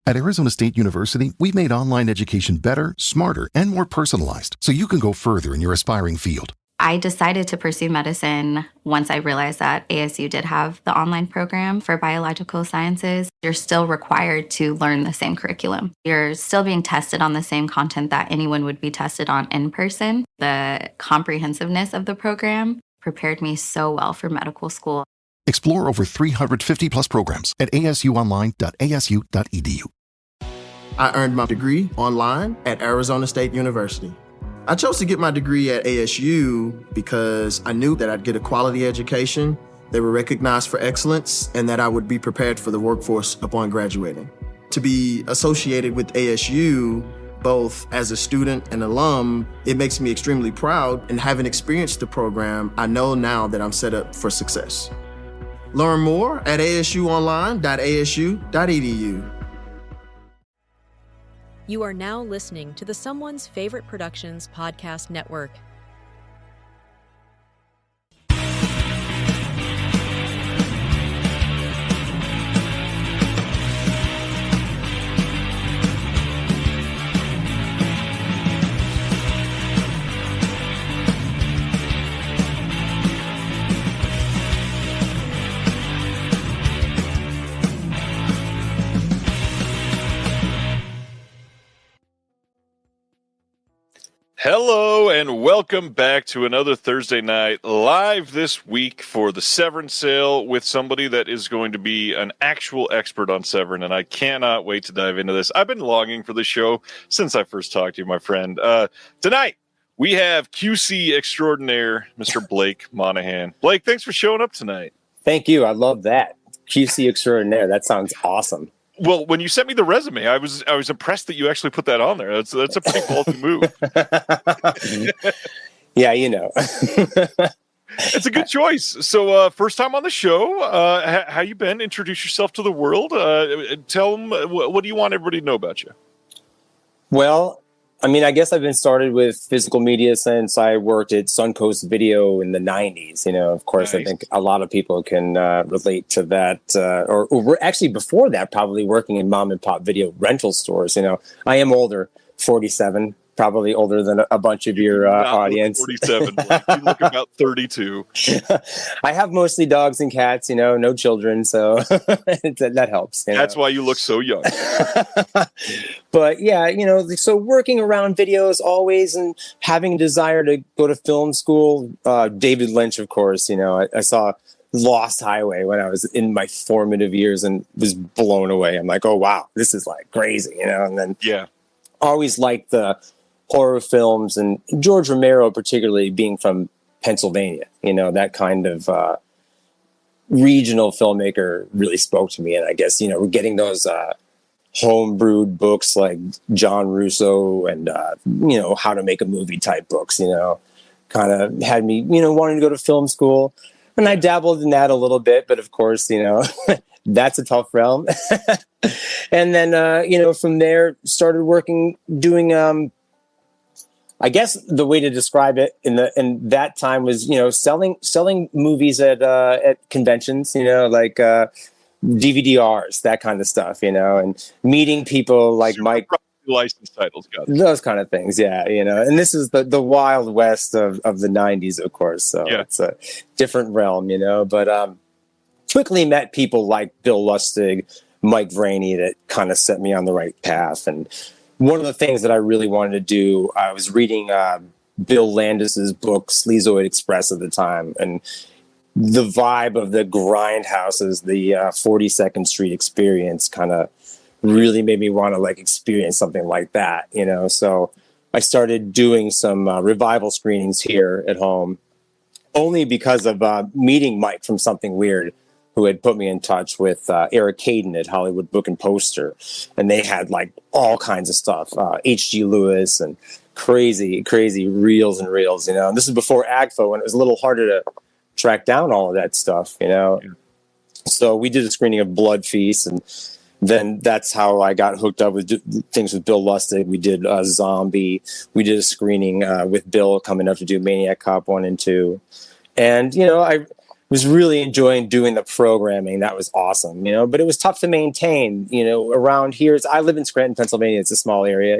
At Arizona State University, we've made online education better, smarter, and more personalized so you can go further in your aspiring field. I decided to pursue medicine once I realized that ASU did have the online program for biological sciences. You're still required to learn the same curriculum. You're still being tested on the same content that anyone would be tested on in person. The comprehensiveness of the program prepared me so well for medical school. Explore over 350 plus programs at asuonline.asu.edu. I earned my degree online at Arizona State University. I chose to get my degree at ASU because I knew that I'd get a quality education, they were recognized for excellence, and that I would be prepared for the workforce upon graduating. To be associated with ASU, both as a student and alum, it makes me extremely proud, and having experienced the program, I know now that I'm set up for success. Learn more at asuonline.asu.edu. You are now listening to the Someone's Favorite Productions podcast network. Hello and welcome back to another Thursday night live this week for the Severin sale with somebody that is going to be an actual expert on Severin, and I cannot wait to dive into this. I've been longing for this show since I first talked to you, my friend. Tonight, we have QC extraordinaire, Mr. Blake Monahan. Blake, thanks for showing up tonight. Thank you. I love that. QC extraordinaire. That sounds awesome. Well, when you sent me the resume, I was impressed that you actually put that on there. That's a pretty ballsy move. Yeah, you know. It's a good choice. So, first time on the show. How you been? Introduce yourself to the world. Tell them what do you want everybody to know about you? Well, I mean, I guess I've been started with physical media since I worked at Suncoast Video in the 90s. You know, of course, nice. I think a lot of people can relate to that. Or actually before that, probably working in mom and pop video rental stores. You know, I am older, 47. Probably older than a bunch of your audience. 47. Like, you look about 32. I have mostly dogs and cats, you know, no children. So that helps. That's why you look so young. But yeah, you know, so working around videos always and having a desire to go to film school. David Lynch, of course, you know, I saw Lost Highway when I was in my formative years and was blown away. I'm like, oh, wow, this is like crazy, you know, and then always liked the horror films, and George Romero, particularly being from Pennsylvania, you know, that kind of regional filmmaker really spoke to me. And I guess, you know, we're getting those homebrewed books like John Russo and, you know, How to Make a Movie type books, you know, kind of had me, you know, wanting to go to film school. And I dabbled in that a little bit, but of course, you know, that's a tough realm. And then, you know, from there started working, doing, I guess the way to describe it in that time was, you know, selling movies at conventions, you know, like DVDRs, that kind of stuff, you know, and meeting people like Mike. License titles, got it. Those kind of things, yeah, you know. And this is the Wild West of the 90s, of course, so it's a different realm, you know. But quickly met people like Bill Lustig, Mike Vraney, that kind of set me on the right path. And one of the things that I really wanted to do, I was reading Bill Landis's book, Sleazoid Express at the time, and the vibe of the grindhouses, the 42nd Street experience kind of really made me want to like experience something like that, you know? So I started doing some revival screenings here at home, only because of meeting Mike from Something Weird, who had put me in touch with Eric Hayden at Hollywood Book and Poster. And they had like all kinds of stuff, H.G. Lewis and crazy reels and reels, you know. And this is before AGFA, when it was a little harder to track down all of that stuff, you know. Yeah. So we did a screening of Blood Feast, and then that's how I got hooked up with things with Bill Lustig. We did Zombie. We did a screening with Bill coming up to do Maniac Cop 1 and 2. And, you know, was really enjoying doing the programming. That was awesome, but it was tough to maintain, around here. I live in Scranton, Pennsylvania. It's a small area,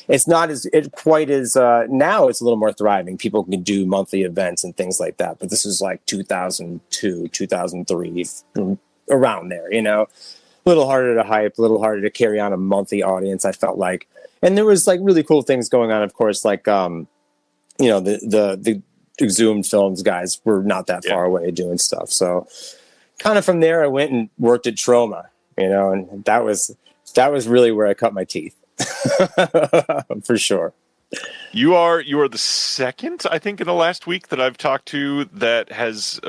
it's not quite as, now it's a little more thriving. People can do monthly events and things like that. But this was like 2002, 2003, around there, a little harder to hype, a little harder to carry on a monthly audience, I felt like. And there was like really cool things going on, of course, like, the Exhumed Films guys were not that far away doing stuff. So kind of from there, I went and worked at Troma, and that was really where I cut my teeth for sure. You are the second, I think, in the last week that I've talked to that has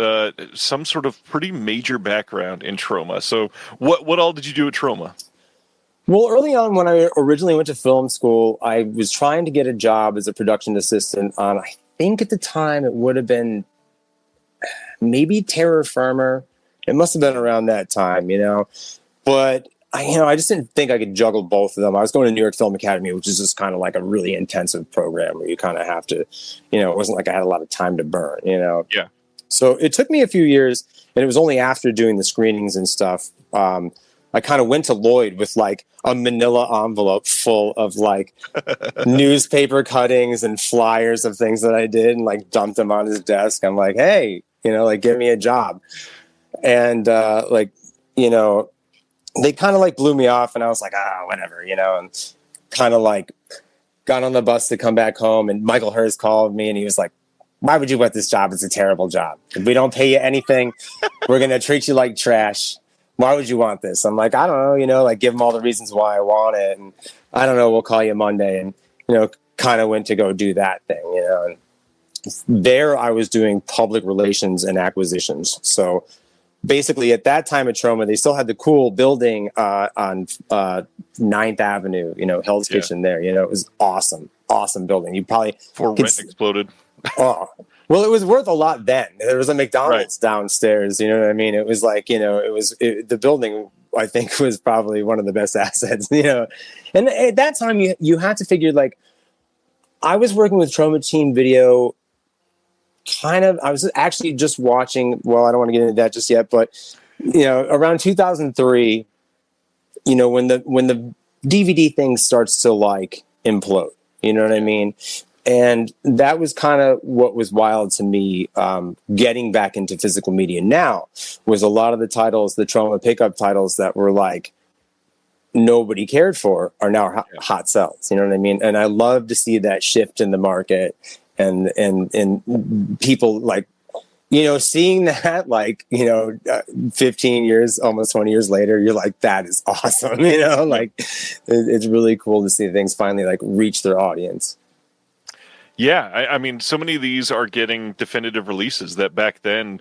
some sort of pretty major background in Troma. So what all did you do at Troma? Well, early on when I originally went to film school, I was trying to get a job as a production assistant on, I think at the time it would have been maybe Terror Firmer. It must have been around that time, but I just didn't think I could juggle both of them. I was going to New York Film Academy, which is just kind of like a really intensive program where you kind of have to, it wasn't like I had a lot of time to burn, Yeah. So it took me a few years, and it was only after doing the screenings and stuff, I kind of went to Lloyd with like a manila envelope full of like newspaper cuttings and flyers of things that I did, and like dumped them on his desk. I'm like, hey, like give me a job. And they kind of like blew me off, and I was like, whatever, and kind of like got on the bus to come back home, and Michael Hurst called me and he was like, why would you want this job? It's a terrible job. If we don't pay you anything, we're going to treat you like trash. Why would you want this? I'm like, I don't know, like give them all the reasons why I want it. And I don't know, we'll call you Monday. And, kind of went to go do that thing, and there I was doing public relations and acquisitions. So basically at that time at Troma, they still had the cool building on 9th Avenue, Hell's Kitchen there, it was awesome building. You probably Before rent exploded. Oh, well, it was worth a lot then. There was a McDonald's downstairs. You know what I mean? It was like, the building, I think, was probably one of the best assets, And at that time, you had to figure, like, I was working with Troma Team Video I was actually just watching, well, I don't want to get into that just yet, but, around 2003, when the DVD thing starts to, like, implode, you know what I mean? And that was kind of what was wild to me, getting back into physical media now, was a lot of the titles, the Troma pickup titles that were like nobody cared for are now hot sells. You know what I mean? And I love to see that shift in the market and people like, seeing that, like, 15 years, almost 20 years later, you're like, that is awesome. Like it's really cool to see things finally like reach their audience. Yeah, I mean, so many of these are getting definitive releases that back then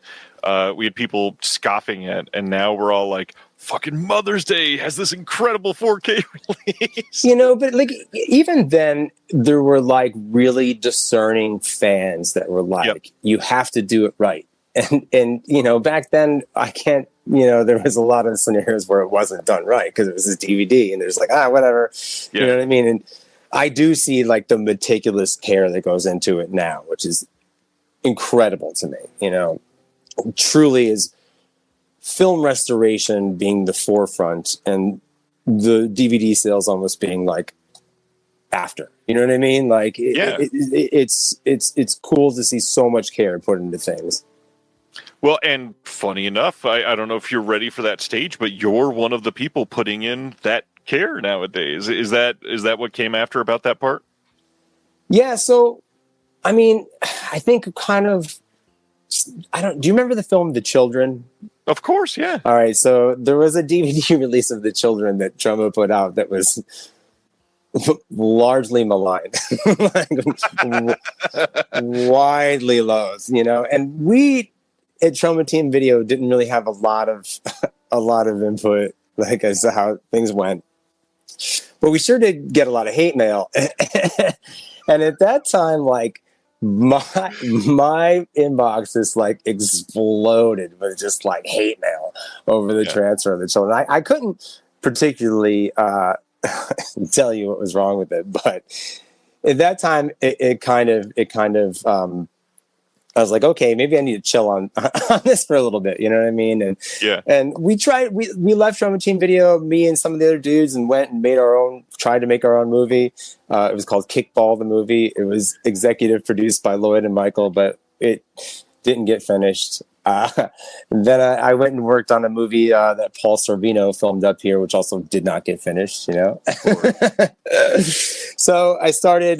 we had people scoffing at, and now we're all like, fucking Mother's Day has this incredible 4K release. But like even then, there were like really discerning fans that were like, you have to do it right. And back then, I can't, there was a lot of scenarios where it wasn't done right because it was a DVD, and there's like, whatever, you know what I mean? And I do see like the meticulous care that goes into it now, which is incredible to me. Truly is film restoration being the forefront and the DVD sales almost being like after. You know what I mean? Like it's cool to see so much care put into things. Well, and funny enough, I don't know if you're ready for that stage, but you're one of the people putting in that care nowadays. Is that what came after about that part? Yeah, so I mean, I think kind of do you remember the film The Children? Of course, yeah. All right, so there was a DVD release of The Children that Troma put out that was largely maligned, widely loathed, and we at Troma Team Video didn't really have a lot of input, like as to how things went. But we sure did get a lot of hate mail. And at that time, like my inbox just like exploded with just like hate mail over the transfer of The Children. I couldn't particularly tell you what was wrong with it, but at that time it kind of I was like, okay, maybe I need to chill on this for a little bit. You know what I mean? And we left Trauma Team Video, me and some of the other dudes, and went and tried to make our own movie. It was called Kickball, the movie. It was executive produced by Lloyd and Michael, but it didn't get finished. Then I went and worked on a movie that Paul Sorvino filmed up here, which also did not get finished, you know. So I started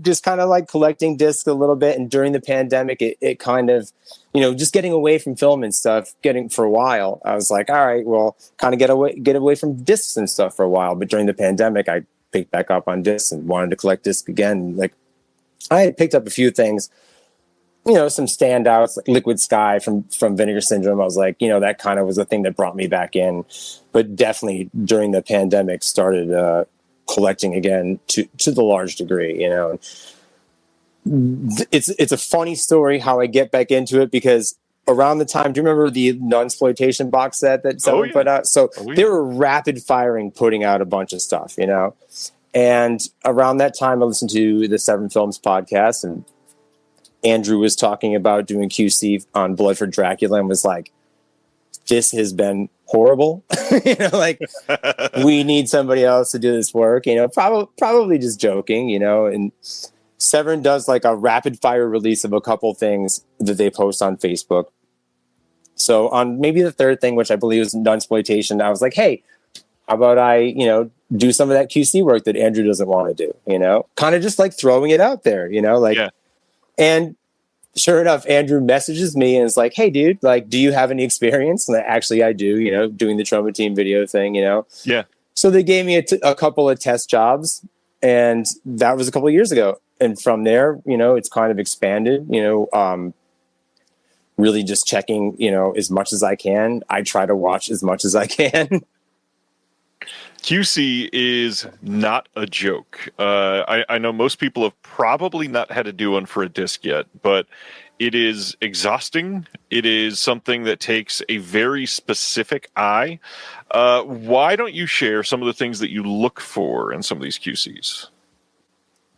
just kind of like collecting discs a little bit, and during the pandemic, it kind of, you know, just getting away from film and stuff, for a while. I was like, all right, well, kind of get away from discs and stuff for a while. But during the pandemic, I picked back up on discs and wanted to collect discs again. Like, I had picked up a few things, you know, some standouts like Liquid Sky from Vinegar Syndrome. I was like, you know, that kind of was the thing that brought me back in. But definitely during the pandemic started collecting again to the large degree, you know. It's a funny story how I get back into it, because around the time, do you remember the Nunsploitation box set that Severin put out? So they were rapid firing, putting out a bunch of stuff, you know. And around that time, I listened to the Severin Films podcast, and Andrew was talking about doing QC on Blood for Dracula, and was like, this has been horrible. You know, like, we need somebody else to do this work, you know, probably just joking, you know. And Severin does like a rapid fire release of a couple things that they post on Facebook. So on maybe the third thing, which I believe is Nunsploitation, I was like, hey, how about I, you know, do some of that QC work that Andrew doesn't want to do, you know, kind of just like throwing it out there, you know, like, And sure enough, Andrew messages me and is like, hey, dude, like, do you have any experience? And actually I do, you know, doing the Trauma Team Video thing, you know? Yeah. So they gave me a couple of test jobs, and that was a couple of years ago. And from there, you know, it's kind of expanded, you know, really just checking, you know, as much as I can. I try to watch as much as I can. QC is not a joke. I know most people have probably not had to do one for a disc yet, but it is exhausting. It is something that takes a very specific eye. Why don't you share some of the things that you look for in some of these QCs?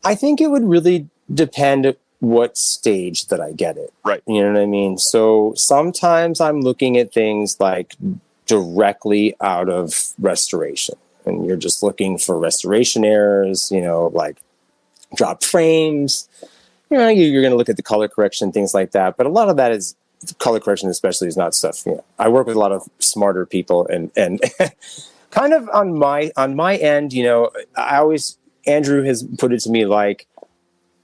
I think it would really depend what stage that I get it. Right. You know what I mean? So sometimes I'm looking at things like directly out of restoration, and you're just looking for restoration errors, you know, like dropped frames. You know, you're going to look at the color correction, things like that. But a lot of that is color correction, especially, is not stuff. You know, I work with a lot of smarter people, and kind of on my end, you know, Andrew has put it to me like,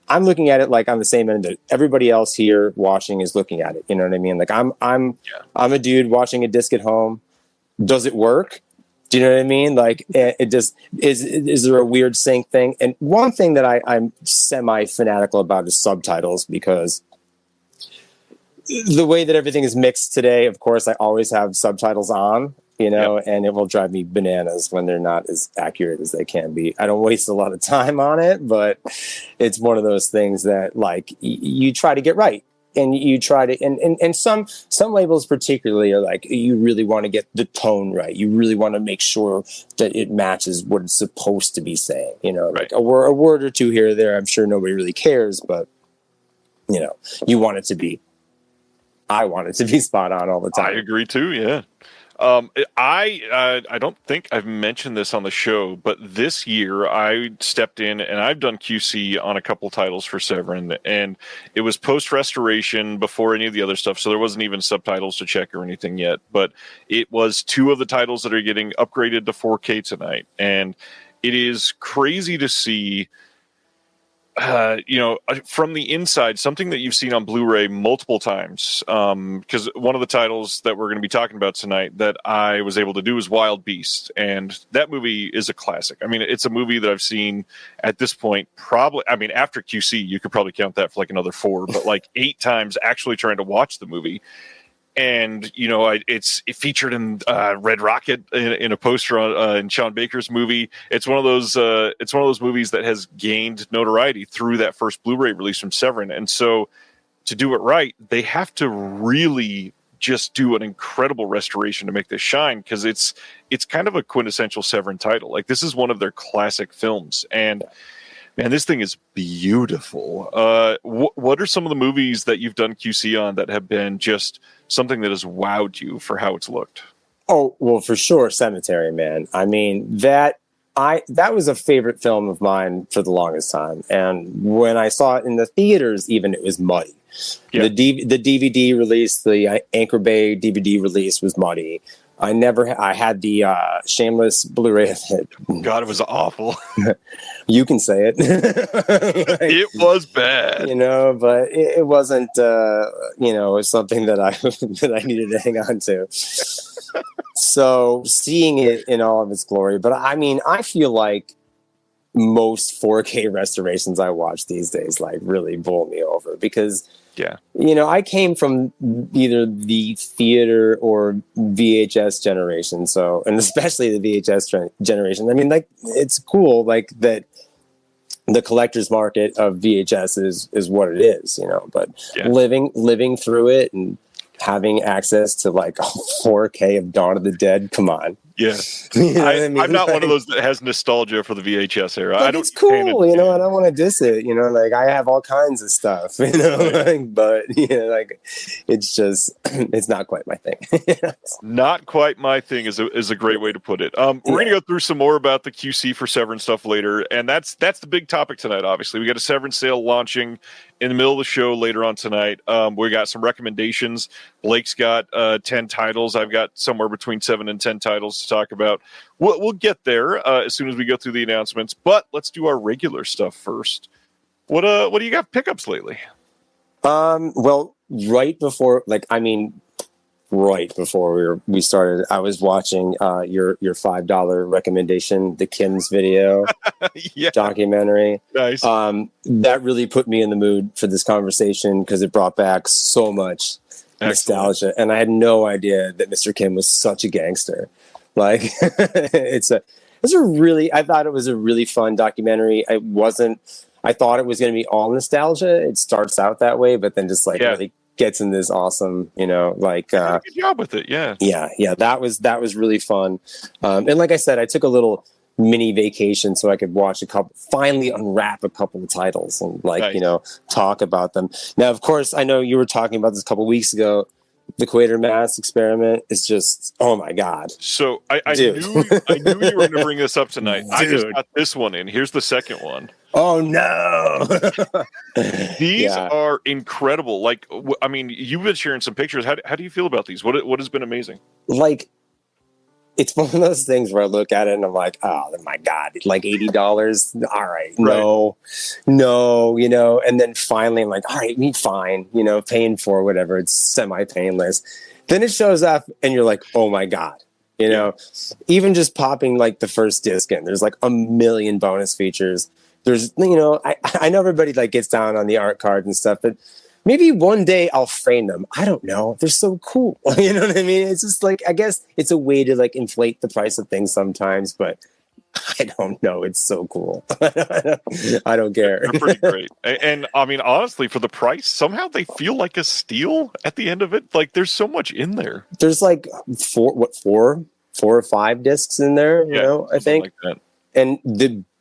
I'm looking at it like on the same end that everybody else here watching is looking at it. You know what I mean? Like, I'm a dude watching a disc at home. Does it work? Do you know what I mean? Like, it just is there a weird sync thing? And one thing that I'm semi-fanatical about is subtitles, because the way that everything is mixed today, of course, I always have subtitles on, you know, and it will drive me bananas when they're not as accurate as they can be. I don't waste a lot of time on it, but it's one of those things that, like, you try to get right. And you try to, and some labels particularly are like, you really want to get the tone right. You really want to make sure that it matches what it's supposed to be saying. You know, like a word or two here or there. I'm sure nobody really cares, but you know, I want it to be spot on all the time. I agree too. Yeah. I don't think I've mentioned this on the show, but this year I stepped in and I've done QC on a couple titles for Severin, and it was post restoration before any of the other stuff, so there wasn't even subtitles to check or anything yet. But it was two of the titles that are getting upgraded to 4K tonight, and it is crazy to see. You know, from the inside, something that you've seen on Blu-ray multiple times, because one of the titles that we're going to be talking about tonight that I was able to do is Wild Beast, and that movie is a classic. I mean, it's a movie that I've seen at this point probably, I mean, after QC, you could probably count that for like another 4, but like 8 times actually trying to watch the movie. And, you know, it featured in Red Rocket in a poster in Sean Baker's movie. It's one of those movies that has gained notoriety through that first Blu-ray release from Severin. And so to do it right, they have to really just do an incredible restoration to make this shine, because it's kind of a quintessential Severin title. Like, this is one of their classic films. And Man, this thing is beautiful. What are some of the movies that you've done QC on that have been just something that has wowed you for how it's looked? Oh, well, for sure, Cemetery, man. I mean, that was a favorite film of mine for the longest time. And when I saw it in the theaters, even, it was muddy. Yeah. The DVD release, the Anchor Bay DVD release was muddy. I had the Shameless Blu-ray of it. God, it was awful. You can say it. It was bad. But it wasn't, something that I needed to hang on to. So seeing it in all of its glory. But I mean, I feel like most 4K restorations I watch these days, like, really bowl me over because, yeah, I came from either the theater or VHS generation. So, and especially the VHS generation. I mean, like, it's cool, like, that the collector's market of VHS is what it is, but living through it and having access to like 4K of Dawn of the Dead. Come on. Yeah. I'm not one of those that has nostalgia for the VHS era. Like, it's cool, I don't want to diss it, like I have all kinds of stuff, but like it's just, it's not quite my thing. Not quite my thing is a great way to put it. We're going to go through some more about the QC for Severin stuff later, and that's the big topic tonight, obviously. We got a Severin sale launching in the middle of the show later on tonight. We got some recommendations. Blake's got 10 titles. I've got somewhere between 7 and 10 titles to talk about. We'll get there as soon as we go through the announcements, but let's do our regular stuff first. What do you got pickups lately? Well, right before we started, I was watching your $5 recommendation, the Kim's video documentary. Nice. That really put me in the mood for this conversation because it brought back so much nostalgia, and I had no idea that Mr. Kim was such a gangster. Like, I thought it was a really fun documentary. I thought it was going to be all nostalgia. It starts out that way, but then just really gets in this awesome, good job with it. Yeah. That was really fun. And like I said, I took a little mini vacation so I could watch finally unwrap a couple of titles and talk about them. Now, of course, I know you were talking about this a couple of weeks ago. The Quatermass experiment is just, oh my God. So I knew you were going to bring this up tonight. Dude. I just got this one in. Here's the second one. Oh no. These are incredible. Like, I mean, you've been sharing some pictures. How do you feel about these? What has been amazing? Like, it's one of those things where I look at it and I'm like, oh my God, like $80. All right. No, and then finally I'm like, all right, fine, paying for whatever. It's semi-painless. Then it shows up and you're like, oh my God, even just popping like the first disc in, there's like a million bonus features. There's, I know everybody like gets down on the art card and stuff, but maybe one day I'll frame them. I don't know. They're so cool. You know what I mean? It's just like, I guess it's a way to like inflate the price of things sometimes, but I don't know. It's so cool. I don't care. They're pretty great. And I mean, honestly, for the price, somehow they feel like a steal at the end of it. Like, there's so much in there. There's like four or five discs in there, I think. Like that. And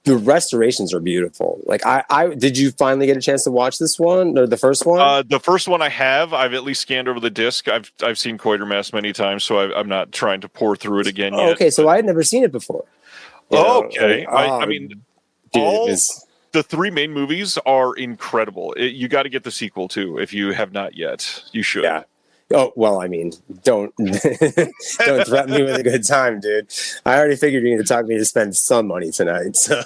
the restorations are beautiful. Like, I did you finally get a chance to watch this one or the first one? The first one I've at least scanned over the disc. I've seen Quatermass many times, so I'm not trying to pour through it again yet. Okay, so I had never seen it before. Okay, I mean, dude, the three main movies are incredible. You got to get the sequel too if you have not yet. You should. Yeah. Oh, well, I mean, don't threaten me with a good time, dude. I already figured you're going to talk me to spend some money tonight, so.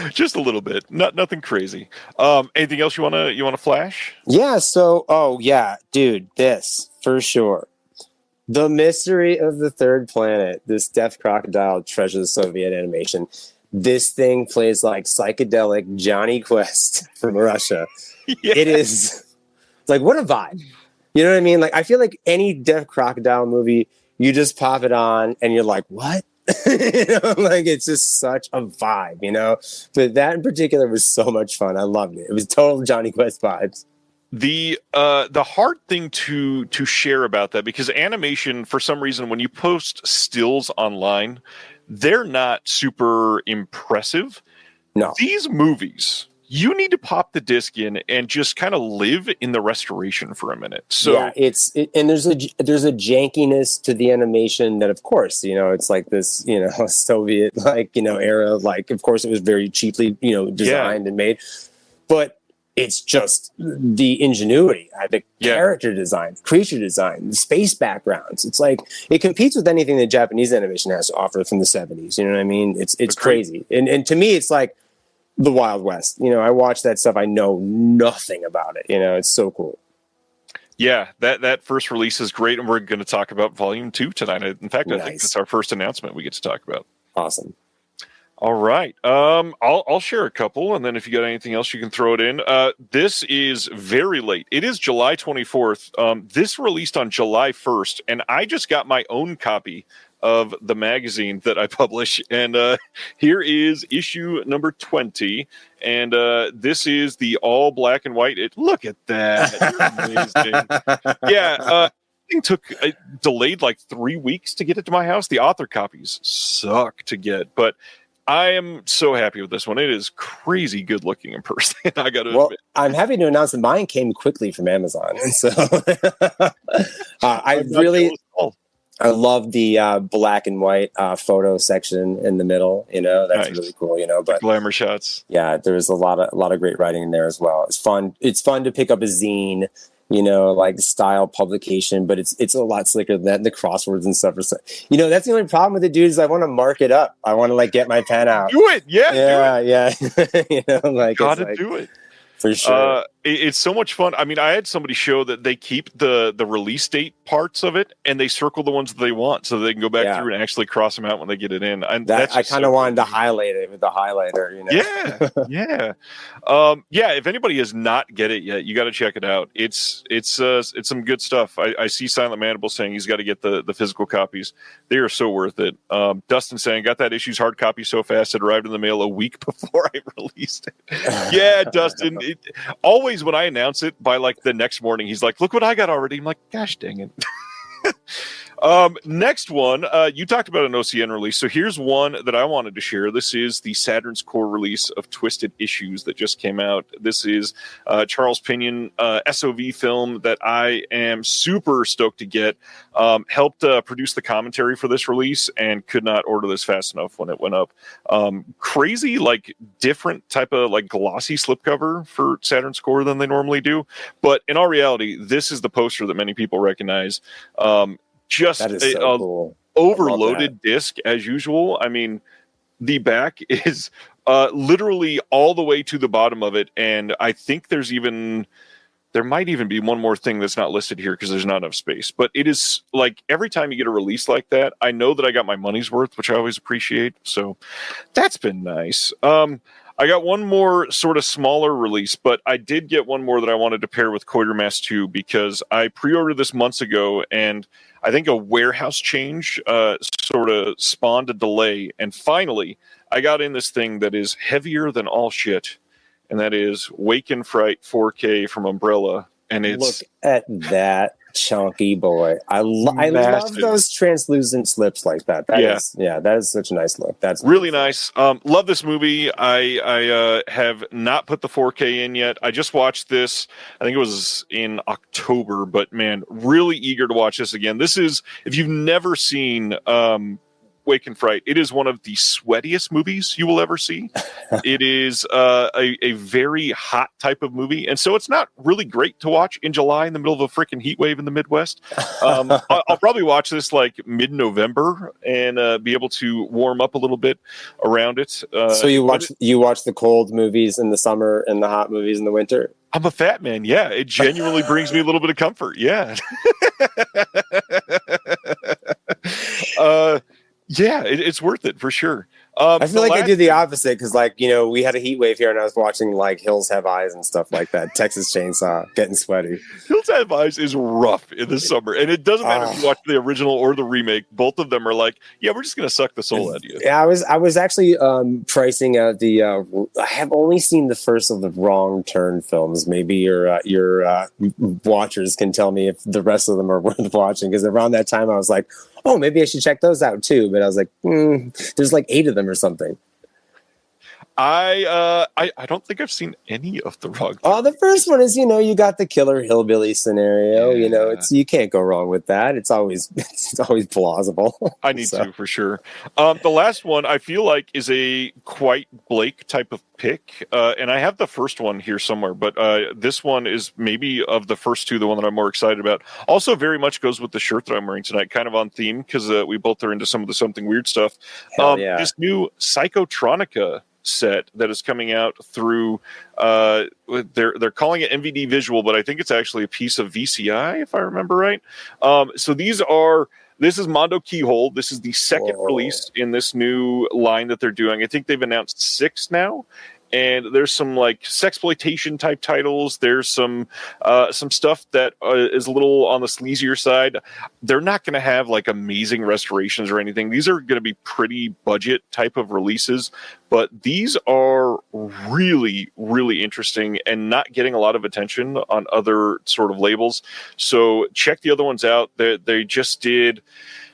Just a little bit. Nothing crazy. Anything else you want to flash? Yeah, so, dude, this, for sure. The Mystery of the Third Planet, this Death Crocodile Treasure of Soviet Animation. This thing plays like psychedelic Johnny Quest from Russia. Yeah. It is... Like, what a vibe. You know what I mean? Like, I feel like any Death Crocodile movie, you just pop it on and you're like, what? Like, it's just such a vibe, But that in particular was so much fun. I loved it. It was total Johnny Quest vibes. The hard thing to share about that, because animation, for some reason, when you post stills online, they're not super impressive. No. These movies, you need to pop the disc in and just kind of live in the restoration for a minute. So yeah, and there's a jankiness to the animation that, of course, it's like this, Soviet era. Like, of course, it was very cheaply, designed and made, but it's just the ingenuity, the character design, creature design, the space backgrounds. It's like it competes with anything that Japanese animation has to offer from the 70s. You know what I mean? It's crazy, and to me, it's like the Wild West. I watch that stuff. I know nothing about it. It's so cool. Yeah, that first release is great, and we're going to talk about Volume 2 tonight. In fact, I think it's our first announcement we get to talk about. Awesome. All right. I'll share a couple, and then if you got anything else, you can throw it in. This is very late. It is July 24th. This released on July 1st, and I just got my own copy of the magazine that I publish. And here is issue number 20. And this is the all black and white. Look at that. Amazing. Yeah. It took delayed like 3 weeks to get it to my house. The author copies suck to get, but I am so happy with this one. It is crazy good looking in person. I got to admit. I'm happy to announce that mine came quickly from Amazon. And so I love the black and white photo section in the middle. That's really cool. But glamour shots. Yeah, there's a lot of great writing in there as well. It's fun. It's fun to pick up a zine, like style publication, but it's a lot slicker than that. The crosswords and stuff. That's the only problem with it, dude, is I want to mark it up. I want to get my pen out. Do it. Yeah. Yeah. Gotta do it. For sure. It's so much fun. I mean, I had somebody show that they keep the release date parts of it and they circle the ones that they want so they can go back through and actually cross them out when they get it in. And I kind of wanted to highlight it with the highlighter, Yeah. If anybody has not get it yet, you got to check it out. It's some good stuff. I see Silent Mandible saying he's got to get the physical copies. They are so worth it. Dustin saying, got that issue's hard copy so fast it arrived in the mail a week before I released it. Yeah, Dustin. Always when I announce it, by like the next morning, he's like, look what I got already. I'm like, gosh dang it. Next one, you talked about an OCN release. So here's one that I wanted to share. This is the Saturn's Core release of Twisted Issues that just came out. This is Charles Pinion SOV film that I am super stoked to get. Helped produce the commentary for this release and could not order this fast enough when it went up. Crazy, like different type of like glossy slipcover for Saturn's Core than they normally do. But in all reality, this is the poster that many people recognize. Just that is so cool. Overloaded disc as usual. I mean, the back is literally all the way to the bottom of it, and I think there might even be one more thing that's not listed here because there's not enough space. But it is like every time you get a release like that, I know that I got my money's worth, which I always appreciate. So that's been nice. I got one more sort of smaller release, but I did get one more that I wanted to pair with Quatermass 2 because I pre-ordered this months ago, and I think a warehouse change sort of spawned a delay. And finally, I got in this thing that is heavier than all shit, and that is Wake and Fright 4K from Umbrella. And it's look at that chunky boy. I love those translucent slips like that. That is such a nice look. That's really nice. Love this movie. I have not put the 4K in yet. I just watched this. I think it was in October, but man, really eager to watch this again. This is, if you've never seen Wake and Fright, it is one of the sweatiest movies you will ever see. It is a very hot type of movie, and so it's not really great to watch in July in the middle of a freaking heat wave in the Midwest. I'll probably watch this like mid-November and be able to warm up a little bit around it. So you watch the cold movies in the summer and the hot movies in the winter? I'm a fat man. Yeah, it genuinely brings me a little bit of comfort. Yeah. Yeah, it's worth it for sure. I feel like I do the opposite because, we had a heat wave here, and I was watching like Hills Have Eyes and stuff like that. Texas Chainsaw, getting sweaty. Hills Have Eyes is rough in the summer, and it doesn't matter if you watch the original or the remake. Both of them are like, yeah, we're just gonna suck the soul out of you. Yeah, I was actually pricing out the. I have only seen the first of the Wrong Turn films. Maybe your watchers can tell me if the rest of them are worth watching, because around that time I was like, oh, maybe I should check those out too. But I was like, there's like 8 of them or something. I don't think I've seen any of the Wrong. Oh, the first one is, you got the killer hillbilly scenario. Yeah. It's you can't go wrong with that. It's always plausible. I need to for sure. The last one I feel like is a quite Blake type of pick, and I have the first one here somewhere, but this one is maybe of the first two the one that I'm more excited about. Also, very much goes with the shirt that I'm wearing tonight, kind of on theme because we both are into some of the something weird stuff. Hell yeah. This new Psychotronica set that is coming out through they're calling it MVD Visual, but I think it's actually a piece of VCI if I remember right. So this is Mondo Keyhole. This is the second release in this new line that they're doing. I think they've announced 6 now. And there's some like sexploitation type titles. There's some stuff that is a little on the sleazier side. They're not going to have like amazing restorations or anything. These are going to be pretty budget type of releases, but these are really, really interesting and not getting a lot of attention on other sort of labels. So check the other ones out. They just did.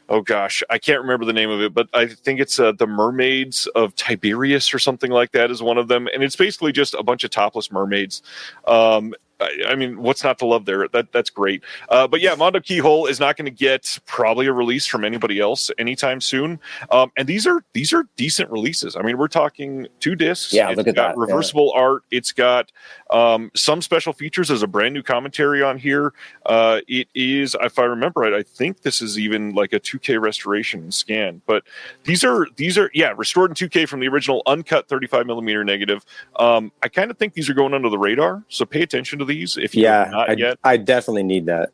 Oh gosh, I can't remember the name of it, but I think it's The Mermaids of Tiberius or something like that is one of them. And it's basically just a bunch of topless mermaids. I mean, what's not to love there? That's great. But yeah, Mondo Keyhole is not going to get probably a release from anybody else anytime soon. And these are decent releases. I mean, we're talking 2 discs. Yeah, look at that. Reversible art. It's got some special features. There's a brand new commentary on here. It is, if I remember right, I think this is even like a 2K restoration and scan. But these are restored in 2K from the original uncut 35mm negative. I kind of think these are going under the radar, so pay attention to these if you have not yet. I definitely need that.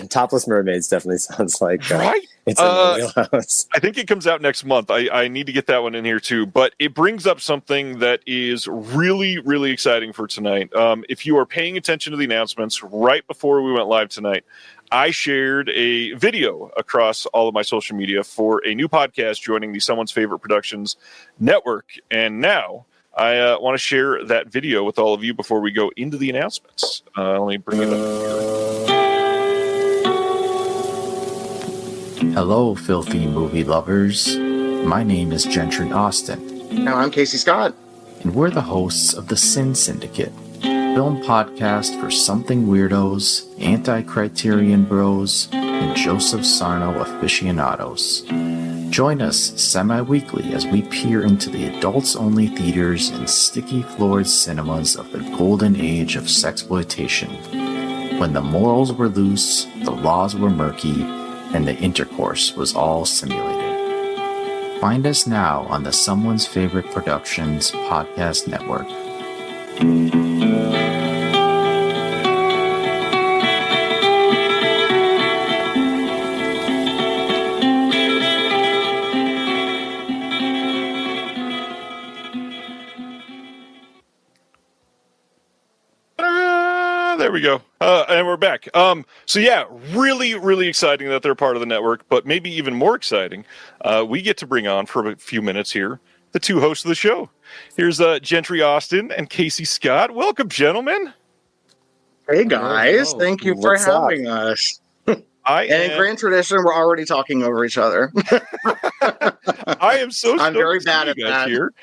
Topless Mermaids definitely sounds like right. It's in my wheelhouse. I think it comes out next month. I need to get that one in here too. But it brings up something that is really, really exciting for tonight. If you are paying attention to the announcements right before we went live tonight, I shared a video across all of my social media for a new podcast joining the Someone's Favorite Productions network. And now I want to share that video with all of you before we go into the announcements. Let me bring it up. Hello, filthy movie lovers. My name is Gentry Austin. And I'm Casey Scott. And we're the hosts of The Sin Syndicate, film podcast for something weirdos, anti-criterion bros, and Joseph Sarno aficionados. Join us semi-weekly as we peer into the adults-only theaters and sticky-floored cinemas of the golden age of sexploitation, when the morals were loose, the laws were murky, and the intercourse was all simulated. Find us now on the Someone's Favorite Productions podcast network. There we go. And we're back. So yeah, really, really exciting that they're part of the network, but maybe even more exciting, we get to bring on for a few minutes here the 2 hosts of the show. Here's Gentry Austin and Casey Scott. Welcome, gentlemen. Hey guys, thank you for having us. And in grand tradition, we're already talking over each other. I am so I'm very bad at that. Here.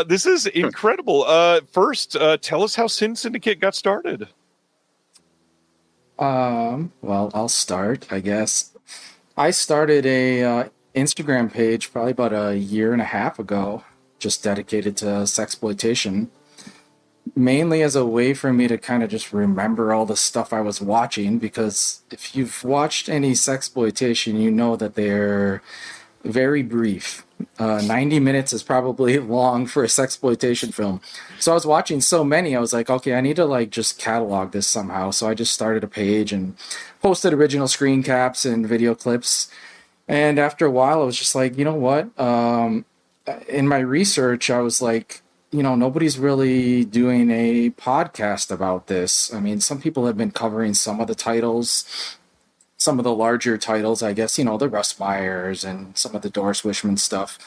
This is incredible. First, tell us how Sin Syndicate got started. Well, I'll start, I guess. I started a Instagram page probably about a year and a half ago, just dedicated to sexploitation, mainly as a way for me to kind of just remember all the stuff I was watching, because if you've watched any sexploitation, you know that they're very brief. 90 minutes is probably long for a sexploitation film. So I was watching so many, I was like, okay, I need to like just catalog this somehow. So I just started a page and posted original screen caps and video clips. And after a while, I was just like, you know what? In my research, I was like, you know, nobody's really doing a podcast about this. I mean, some people have been covering some of the titles, some of the larger titles, I guess, you know, the Russ Meyers and some of the Doris Wishman stuff.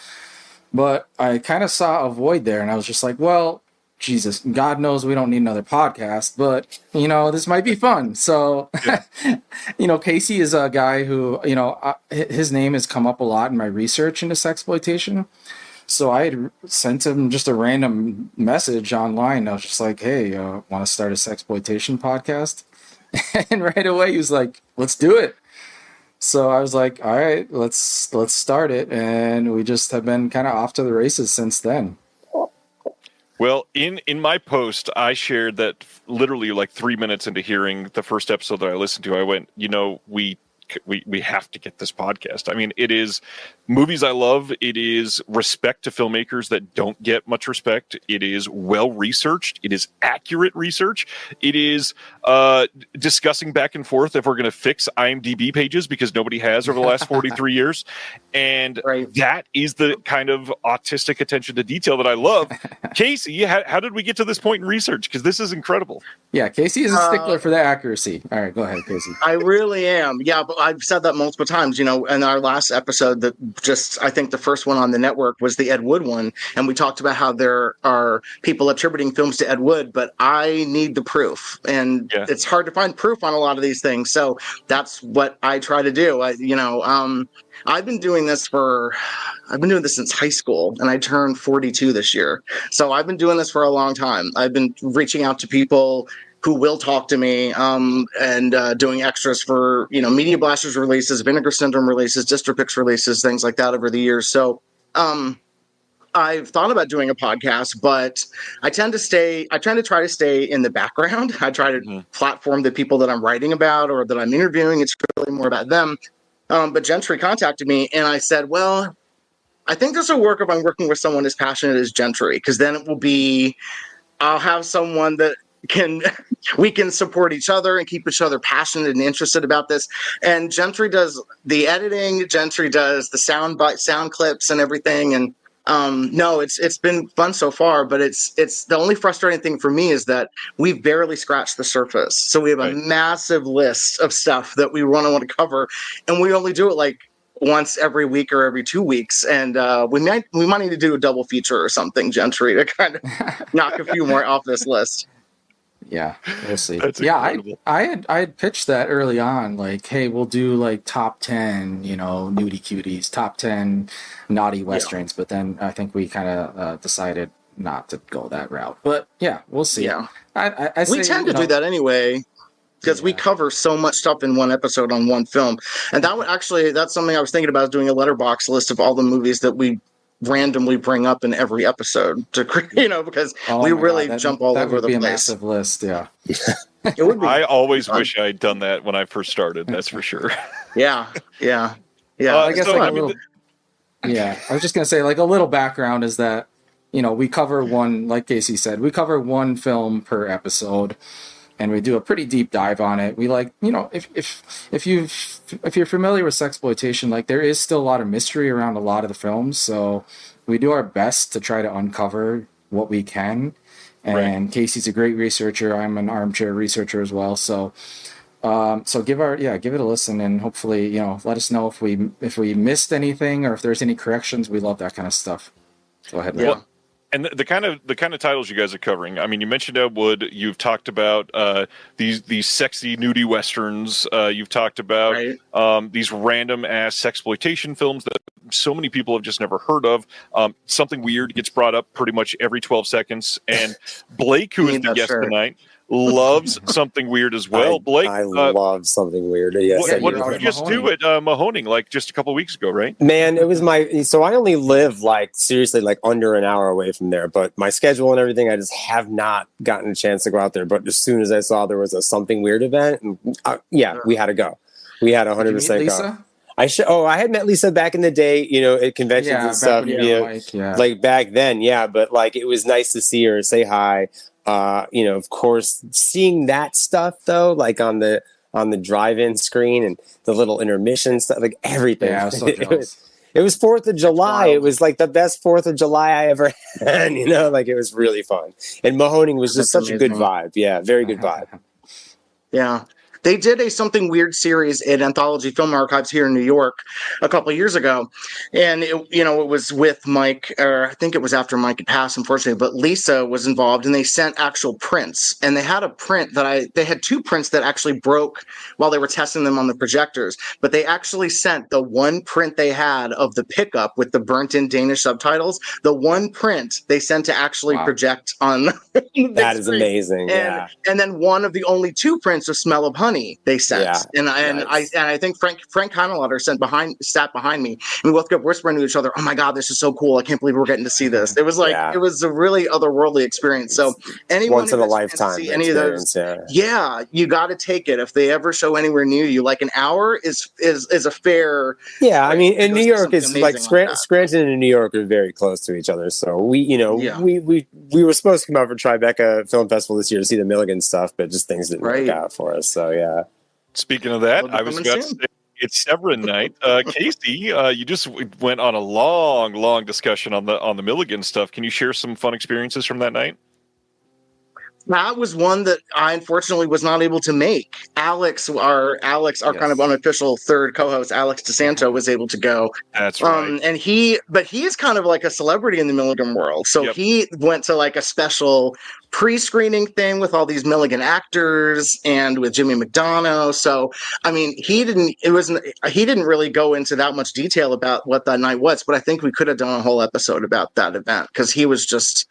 But I kind of saw a void there, and I was just like, well, Jesus, God knows we don't need another podcast, but, you know, this might be fun. So, yeah. You know, Casey is a guy who, you know, his name has come up a lot in my research into sexploitation. So I had sent him just a random message online. I was just like, "Hey, want to start a sexploitation podcast?" And right away he was like, "Let's do it." So I was like, "All right, let's start it," and we just have been kind of off to the races since then. Well, in my post, I shared that literally like 3 minutes into hearing the first episode that I listened to, I went, we have to get this podcast. I mean, it is movies I love. It is respect to filmmakers that don't get much respect. It is well researched. It is accurate research. It is discussing back and forth if we're going to fix IMDb pages because nobody has over the last 43 years. And that is the kind of autistic attention to detail that I love. Casey, how did we get to this point in research? Because this is incredible. Yeah, Casey is a stickler for that accuracy. All right, go ahead, Casey. I really am. Yeah, but I've said that multiple times. In our last episode, that I think the first one on the network was the Ed Wood one, and we talked about how there are people attributing films to Ed Wood, but I need the proof, and it's hard to find proof on a lot of these things. So that's what I try to do. I've been doing this since high school, and I turned 42 this year. So I've been doing this for a long time. I've been reaching out to people who will talk to me, and doing extras for, Media Blasters releases, Vinegar Syndrome releases, Dystropix releases, things like that over the years. So I've thought about doing a podcast, but I try to try to stay in the background. I try to platform the people that I'm writing about or that I'm interviewing. It's really more about them. But Gentry contacted me, and I said, well, I think this will work if I'm working with someone as passionate as Gentry, because then I'll have someone that we can support each other and keep each other passionate and interested about this. And Gentry does the editing, Gentry does the sound clips and everything. And no, it's been fun so far, but it's the only frustrating thing for me is that we've barely scratched the surface. So we have a massive list of stuff that we want to cover, and we only do it like once every week or every 2 weeks. And we might need to do a double feature or something, Gentry, to kind of knock a few more off this list. Yeah, we'll see. That's incredible. I had pitched that early on, like, hey, we'll do like top 10, nudie cuties, top 10 naughty westerns. But then I think we kind of decided not to go that route. But yeah, we'll see. Yeah, we tend to do that anyway, because we cover so much stuff in one episode on one film. And that's something I was thinking about, is doing a letterbox list of all the movies that we randomly bring up in every episode to because we really jump all over the place. That would be a massive list. Yeah. It would be. I always wish I had done that when I first started. That's for sure. Yeah. I guess I was just gonna say, like, a little background is that we cover one, like Casey said, we cover one film per episode, and we do a pretty deep dive on it. We like, if you're familiar with sexploitation, like, there is still a lot of mystery around a lot of the films. So we do our best to try to uncover what we can. And Casey's a great researcher. I'm an armchair researcher as well. So give it a listen, and hopefully, let us know if we missed anything or if there's any corrections. We love that kind of stuff. Go ahead. Yeah. And the kind of titles you guys are covering. I mean, you mentioned Ed Wood. You've talked about these sexy nudie westerns. You've talked about these random ass sexploitation films that so many people have just never heard of. Something weird gets brought up pretty much every 12 seconds. And Blake, who is the guest tonight, loves something weird as well. Blake, I love something weird. Yes, what did you just do at Mahoning, like just a couple of weeks ago, right? Man, it was so I only live seriously under an hour away from there, but my schedule and everything, I just have not gotten a chance to go out there. But as soon as I saw there was a something weird event, and we had to go. We had 100% go. I had met Lisa back in the day, at conventions and stuff, like back then. Yeah. But it was nice to see her, say hi. Of course, seeing that stuff though, like on the drive-in screen and the little intermission stuff, like everything. Yeah, I was so jealous. It was 4th of July. It was like the best 4th of July I ever had, it was really fun. And Mahoning was just such a good vibe. Yeah, very good vibe. Yeah. They did a Something Weird series in Anthology Film Archives here in New York a couple of years ago. And, it was with Mike, or I think it was after Mike had passed, unfortunately, but Lisa was involved, and they sent actual prints. And they had a print they had 2 prints that actually broke while they were testing them on the projectors. But they actually sent the one print they had of the pickup with the burnt-in Danish subtitles. The one print they sent to actually project on the That is screen. amazing. And then one of the only 2 prints of Smell of Honey they sent. And I think Frank Heinelotter sat behind me, and we both kept whispering to each other, "Oh my God, this is so cool. I can't believe we're getting to see this." It was like it was a really otherworldly experience. So anyone once in a lifetime see any of those, you got to take it. If they ever show anywhere near you, like an hour is a fair. Yeah, I mean, in New York, it's like Scranton and New York are very close to each other. So we were supposed to come out for Tribeca Film Festival this year to see the Milligan stuff, but just things didn't work out for us. So yeah. Speaking of that, I was about to say it's Severin night. Casey, you just went on a long discussion on the Milligan stuff. Can you share some fun experiences from that night? That was one that I unfortunately was not able to make. Alex, our kind of unofficial third co-host, Alex DeSanto, was able to go. That's right. And he's kind of like a celebrity in the Milligan world. So he went to like a special pre-screening thing with all these Milligan actors and with Jimmy McDonough. So, I mean, he didn't really go into that much detail about what that night was, but I think we could have done a whole episode about that event because he was just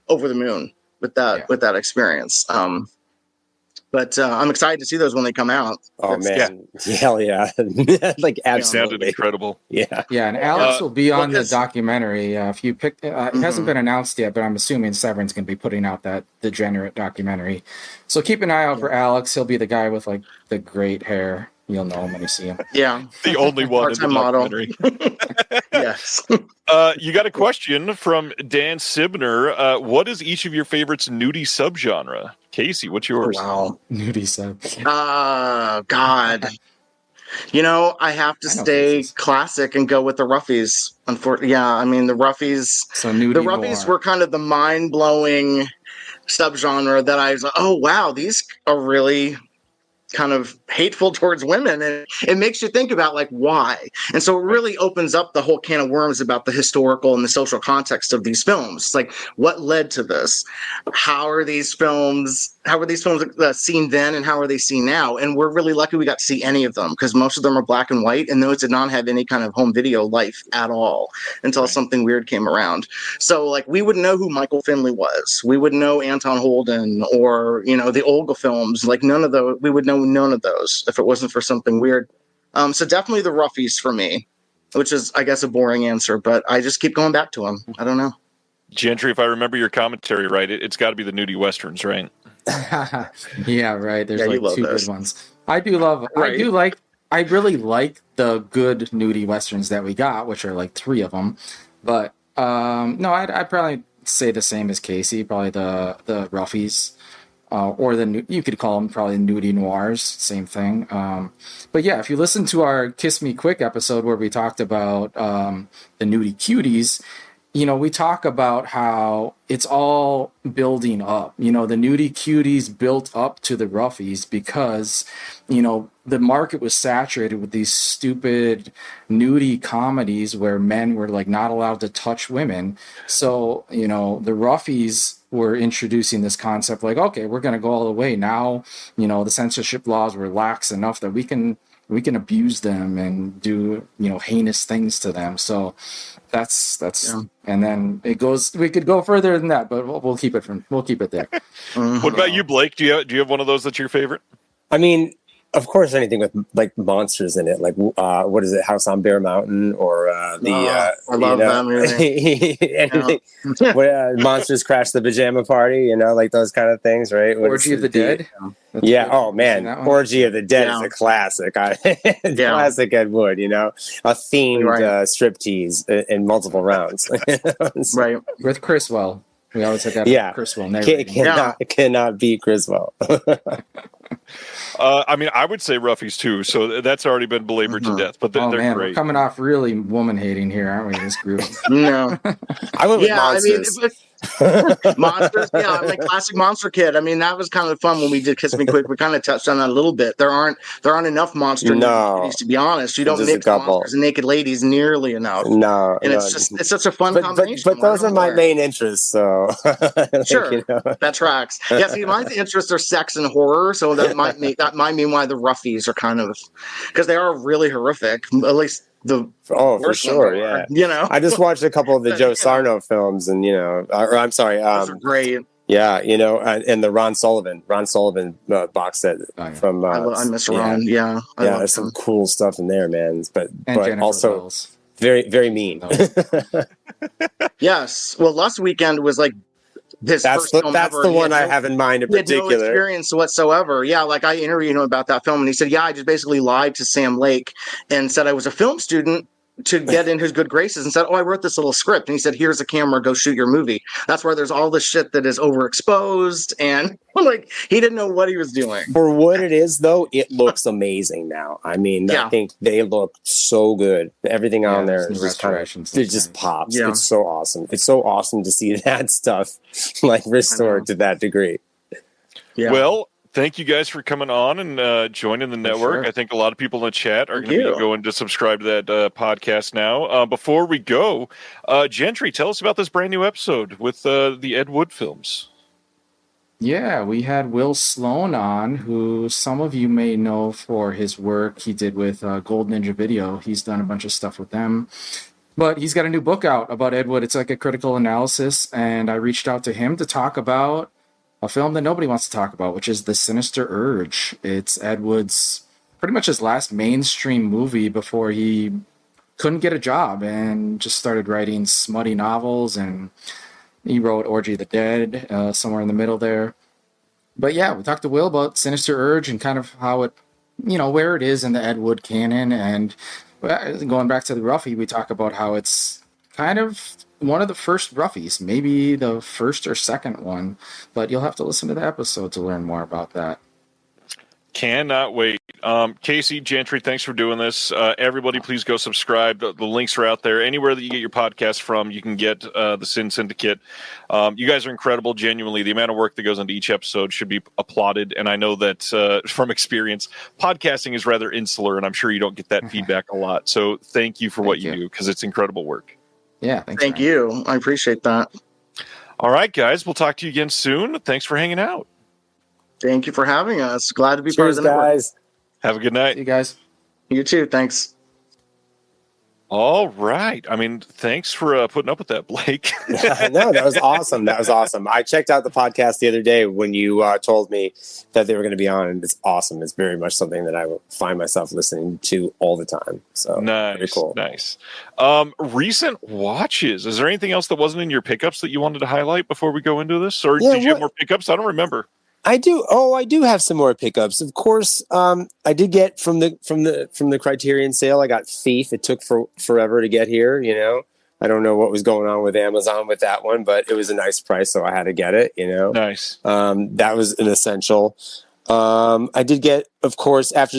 over the moon with that experience. But I'm excited to see those when they come out. Oh man, hell yeah! Like absolutely, it sounded incredible. Yeah, and Alex will be on the documentary. If you pick, it hasn't been announced yet, but I'm assuming Severin's going to be putting out that Degenerate documentary. So keep an eye out for Alex. He'll be the guy with like the great hair. You'll know him when you see him. Yeah, the only one in the documentary. Yes. You got a question from Dan Sibner. What is each of your favorites' nudie subgenre? Casey, what's yours? Wow, nudie sub. God. I have to stay classic and go with the Roughies. Unfortunately, I mean the Roughies. So nudie the Roughies were kind of the mind-blowing subgenre that I was like, oh wow, these are really kind of hateful towards women, and it makes you think about like why. And so it really opens up the whole can of worms about the historical and the social context of these films. Like what led to this? How were these films seen then, and how are they seen now? And we're really lucky we got to see any of them because most of them are black and white, and those did not have any kind of home video life at all until Something Weird came around. So like we wouldn't know who Michael Finley was. We wouldn't know Anton Holden or the Olga films. Like none of those. We would know none of those if it wasn't for Something Weird. So definitely the Roughies for me, which is I guess a boring answer, but I just keep going back to them. I don't know. Gentry, if I remember your commentary right, it's got to be the nudie westerns, right? Yeah, right. There's like 2 good ones. I really like the good nudie westerns that we got, which are like 3 of them. But no, I'd probably say the same as Casey, probably the Roughies. Or you could call them probably nudie noirs, same thing. But yeah, if you listen to our Kiss Me Quick episode where we talked about the nudie cuties, we talk about how it's all building up. The nudie cuties built up to the Roughies because, the market was saturated with these stupid nudie comedies where men were like not allowed to touch women. So, the Roughies were introducing this concept like, okay, we're going to go all the way. Now, the censorship laws were lax enough that we can abuse them and do, heinous things to them. So that's and then it goes, we could go further than that, but we'll keep it there. What about you, Blake? Do you have one of those that's your favorite? I mean, of course, anything with like monsters in it, like what is it, House on Bear Mountain, or I love that movie. Anything, Monsters Crash the Pajama Party, like those kind of things, right? Orgy of the Dead. Yeah. Oh man, Orgy of the Dead is a classic. Classic Ed Wood. A themed striptease in multiple rounds. Right. With Criswell. We always had that. Yeah. Criswell. Cannot beat Criswell. I mean, I would say Roughies too, so that's already been belabored to death. But they're great. We're coming off really woman hating here, aren't we? In this group. No, I went with Monsters. Monsters, yeah, I'm a classic monster kid. I mean, that was kind of fun when we did Kiss Me Quick. We kind of touched on that a little bit. There aren't enough monster movies, to be honest. You don't Just a mix couple. monsters and naked ladies nearly enough. No, and no. it's such a fun combination. But those are my main interess, so Sure, that tracks. Yeah, see, my interests are sex and horror, so that might mean why the roughies are kind of, because they are really horrific. At least for sure, yeah. You know, I just watched a couple of the Joe Sarno films, and I'm sorry, those are great. Yeah, and the Ron Sullivan box set from. I miss Ron. Yeah, there's some cool stuff in there, man. But Jennifer also Wells. very, very mean. Yes. Well, Last Weekend was like his first film that's ever. the one I have in mind in particular. He had no experience whatsoever. Yeah, like I interviewed him about that film, and he said, "Yeah, I just basically lied to Sam Lake and said I was a film student to get in his good graces, and said, oh, I wrote this little script." And he said, "Here's a camera, go shoot your movie." That's where there's all this shit that is overexposed, and like he didn't know what he was doing. For what it is, though, it looks amazing now. I mean, I think they look so good. Everything on there is just it just pops. Yeah. It's so awesome. It's so awesome to see that stuff like restored to that degree. Yeah. Well, thank you guys for coming on and joining the network. Sure. I think a lot of people in the chat are going to be going to subscribe to that podcast now. Before we go, Gentry, tell us about this brand new episode with the Ed Wood films. Yeah, we had Will Sloan on, who some of you may know for his work he did with Gold Ninja Video. He's done a bunch of stuff with them. But he's got a new book out about Ed Wood. It's like a critical analysis, and I reached out to him to talk about a film that nobody wants to talk about, which is The Sinister Urge. It's Ed Wood's pretty much his last mainstream movie before he couldn't get a job and just started writing smutty novels, and he wrote Orgy of the Dead somewhere in the middle there. But yeah, we talked to Will about Sinister Urge and kind of how it, where it is in the Ed Wood canon. And going back to the Roughie, we talk about how it's kind of one of the first Roughies, maybe the first or second one. But you'll have to listen to the episode to learn more about that. Cannot wait. Casey, Gentry, thanks for doing this. Everybody, please go subscribe. The links are out there. Anywhere that you get your podcast from, you can get the Sin Syndicate. You guys are incredible, genuinely. The amount of work that goes into each episode should be applauded. And I know that from experience, podcasting is rather insular, and I'm sure you don't get that feedback a lot. So thank you for what you do, because it's incredible work. Yeah, thanks. Thank you. I appreciate that. All right, guys. We'll talk to you again soon. Thanks for hanging out. Thank you for having us. Glad to be part of the network. Guys. Have a good night. See you guys. You too. Thanks. All right. I mean, thanks for putting up with that, Blake. No, that was awesome. That was awesome. I checked out the podcast the other day when you told me that they were going to be on, and it's awesome. It's very much something that I will find myself listening to all the time. So nice, very cool. Nice. Recent watches. Is there anything else that wasn't in your pickups that you wanted to highlight before we go into this? Or did you have more pickups? I don't remember. I do. Oh, I do have some more pickups. Of course, I did get from the Criterion sale. I got Thief. It took forever to get here. I don't know what was going on with Amazon with that one, but it was a nice price, so I had to get it. Nice. That was an essential. I did get, of course, after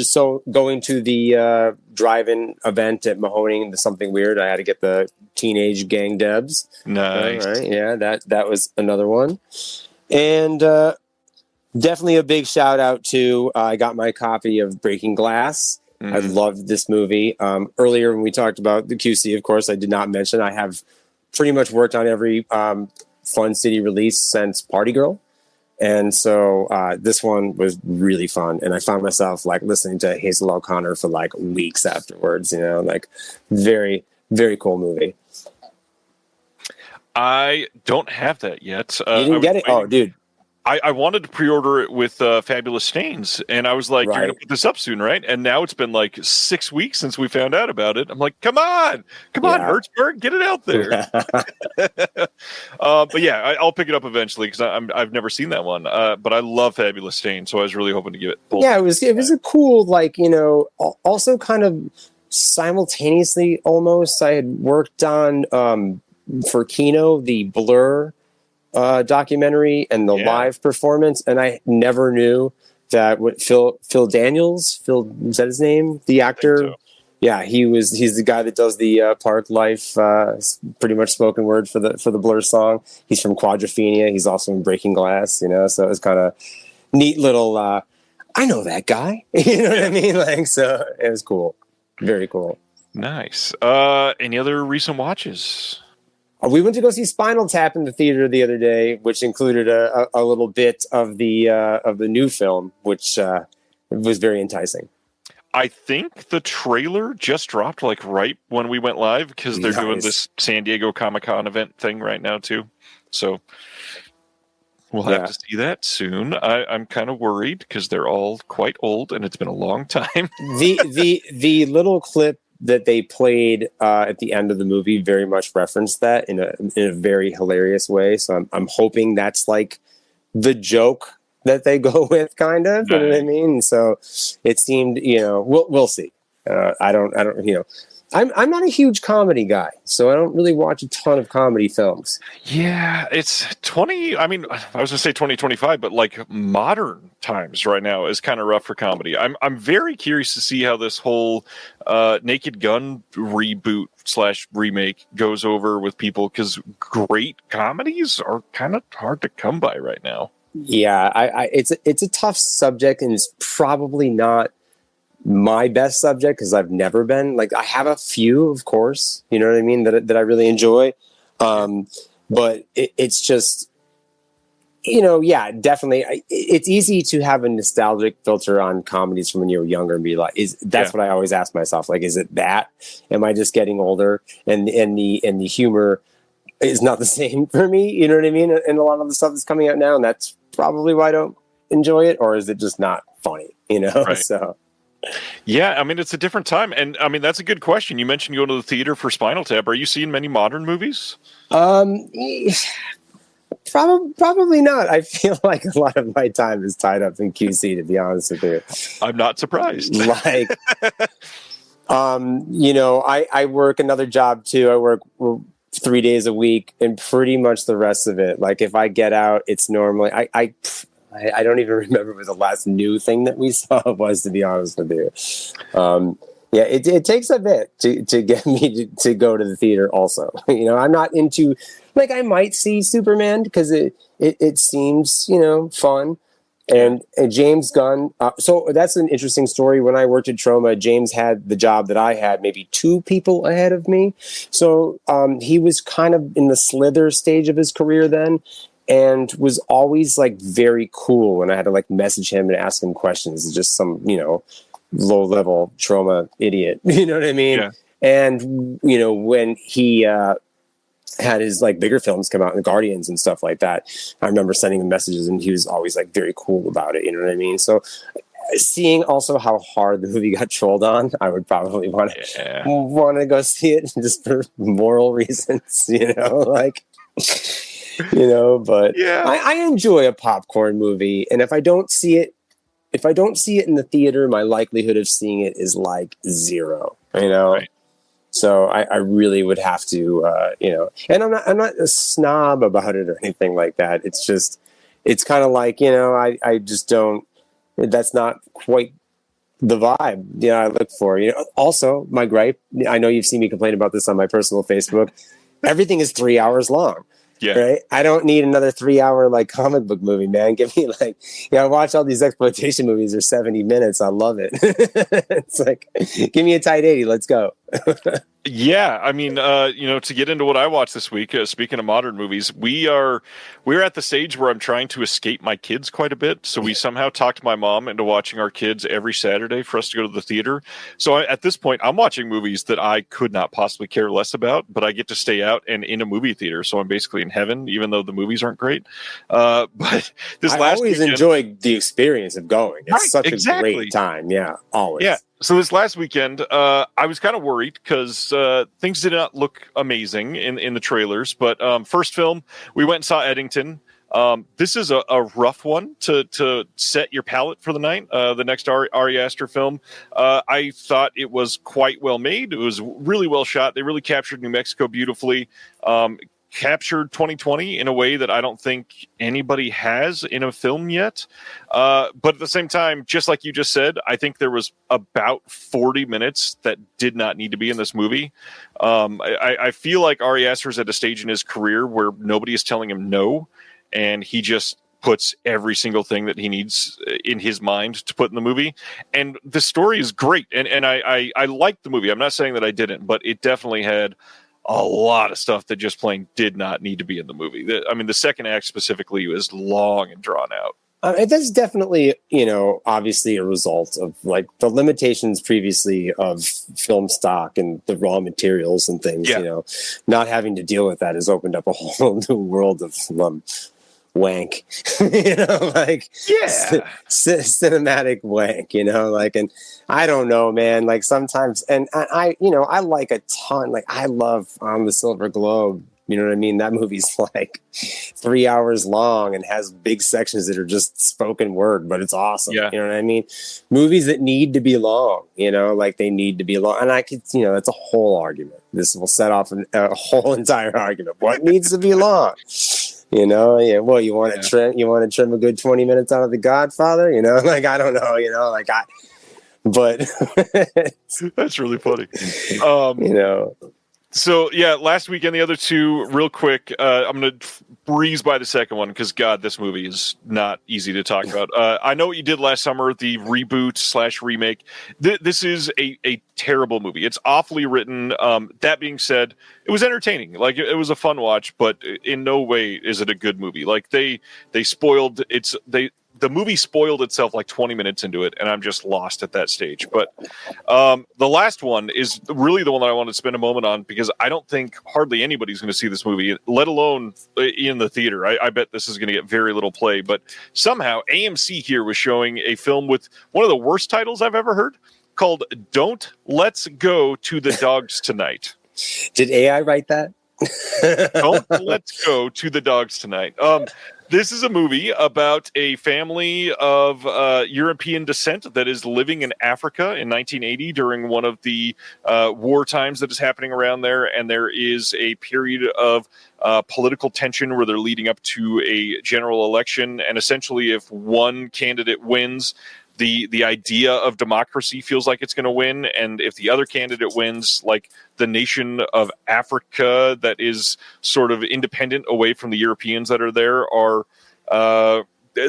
going to the drive-in event at Mahoning, the Something Weird. I had to get the Teenage Gang Debs. Nice. All right. Yeah, that was another one, and. Definitely a big shout out to I got my copy of Breaking Glass. I loved this movie. Earlier when we talked about the QC, of course, I did not mention I have pretty much worked on every Fun City release since Party Girl. And so this one was really fun. And I found myself listening to Hazel O'Connor for weeks afterwards, very, very cool movie. I don't have that yet. You didn't get it? Oh, dude. I wanted to pre-order it with Fabulous Stains, and I was like, You're going to put this up soon, right? And now it's been 6 weeks since we found out about it. I'm like, come on, Hertzberg, get it out there. But yeah, I'll pick it up eventually because I've never seen that one. But I love Fabulous Stains, so I was really hoping to give it both. Yeah, it was a cool, also kind of simultaneously almost, I had worked on, for Kino, the Blur documentary and the live performance, and I never knew that Phil Daniels, is that his name? The actor, Yeah, he's the guy that does the Park Life, pretty much spoken word for the Blur song. He's from Quadrophenia. He's also in Breaking Glass, so it's kind of neat little. I know that guy. You know what I mean? Like, so it was cool, very cool. Nice. Any other recent watches? We went to go see Spinal Tap in the theater the other day, which included a little bit of the new film, which was very enticing. I think the trailer just dropped like right when we went live because they're doing this San Diego Comic-Con event thing right now too. So we'll have to see that soon. I'm kind of worried because they're all quite old and it's been a long time. the little clip that they played at the end of the movie very much referenced that in a very hilarious way. So I'm hoping that's like the joke that they go with, kind of, you know what I mean? So it seemed, we'll see. I'm not a huge comedy guy, so I don't really watch a ton of comedy films. Yeah, it's 20. I mean, I was gonna say 2025, but like modern times right now is kind of rough for comedy. I'm very curious to see how this whole Naked Gun reboot / remake goes over with people because great comedies are kind of hard to come by right now. Yeah, it's a tough subject, and it's probably not my best subject because I've never been like I have a few, of course, you know what I mean, that I really enjoy, but it's just definitely it's easy to have a nostalgic filter on comedies from when you were younger and be like, what I always ask myself, like, is it that? Am I just getting older and the humor is not the same for me, you know what I mean, and a lot of the stuff that's coming out now, and that's probably why I don't enjoy it, or is it just not funny, right. So yeah, I mean, it's a different time, and I mean, that's a good question. You mentioned going to the theater for Spinal Tap. Are you seeing many modern movies? Probably not. I feel like a lot of my time is tied up in QC, to be honest with you. I'm not surprised. Like, I work another job too. I work 3 days a week, and pretty much the rest of it, like if I get out, it's normally I don't even remember what the last new thing that we saw was, to be honest with you. It takes a bit to get me to go to the theater also. I'm not into, like, I might see Superman because it seems, fun. And James Gunn, so that's an interesting story. When I worked at Troma, James had the job that I had, maybe 2 people ahead of me. So he was kind of in the slither stage of his career then, and was always like very cool when I had to like message him and ask him questions. It's just some, low level Troma idiot, you know what I mean? Yeah. And, when he had his like bigger films come out, the Guardians and stuff like that, I remember sending him messages and he was always like very cool about it, you know what I mean? So seeing also how hard the movie got trolled on, I would probably want to go see it just for moral reasons, but I enjoy a popcorn movie, and if I don't see it in the theater, my likelihood of seeing it is like 0, Right. So I really would have to, and I'm not a snob about it or anything like that. It's just, it's kind of like, I just don't, that's not quite the vibe, I look for, Also, my gripe, I know you've seen me complain about this on my personal Facebook. Everything is 3 hours long. Yeah. Right. I don't need another 3-hour like comic book movie, man. Give me like, I watch all these exploitation movies. They're 70 minutes. I love it. It's like, give me a tight 80. Let's go. Yeah, I mean, to get into what I watched this week, speaking of modern movies, we're at the stage where I'm trying to escape my kids quite a bit. So we somehow talked my mom into watching our kids every Saturday for us to go to the theater. So at this point, I'm watching movies that I could not possibly care less about, but I get to stay out and in a movie theater. So I'm basically in heaven, even though the movies aren't great. But this I always enjoy the experience of going. It's such a great time. Yeah, always. Yeah. So this last weekend, I was kind of worried because things did not look amazing in the trailers. But first film, we went and saw Eddington. This is a rough one to set your palate for the night. The next Ari Aster film, I thought it was quite well made. It was really well shot. They really captured New Mexico beautifully. captured 2020 in a way that I don't think anybody has in a film yet. But at the same time, just like you just said, I think there was about 40 minutes that did not need to be in this movie. I feel like Ari Aster's at a stage in his career where nobody is telling him no, and he just puts every single thing that he needs in his mind to put in the movie. And the story is great. And I liked the movie. I'm not saying that I didn't, but it definitely had a lot of stuff that just plain did not need to be in the movie. The second act specifically was long and drawn out. That's definitely, obviously a result of like the limitations previously of film stock and the raw materials and things, not having to deal with that has opened up a whole new world of wank, cinematic wank, and I don't know, man, like sometimes, and I like a ton, like I love On the Silver Globe, you know what I mean? That movie's like 3 hours long and has big sections that are just spoken word, but it's awesome. Yeah. You know what I mean? Movies that need to be long, like they need to be long. And I could, that's a whole argument. This will set off a whole entire argument. What needs to be long? Well, you want to trim a good 20 minutes out of The Godfather, like, I don't know, but that's really funny. So yeah, last weekend, the other two real quick, I'm going to breeze by the second one because God, this movie is not easy to talk about. I know what you did last summer, the reboot / remake. This is a terrible movie. It's awfully written. That being said, it was entertaining. Like it was a fun watch, but in no way is it a good movie. Like the movie spoiled itself like 20 minutes into it, and I'm just lost at that stage. But the last one is really the one that I want to spend a moment on because I don't think hardly anybody's going to see this movie, let alone in the theater. I bet this is going to get very little play. But somehow AMC here was showing a film with one of the worst titles I've ever heard called Don't Let's Go to the Dogs Tonight. Did AI write that? Don't Let's Go to the Dogs Tonight. This is a movie about a family of European descent that is living in Africa in 1980 during one of the war times that is happening around there. And there is a period of political tension where they're leading up to a general election. And essentially, if one candidate wins, the idea of democracy feels like it's going to win. And if the other candidate wins, like the nation of Africa that is sort of independent away from the Europeans that are there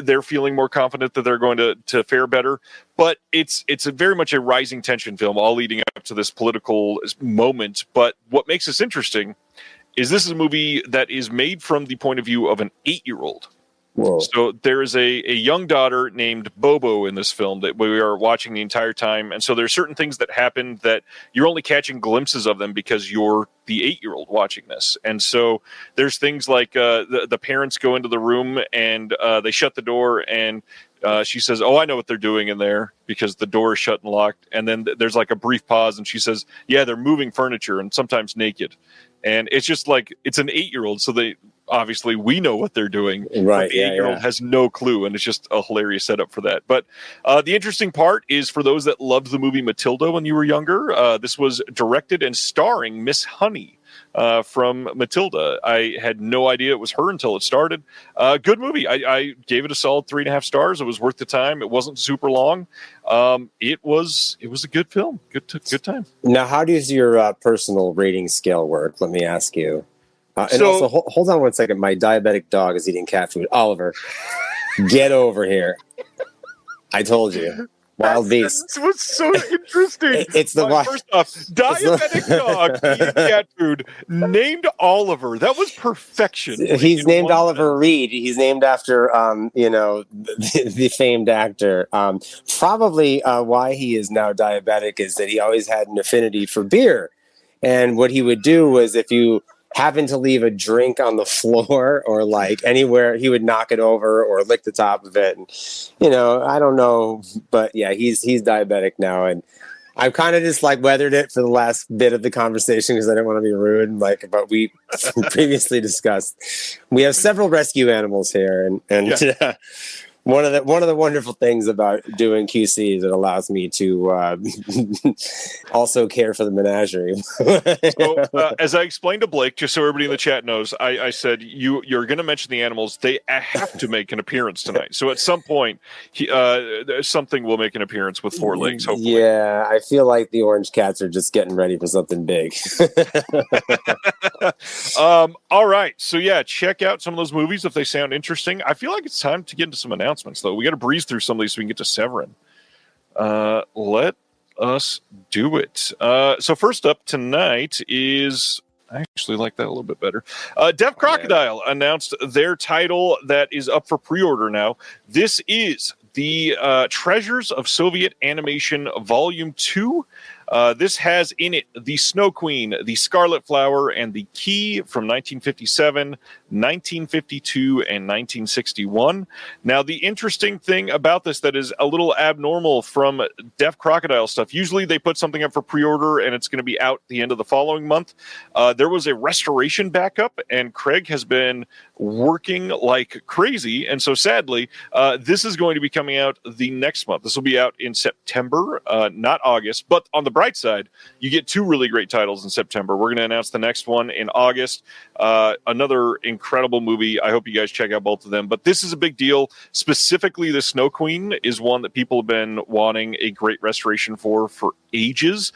they're feeling more confident that they're going to fare better. But it's very much a rising tension film, all leading up to this political moment. But what makes this interesting is this is a movie that is made from the point of view of an 8-year-old. Whoa. So there is a young daughter named Bobo in this film that we are watching the entire time. And so there's certain things that happen that you're only catching glimpses of them because you're the 8-year-old watching this. And so there's things like the parents go into the room and they shut the door and she says, "Oh, I know what they're doing in there," because the door is shut and locked. And then there's like a brief pause and she says, "Yeah, they're moving furniture and sometimes naked." And it's just like, it's an 8-year-old. So obviously we know what they're doing. Right. The 8-year-old has no clue. And it's just a hilarious setup for that. But the interesting part is for those that loved the movie Matilda when you were younger, this was directed and starring Miss Honey from Matilda. I had no idea it was her until it started. Good movie. I gave it a solid 3.5 stars. It was worth the time. It wasn't super long. It was a good film. Good time. Now, how does your personal rating scale work? Let me ask you. And also, hold on one second. My diabetic dog is eating cat food. Oliver, get over here. I told you. Wild beast. This was so interesting. It's the first off, diabetic dog eating cat food named Oliver. That was perfection. He's named Oliver Reed. He's named after the famed actor. Probably why he is now diabetic is that he always had an affinity for beer. And what he would do was if you happen to leave a drink on the floor or like anywhere, he would knock it over or lick the top of it. And, I don't know, but yeah, he's diabetic now. And I've kind of just like weathered it for the last bit of the conversation because I didn't want to be rude. But we previously discussed, we have several rescue animals here and One of the wonderful things about doing QC is it allows me to also care for the menagerie. So, as I explained to Blake, just so everybody in the chat knows, I said you're going to mention the animals. They have to make an appearance tonight. So at some point, something will make an appearance with four legs. Hopefully. Yeah, I feel like the orange cats are just getting ready for something big. All right. So yeah, check out some of those movies if they sound interesting. I feel like it's time to get into some announcements, though. We got to breeze through some of these so we can get to Severin. Let us do it. So first up tonight is, I actually like that a little bit better. Dev Crocodile announced their title that is up for pre-order now. This is the Treasures of Soviet Animation Volume 2. This has in it the Snow Queen, the Scarlet Flower, and the Key from 1957, 1952, and 1961. Now, the interesting thing about this that is a little abnormal from Deaf Crocodile stuff, usually they put something up for pre-order and it's going to be out the end of the following month. There was a restoration backup, and Craig has been working like crazy. And so sadly, this is going to be coming out the next month. This will be out in September, not August, but on the bright side, you get two really great titles in September. We're going to announce the next one in August. Another incredible movie. I hope you guys check out both of them. But this is a big deal. Specifically, the Snow Queen is one that people have been wanting a great restoration for ages.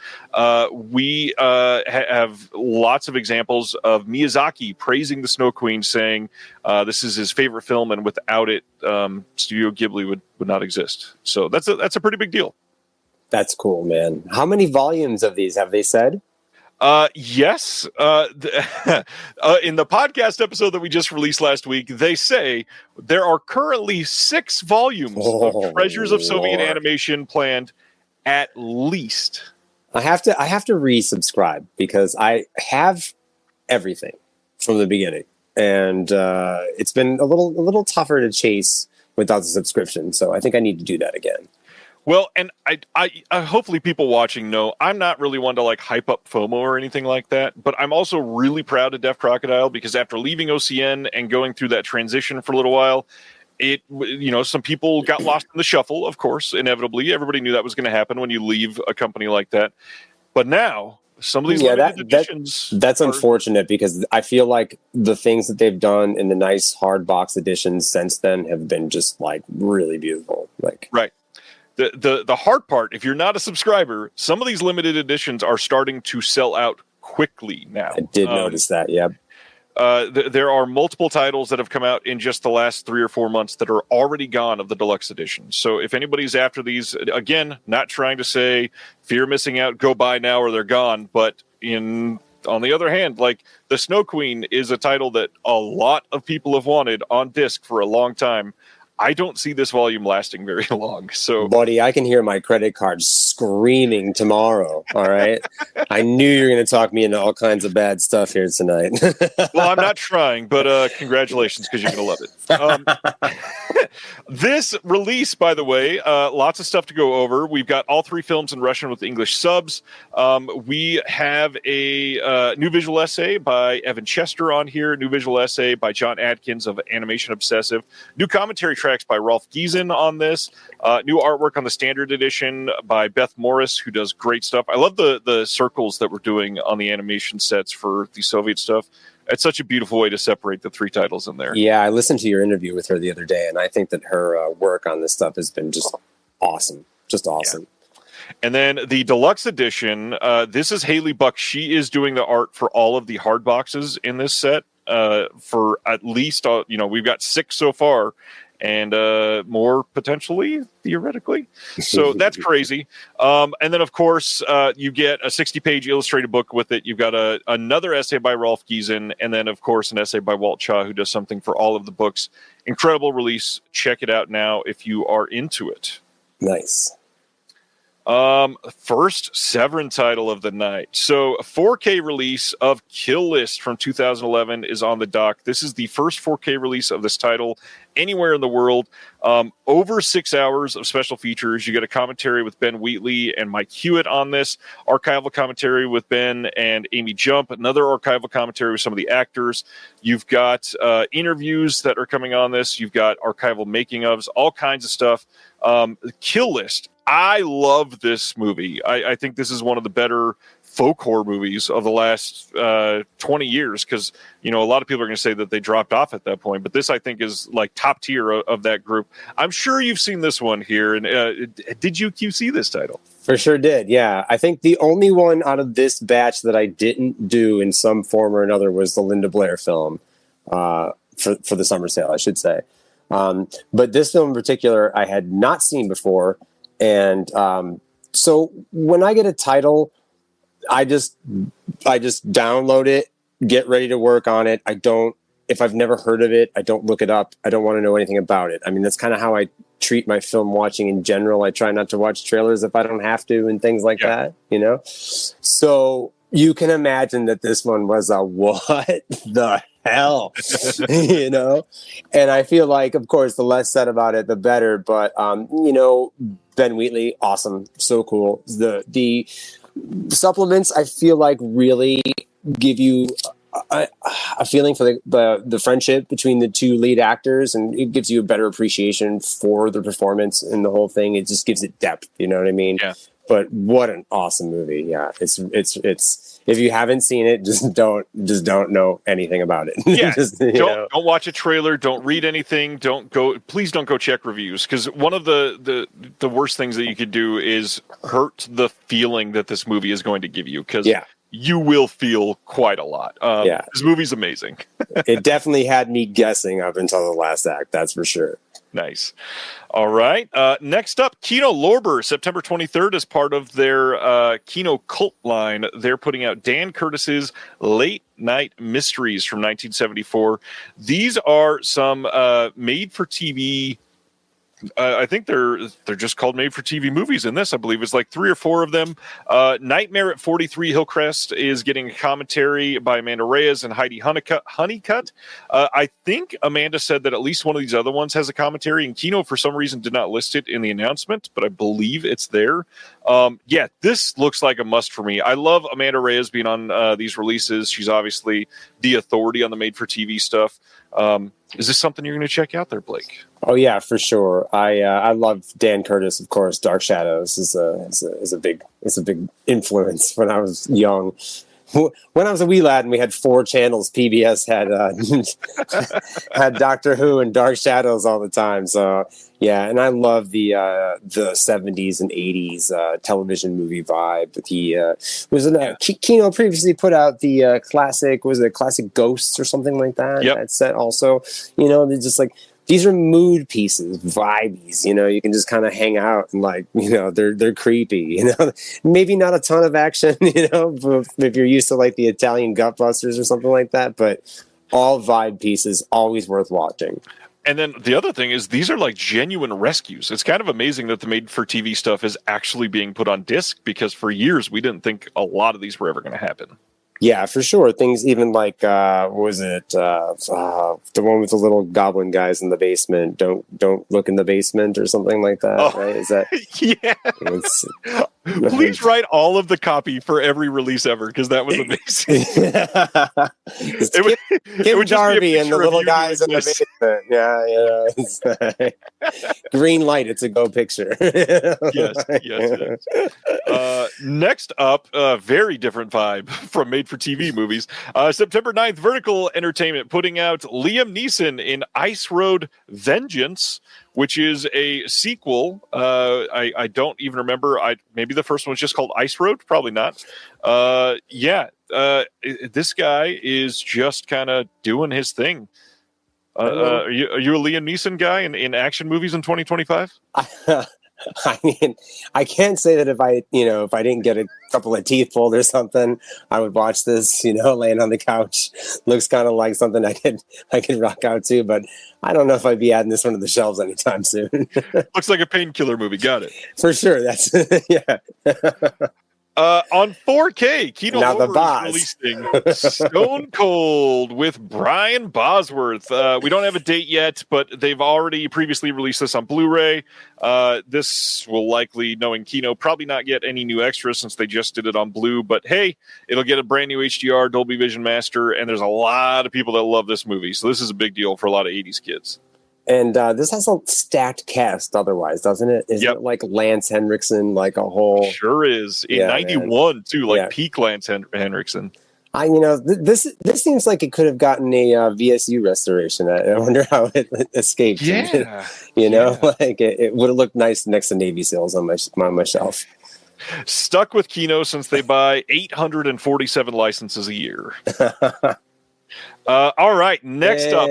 We have lots of examples of Miyazaki praising the Snow Queen, saying this is his favorite film, and without it, Studio Ghibli would not exist. So that's a pretty big deal. That's cool, man. How many volumes of these have they said? Yes. In the podcast episode that we just released last week, they say there are currently 6 volumes of Treasures of Soviet Animation planned, at least. I have to resubscribe because I have everything from the beginning, and it's been a little tougher to chase without the subscription. So I think I need to do that again. Well, and I hopefully people watching know I'm not really one to like hype up FOMO or anything like that, but I'm also really proud of Deaf Crocodile because after leaving OCN and going through that transition for a little while, some people got lost in the shuffle, of course, inevitably. Everybody knew that was going to happen when you leave a company like that. But now, some of these limited editions... That's unfortunate because I feel like the things that they've done in the nice hard box editions since then have been just like really beautiful. Right. The hard part, if you're not a subscriber, some of these limited editions are starting to sell out quickly now. I did notice that, yeah. There are multiple titles that have come out in just the last 3 or 4 months that are already gone of the deluxe edition. So if anybody's after these, again, not trying to say fear missing out, go buy now or they're gone, but on the other hand, like the Snow Queen is a title that a lot of people have wanted on disc for a long time. I don't see this volume lasting very long. So, buddy, I can hear my credit card screaming tomorrow. All right. I knew you were going to talk me into all kinds of bad stuff here tonight. Well, I'm not trying, but congratulations because you're going to love it. This release, by the way, lots of stuff to go over. We've got all 3 films in Russian with English subs. We have a new visual essay by Evan Chester on here, new visual essay by John Adkins of Animation Obsessive, new commentary tracks by Rolf Giesen on this, new artwork on the standard edition by Beth Morris, who does great stuff. I love the circles that we're doing on the animation sets for the Soviet stuff. It's such a beautiful way to separate the 3 titles in there. Yeah, I listened to your interview with her the other day, and I think that her work on this stuff has been just awesome. Just awesome. Yeah. And then the deluxe edition, this is Haley Buck. She is doing the art for all of the hard boxes in this set for at least, we've got 6 so far. And more potentially, theoretically. So that's crazy. And then, of course, you get a 60-page illustrated book with it. You've got another essay by Rolf Giesen, and then, of course, an essay by Walt Cha, who does something for all of the books. Incredible release. Check it out now if you are into it. Nice. First Severin title of the night. So a 4K release of Kill List from 2011 is on the dock. This is the first 4K release of this title anywhere in the world. Over 6 hours of special features. You get a commentary with Ben Wheatley and Mike Hewitt on this. Archival commentary with Ben and Amy Jump. Another archival commentary with some of the actors. You've got interviews that are coming on this. You've got archival making-ofs, all kinds of stuff. Kill List. I love this movie. I think this is one of the better folk horror movies of the last 20 years because, a lot of people are going to say that they dropped off at that point. But this, I think, is like top tier of that group. I'm sure you've seen this one here. And did you QC this title? For sure did, yeah. I think the only one out of this batch that I didn't do in some form or another was the Linda Blair film for the summer sale, I should say. But this film in particular, I had not seen before. And so when I get a title, I just download it, get ready to work on it. If I've never heard of it, I don't look it up. I don't want to know anything about it. I mean, that's kind of how I treat my film watching in general. I try not to watch trailers if I don't have to and things like that, So you can imagine that this one was a what the hell, And I feel like, of course, the less said about it, the better. But, Ben Wheatley, awesome. So cool. The supplements, I feel like, really give you a feeling for the friendship between the two lead actors, and it gives you a better appreciation for the performance and the whole thing. It just gives it depth. You know what I mean? Yeah. But what an awesome movie. Yeah. It's if you haven't seen it, just don't know anything about it. Yeah. Don't watch a trailer. Don't read anything. Please don't go check reviews. Cause one of the worst things that you could do is hurt the feeling that this movie is going to give you. Cause you will feel quite a lot. This movie's amazing. It definitely had me guessing up until the last act. That's for sure. Nice. All right. Next up, Kino Lorber, September 23rd, as part of their Kino Cult line. They're putting out Dan Curtis's Late Night Mysteries from 1974. These are some made-for-TV. I think they're just called made-for-TV movies in this. I believe it's like 3 or 4 of them. Nightmare at 43 Hillcrest is getting a commentary by Amanda Reyes and Heidi Honeycutt. I think Amanda said that at least one of these other ones has a commentary, and Kino, for some reason, did not list it in the announcement, but I believe it's there. This looks like a must for me. I love Amanda Reyes being on these releases. She's obviously the authority on the made-for-TV stuff. Is this something you're going to check out there, Blake? Oh yeah, for sure. I love Dan Curtis, of course. Dark Shadows is a big influence when I was young. When I was a wee lad and we had 4 channels, PBS had Doctor Who and Dark Shadows all the time. So yeah, and I love the 70s and 80s television movie vibe. He was in Kino previously put out the classic Ghosts or something like that. Yep. That set also, they're just like, these are mood pieces, vibes, you can just kind of hang out and they're creepy, maybe not a ton of action, if you're used to like the Italian Gutbusters or something like that, but all vibe pieces, always worth watching. And then the other thing is these are like genuine rescues. It's kind of amazing that the made-for-TV stuff is actually being put on disc because for years we didn't think a lot of these were ever going to happen. Yeah, for sure. Things even like, what was it? The one with the little goblin guys in the basement. Don't look in the basement or something like that, right? Is that? Yeah. Please write all of the copy for every release ever because that was amazing. Kim Darby and the little guys in the basement. Yeah. Green light. It's a go picture. Yes, it is. Next up, very different vibe from made-for-TV movies. September 9th, Vertical Entertainment putting out Liam Neeson in Ice Road Vengeance, which is a sequel. I don't even remember. Maybe the first one was just called Ice Road. Probably not. This guy is just kind of doing his thing. Are you a Liam Neeson guy in action movies in 2025? I mean, I can't say that if I didn't get a couple of teeth pulled or something, I would watch this, laying on the couch. Looks kind of like something I could rock out to, but I don't know if I'd be adding this one to the shelves anytime soon. Looks like a painkiller movie. Got it. For sure. That's yeah. On 4K, Kino Now the Lorber Boz. is releasing Stone Cold with Brian Bosworth. We don't have a date yet, but they've already previously released this on Blu-ray. This will likely, knowing Kino, probably not get any new extras since they just did it on Blue. But hey, it'll get a brand new HDR, Dolby Vision Master, and there's a lot of people that love this movie. So this is a big deal for a lot of 80s kids. And this has a stacked cast otherwise, doesn't it? Isn't it like Lance Henriksen, like a whole... Sure is. In 91, too, peak Lance Henriksen. This seems like it could have gotten a VSU restoration. I wonder how it escaped. Yeah. Like it would have looked nice next to Navy SEALs on my shelf. Stuck with Kino since they buy 847 licenses a year. All right, next up,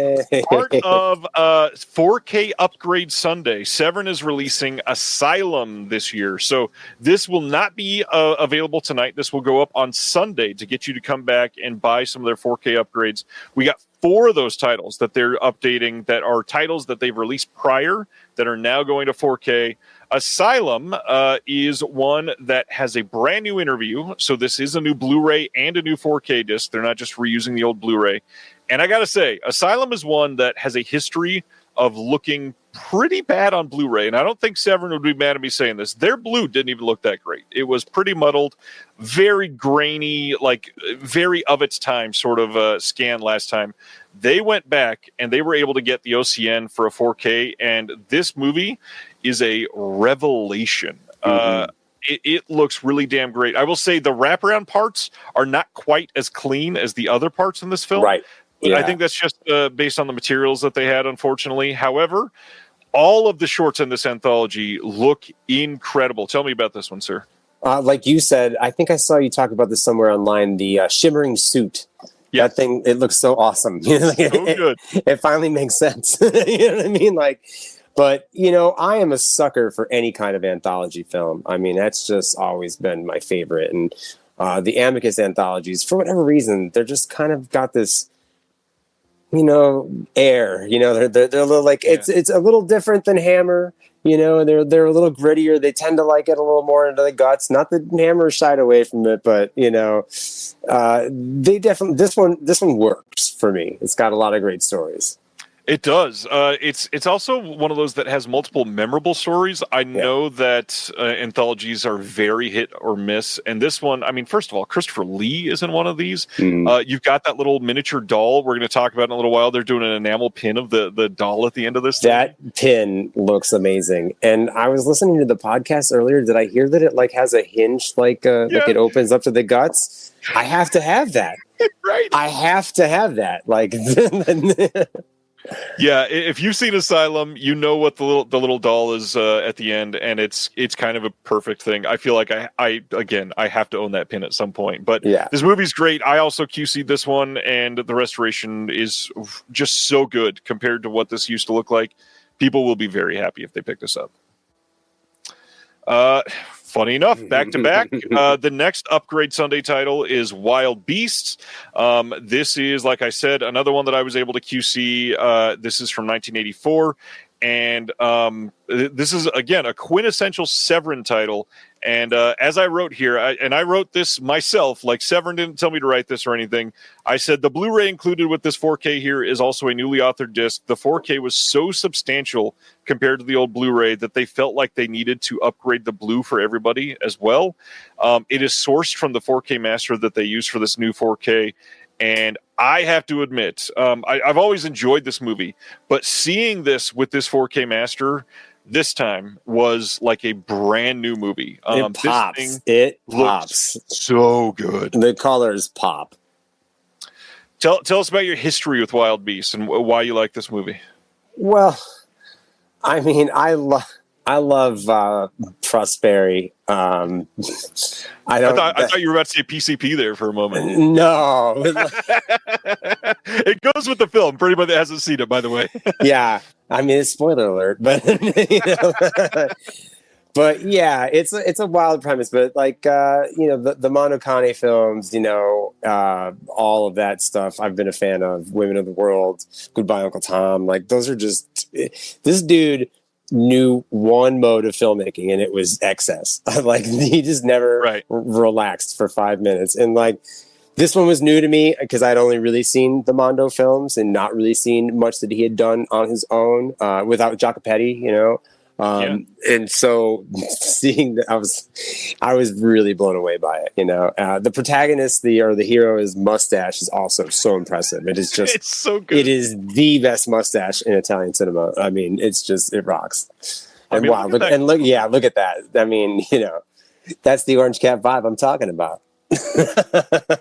part of 4K Upgrade Sunday. Severin is releasing Asylum this year. So this will not be available tonight. This will go up on Sunday to get you to come back and buy some of their 4K upgrades. We got 4 of those titles that they're updating that are titles that they've released prior that are now going to 4K. Asylum is one that has a brand new interview. So this is a new Blu-ray and a new 4K disc. They're not just reusing the old Blu-ray. And I got to say, Asylum is one that has a history of looking pretty bad on Blu-ray. And I don't think Severin would be mad at me saying this. Their blue didn't even look that great. It was pretty muddled, very grainy, like very of its time sort of scan last time. They went back and they were able to get the OCN for a 4K. And this movie is a revelation. It looks really damn great. I will say the wraparound parts are not quite as clean as the other parts in this film. Right. But I think that's just based on the materials that they had, unfortunately. However, all of the shorts in this anthology look incredible. Tell me about this one, sir. Like you said, I think I saw you talk about this somewhere online, the shimmering suit. Yeah. That thing, it looks so awesome. So good. It finally makes sense. You know what I mean? But, I am a sucker for any kind of anthology film. I mean, that's just always been my favorite. And the Amicus anthologies, for whatever reason, they're just kind of got this, air. They're a little like, it's a little different than Hammer. They're a little grittier. They tend to get a little more into the guts. Not that Hammer shied away from it, but they definitely this one works for me. It's got a lot of great stories. It does. It's also one of those that has multiple memorable stories. I know that anthologies are very hit or miss. And this one, I mean, first of all, Christopher Lee is in one of these. You've got that little miniature doll we're going to talk about in a little while. They're doing an enamel pin of the doll at the end of this. That pin looks amazing. And I was listening to the podcast earlier. Did I hear that it has a hinge, like it opens up to the guts? I have to have that. Right. I have to have that. Yeah, if you've seen Asylum, you know what the little doll is at the end, and it's kind of a perfect thing. I feel like I have to own that pin at some point. But this movie's great. I also QC'd this one, and the restoration is just so good compared to what this used to look like. People will be very happy if they pick this up. Funny enough, back to back, the next Upgrade Sunday title is Wild Beasts. This is, like I said, another one that I was able to QC. This is from 1984. And this is, again, a quintessential Severin title. And as I wrote here, I wrote this myself, like Severin didn't tell me to write this or anything. I said the Blu-ray included with this 4K here is also a newly authored disc. The 4K was so substantial compared to the old Blu-ray that they felt like they needed to upgrade the blue for everybody as well. It is sourced from the 4K master that they use for this new 4K. And I have to admit, I've always enjoyed this movie, but seeing this with this 4K master this time was like a brand new movie. It pops. It pops. So good. The colors pop. Tell us about your history with Wild Beasts and why you like this movie. Well, I mean, I love Prosperi. I thought you were about to say PCP there for a moment. No. It goes with the film. For anybody that hasn't seen it, by the way. Yeah. I mean, it's spoiler alert, but But yeah, it's a wild premise. But like the Monokane films, all of that stuff. I've been a fan of Women of the World, Goodbye Uncle Tom. Like those are just this dude knew one mode of filmmaking, and it was excess. Like he just never relaxed for 5 minutes, and like. This one was new to me because I'd only really seen the Mondo films and not really seen much that he had done on his own without Jacopetti, and so seeing that, I was really blown away by it. The protagonist, the hero's mustache is also so impressive. It is just it's so good. It is the best mustache in Italian cinema. I mean, it rocks. And wow, look at that. I mean, that's the Orange Cat vibe I'm talking about.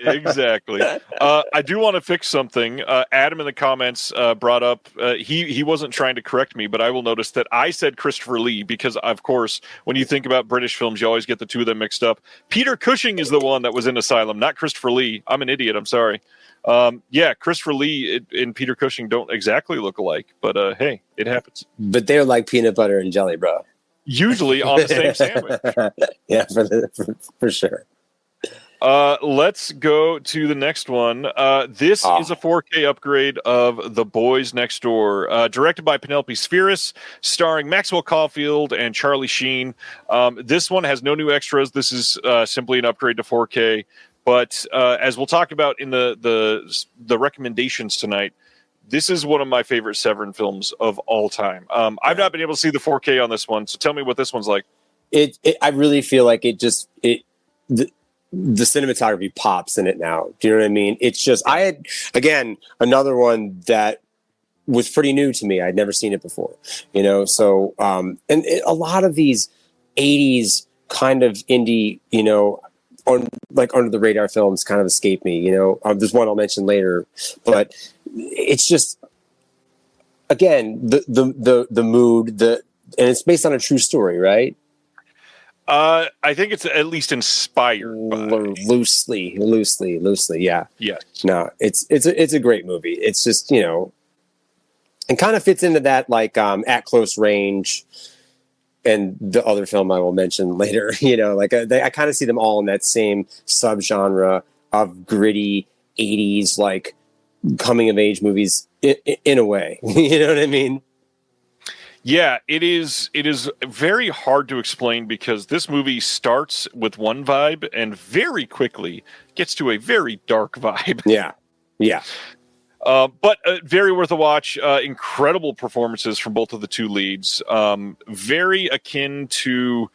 Exactly. I do want to fix something. Adam in the comments brought up he wasn't trying to correct me, but I will notice that I said Christopher Lee because, of course, when you think about British films, you always get the two of them mixed up. Peter Cushing is the one that was in Asylum, not Christopher Lee. I'm an idiot. I'm sorry. Christopher Lee and Peter Cushing don't exactly look alike, but hey, it happens. But they're like peanut butter and jelly, bro. Usually on the same sandwich. Yeah, for sure. Let's go to the next one. This is a 4K upgrade of The Boys Next Door, directed by Penelope Spheris, starring Maxwell Caulfield and Charlie Sheen. This one has no new extras. This is simply an upgrade to 4K. But as we'll talk about in the recommendations tonight, this is one of my favorite Severin films of all time. I've not been able to see the 4K on this one, so tell me what this one's like. I really feel like the cinematography pops in it now. Do you know what I mean? It's just, I had, again, another one that was pretty new to me. I'd never seen it before, so, a lot of these 80s kind of indie, under the radar films kind of escape me, there's one I'll mention later, but it's just, again, the mood, and it's based on a true story, right? I think it's at least inspired loosely. Yeah. Yes. No, it's a great movie. It's just, and kind of fits into that, like, At Close Range and the other film I will mention later, I kind of see them all in that same subgenre of gritty 80s, like coming of age movies in a way, you know what I mean? Yeah, it is very hard to explain because this movie starts with one vibe and very quickly gets to a very dark vibe. Yeah. But very worth a watch. Incredible performances from both of the two leads. Very akin to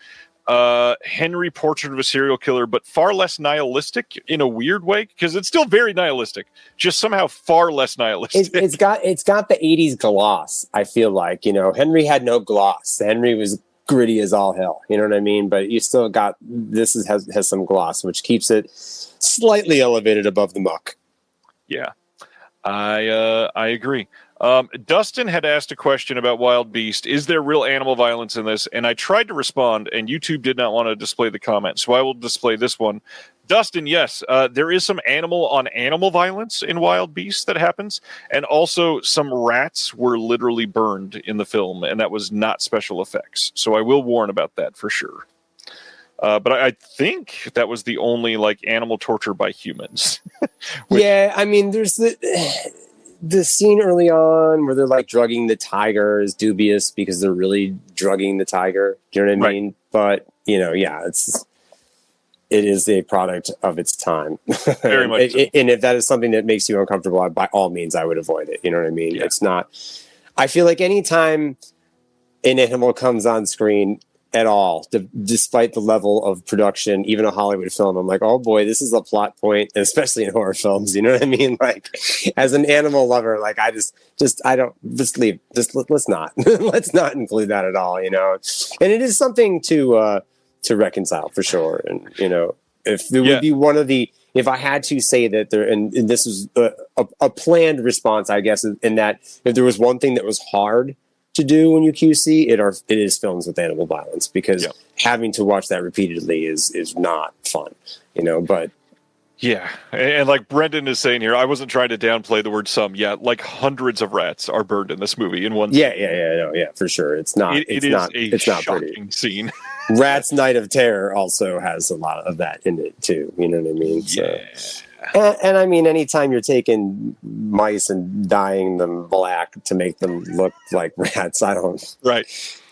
Henry, Portrait of a Serial Killer, but far less nihilistic in a weird way, because it's still very nihilistic, just somehow far less nihilistic. It's got the 80s gloss. I feel like, Henry had no gloss. Henry was gritty as all hell, you know what I mean? But you still got, has some gloss, which keeps it slightly elevated above the muck. Yeah, I agree. Dustin had asked a question about Wild Beast. Is there real animal violence in this? And I tried to respond, and YouTube did not want to display the comment, so I will display this one. Dustin, yes, there is some animal-on-animal violence in Wild Beast that happens, and also some rats were literally burned in the film, and that was not special effects. So I will warn about that for sure. But I think that was the only animal torture by humans. Yeah, I mean, there's the scene early on where they're drugging the tiger is dubious because they're really drugging the tiger. Do you know what I mean? But it is a product of its time. Very much. And if that is something that makes you uncomfortable, by all means, I would avoid it. You know what I mean? Yeah. It's not. I feel like anytime an animal comes on screen at all, despite the level of production, even a Hollywood film, I'm like, oh boy, this is a plot point, especially in horror films. You know what I mean? As an animal lover, I leave. Let's not let's not include that at all. And it is something to reconcile for sure. And if there would be one of the, if I had to say that there, and this is a planned response, I guess, in that if there was one thing that was hard to do when you QC, it is films with animal violence, because having to watch that repeatedly is not fun, but yeah. And like Brendan is saying here, I wasn't trying to downplay the word some. Yeah, hundreds of rats are burned in this movie in one scene. Yeah, for sure. It's not. It's not a shocking scene. Rat's Night of Terror also has a lot of that in it too. You know what I mean? Yeah. So, and I mean, anytime you're taking mice and dyeing them black to make them look like rats, I don't. Right.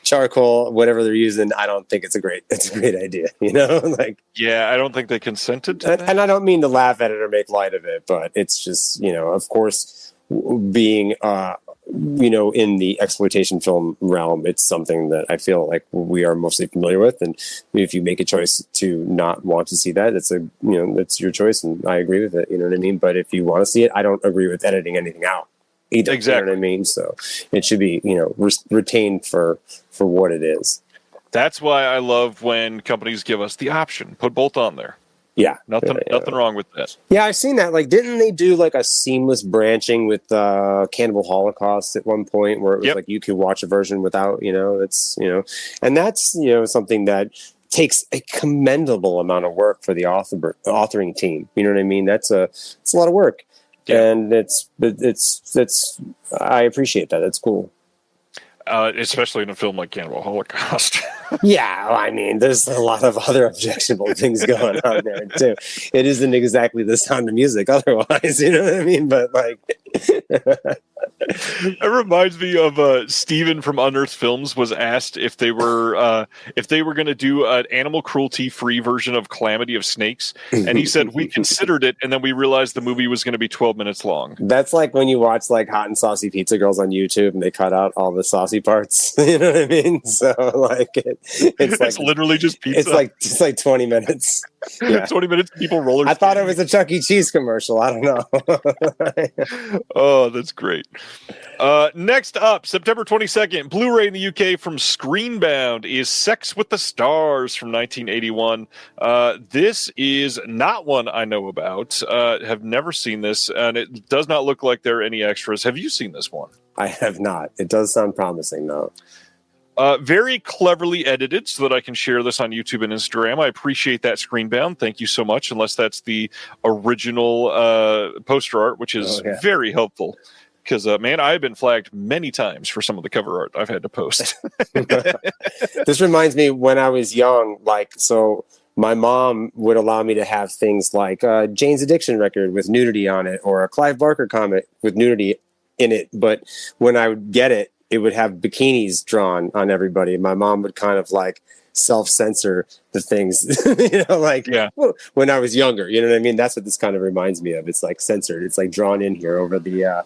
Charcoal, whatever they're using, I don't think it's a great idea. You know, like. Yeah, I don't think they consented to that. And I don't mean to laugh at it or make light of it, but it's just, of course, being, in the exploitation film realm, it's something that I feel like we are mostly familiar with. And if you make a choice to not want to see that, that's your choice. And I agree with it. You know what I mean? But if you want to see it, I don't agree with editing anything out either. Exactly. You know what I mean? So it should be, retained for what it is. That's why I love when companies give us the option. Put both on there. Yeah. Nothing wrong with that. Yeah, I've seen that. Like, didn't they do like a seamless branching with Cannibal Holocaust at one point where it was like you could watch a version without, and that's, something that takes a commendable amount of work for the authoring team. You know what I mean? It's a lot of work. Yeah. And it's I appreciate that. It's cool. Especially in a film like Cannibal Holocaust. Yeah, well, I mean, there's a lot of other objectionable things going on there too. It isn't exactly the Sound of Music otherwise, you know what I mean? But like, it reminds me of Steven from Unearthed Films was asked if they were going to do an animal cruelty free version of Calamity of Snakes, and he said we considered it, and then we realized the movie was going to be 12 minutes long. That's like when you watch like Hot and Saucy Pizza Girls on YouTube, and they cut out all the saucy parts. You know what I mean? So like it's like literally just pizza. It's like 20 minutes. Yeah. 20 minutes. People roller. I thought it was a Chuck E. Cheese commercial. I don't know. Oh, that's great. Next up, September 22nd, Blu-ray in the UK from Screenbound is Sex with the Stars from 1981. This is not one I know about. Have never seen this, and it does not look like there are any extras. Have you seen this one? I have not. It does sound promising, though. Very cleverly edited so that I can share this on YouTube and Instagram. I appreciate that, Screenbound. Thank you so much, unless that's the original poster art, which is very helpful. Because, man, I've been flagged many times for some of the cover art I've had to post. This reminds me when I was young, so my mom would allow me to have things like Jane's Addiction record with nudity on it or a Clive Barker comic with nudity in it. But when I would get it, it would have bikinis drawn on everybody. My mom would kind of like self-censor the things, when I was younger, you know what I mean? That's what this kind of reminds me of. It's like censored. It's like drawn in here over the,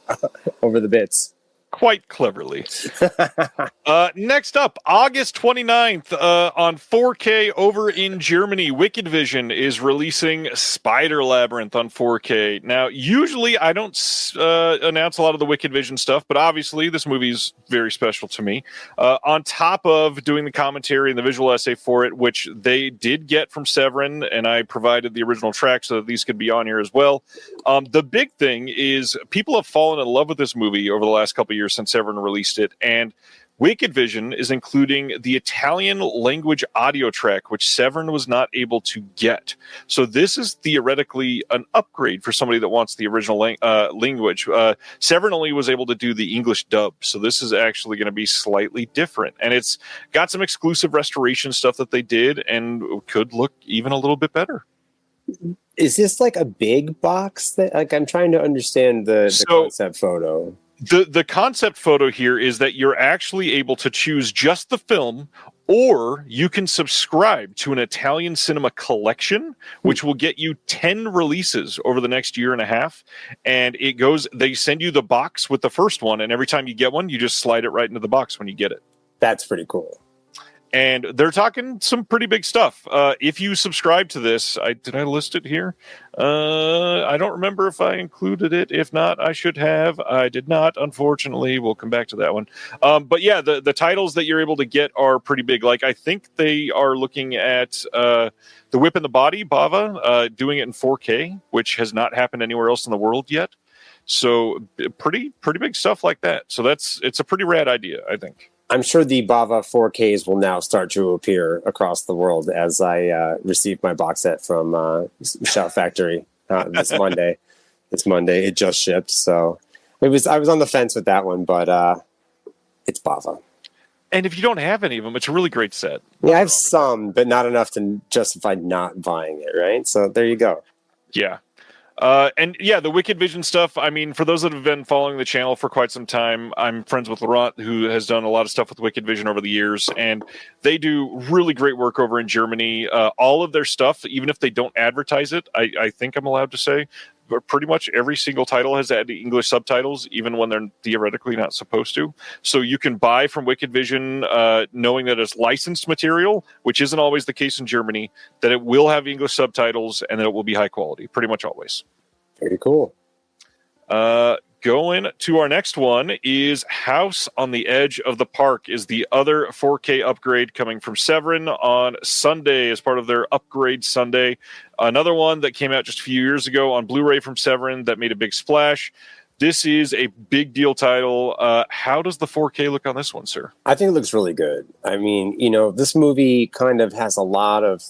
over the bits. Quite cleverly. Next up, August 29th on 4K over in Germany, Wicked Vision is releasing Spider Labyrinth on 4K. Now, usually I don't announce a lot of the Wicked Vision stuff, but obviously this movie is very special to me. On top of doing the commentary and the visual essay for it, which they did get from Severin, and I provided the original track so that these could be on here as well. The big thing is people have fallen in love with this movie over the last couple of years since Severin released it, and Wicked Vision is including the Italian language audio track, which Severin was not able to get. So this is theoretically an upgrade for somebody that wants the original language. Severin only was able to do the English dub, so this is actually going to be slightly different, and it's got some exclusive restoration stuff that they did and could look even a little bit better. Is this like a big box that, like, I'm trying to understand the concept photo? The concept photo here is that you're actually able to choose just the film, or you can subscribe to an Italian cinema collection, which will get you 10 releases over the next year and a half. And they send you the box with the first one, and every time you get one, you just slide it right into the box when you get it. That's pretty cool. And they're talking some pretty big stuff. If you subscribe to this, did I list it here? I don't remember if I included it. If not, I should have. I did not, unfortunately. We'll come back to that one. But yeah, the titles that you're able to get are pretty big. Like, I think they are looking at The Whip and the Body, Bava, doing it in 4K, which has not happened anywhere else in the world yet. So pretty big stuff like that. So it's a pretty rad idea, I think. I'm sure the Bava 4Ks will now start to appear across the world as I receive my box set from Shout Factory this Monday. It just shipped, so I was on the fence with that one, but it's Bava. And if you don't have any of them, it's a really great set. Yeah, I have some, but not enough to justify not buying it, right? So there you go. Yeah. And yeah, the Wicked Vision stuff, I mean, for those that have been following the channel for quite some time, I'm friends with Laurent, who has done a lot of stuff with Wicked Vision over the years, and they do really great work over in Germany. All of their stuff, even if they don't advertise it, I think I'm allowed to say, but pretty much every single title has added English subtitles, even when they're theoretically not supposed to. So you can buy from Wicked Vision knowing that it's licensed material, which isn't always the case in Germany, that it will have English subtitles and that it will be high quality, pretty much always. Very cool. Going to our next one is House on the Edge of the Park is the other 4K upgrade coming from Severin on Sunday as part of their Upgrade Sunday. Another one that came out just a few years ago on Blu-ray from Severin that made a big splash. This is a big deal title. How does the 4K look on this one, sir? I think it looks really good. I mean, this movie kind of has a lot of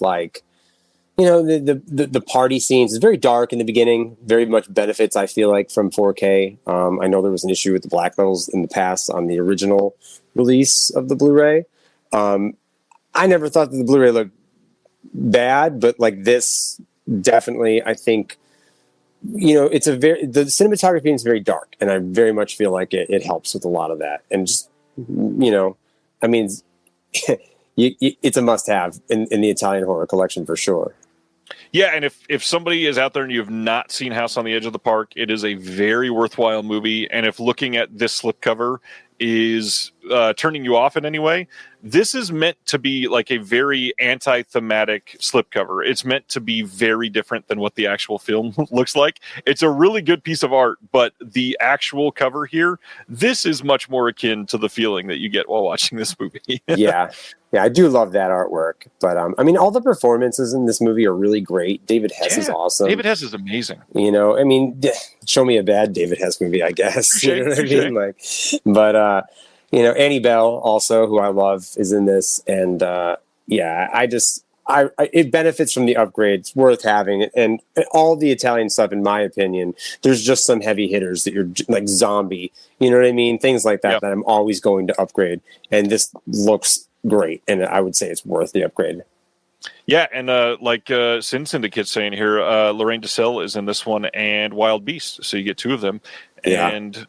the party scenes. It's very dark in the beginning, very much benefits, I feel like, from 4K. I know there was an issue with the black levels in the past on the original release of the Blu-ray. I never thought that the Blu-ray looked bad, but like this, definitely, I think, the cinematography is very dark, and I very much feel like it helps with a lot of that. And just, I mean, it's a must-have in the Italian horror collection for sure. Yeah, and if somebody is out there and you have not seen House on the Edge of the Park, it is a very worthwhile movie. And if looking at this slipcover is turning you off in any way, this is meant to be like a very anti-thematic slipcover. It's meant to be very different than what the actual film looks like. It's a really good piece of art, but the actual cover here, this is much more akin to the feeling that you get while watching this movie. Yeah, I do love that artwork. But I mean, all the performances in this movie are really great. David Hess is awesome. David Hess is amazing. I mean, show me a bad David Hess movie, I guess. You know what I mean? But Annie Bell also, who I love, is in this, and it benefits from the upgrade. It's worth having, and all the Italian stuff, in my opinion, there's just some heavy hitters that you're like Zombie, you know what I mean? Things like that that I'm always going to upgrade, and this looks great, and I would say it's worth the upgrade. Yeah, and like Sin Syndicate's saying here, Lorraine DeSalle is in this one, and Wild Beast, so you get two of them. Yeah. And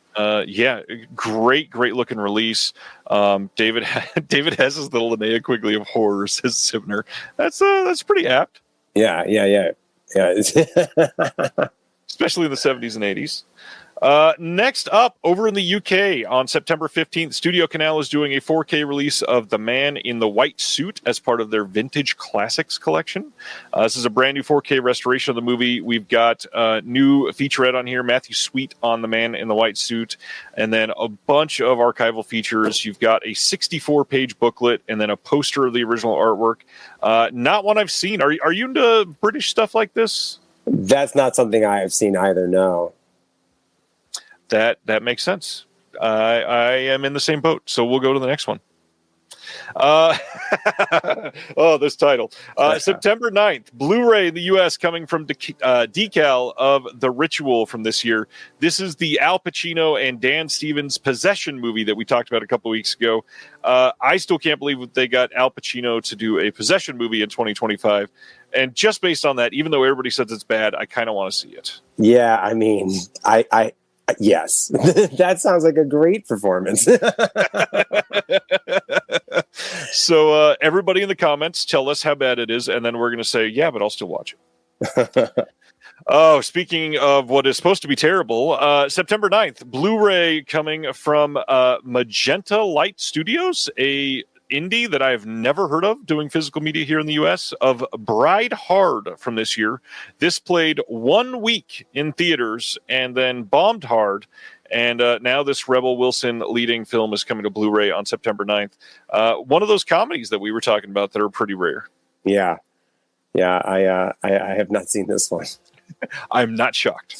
great looking release. David Hess's the Linnea Quigley of horror, says Sibner. That's pretty apt. Yeah. Especially in the 70s and 80s. Next up, over in the UK, on September 15th, Studio Canal is doing a 4K release of The Man in the White Suit as part of their Vintage Classics collection. This is a brand new 4K restoration of the movie. We've got new featurette on here, Matthew Sweet on The Man in the White Suit, and then a bunch of archival features. You've got a 64-page booklet and then a poster of the original artwork. Not one I've seen. Are you into British stuff like this? That's not something I have seen either, no. That makes sense. I am in the same boat, so we'll go to the next one. This title. September 9th, Blu-ray in the U.S. coming from Decal of The Ritual from this year. This is the Al Pacino and Dan Stevens Possession movie that we talked about a couple weeks ago. I still can't believe that they got Al Pacino to do a Possession movie in 2025. And just based on that, even though everybody says it's bad, I kind of want to see it. Yeah, I mean, yes, that sounds like a great performance. So everybody in the comments, tell us how bad it is, and then we're going to say, yeah, but I'll still watch it. Oh, speaking of what is supposed to be terrible, September 9th, Blu-ray coming from Magenta Light Studios, a indie that I have never heard of doing physical media here in the U.S. of Bride Hard from this year. This played 1 week in theaters and then bombed hard. And now this Rebel Wilson leading film is coming to Blu-ray on September 9th. One of those comedies that we were talking about that are pretty rare. Yeah. I have not seen this one. I'm not shocked.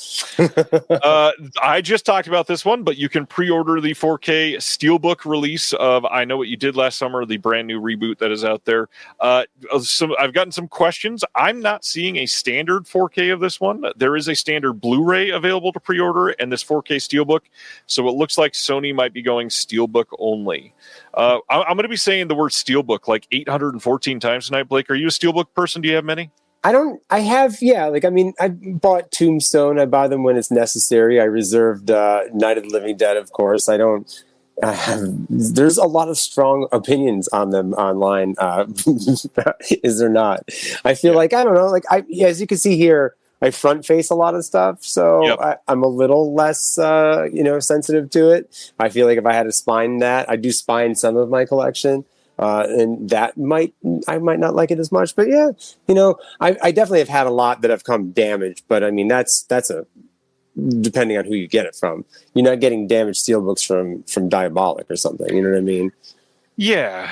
I just talked about this one, but you can pre-order the 4K Steelbook release of I Know What You Did Last Summer, the brand new reboot that is out there. I've gotten some questions. I'm not seeing a standard 4K of this one. There is a standard Blu-ray available to pre-order and this 4K Steelbook. So it looks like Sony might be going Steelbook only. I'm going to be saying the word Steelbook like 814 times tonight. Blake, are you a Steelbook person? Do you have many? I bought Tombstone. I buy them when it's necessary. I reserved Night of the Living Dead, of course. There's a lot of strong opinions on them online. Is there not? I feel like, I don't know, as you can see here, I front face a lot of stuff. So I'm a little less, sensitive to it. I feel like if I had to spine that, I do spine some of my collection. And that I might not like it as much, but yeah, I definitely have had a lot that have come damaged, but I mean, that's depending on who you get it from. You're not getting damaged steelbooks from Diabolic or something. You know what I mean? Yeah.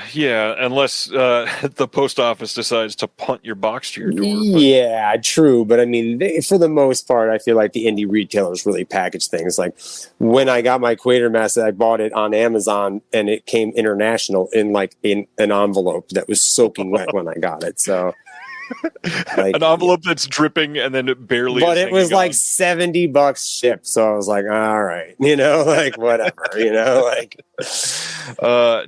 Unless the post office decides to punt your box to your door. Yeah, true. But I mean, for the most part, I feel like the indie retailers really package things. Like when I got my Quatermass, I bought it on Amazon, and it came international in an envelope that was soaking wet when I got it. So. An envelope that's dripping and then it barely. But it was like $70 shipped, so I was like, all right, whatever,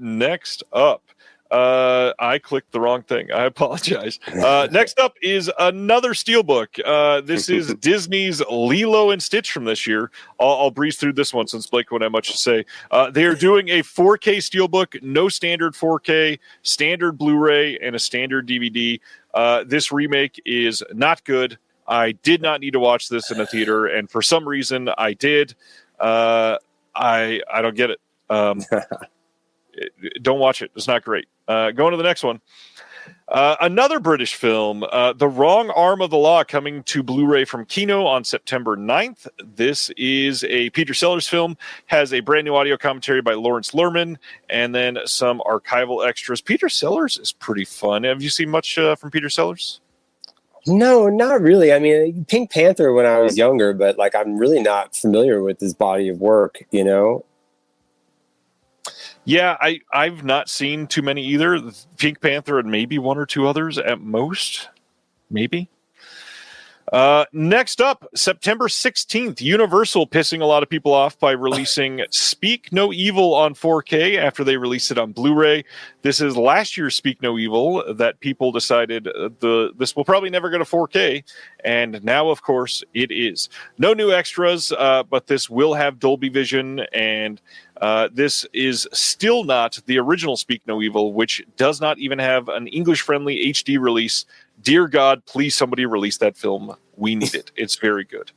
Next up, I clicked the wrong thing. I apologize. Next up is another Steelbook. This is Disney's Lilo and Stitch from this year. I'll breeze through this one since Blake won't have much to say. They are doing a 4K Steelbook, no standard 4K, standard Blu-ray, and a standard DVD. This remake is not good. I did not need to watch this in a theater, and for some reason I did. I don't get it. Don't watch it. It's not great. Going to the next one. Another British film, The Wrong Arm of the Law, coming to Blu-ray from Kino on September 9th. This is a Peter Sellers film, has a brand new audio commentary by Lawrence Lerman, and then some archival extras. Peter Sellers is pretty fun. Have you seen much from Peter Sellers? No, not really. I mean, Pink Panther when I was younger, but I'm really not familiar with his body of work, Yeah, I've not seen too many either. Pink Panther and maybe one or two others at most. Maybe. Next up, September 16th, Universal pissing a lot of people off by releasing Speak No Evil on 4K after they released it on Blu-ray. This is last year's Speak No Evil that people decided this will probably never go to 4K, and now, of course, it is. No new extras, but this will have Dolby Vision, and this is still not the original Speak No Evil, which does not even have an English-friendly HD release. Dear God, please somebody release that film. We need it. It's very good.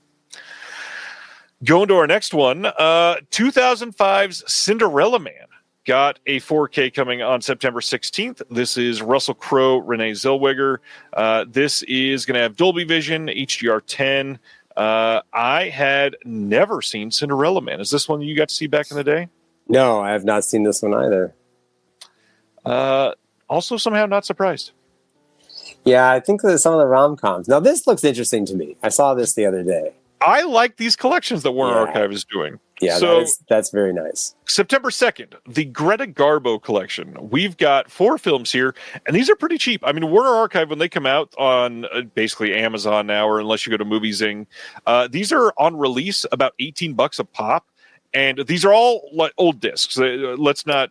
Going to our next one, 2005's Cinderella Man got a 4K coming on September 16th. This is Russell Crowe, Renee Zellweger. This is going to have Dolby Vision, HDR10. I had never seen Cinderella Man. Is this one you got to see back in the day? No, I have not seen this one either. Also, somehow not surprised. Yeah, I think that some of the rom-coms. Now, this looks interesting to me. I saw this the other day. I like these collections that Warner Archive is doing. Yeah, so that's very nice. September 2nd, the Greta Garbo collection. We've got 4 films here, and these are pretty cheap. I mean, Warner Archive, when they come out on basically Amazon now, or unless you go to MovieZing, these are on release about $18 a pop. And these are all like old discs. Let's not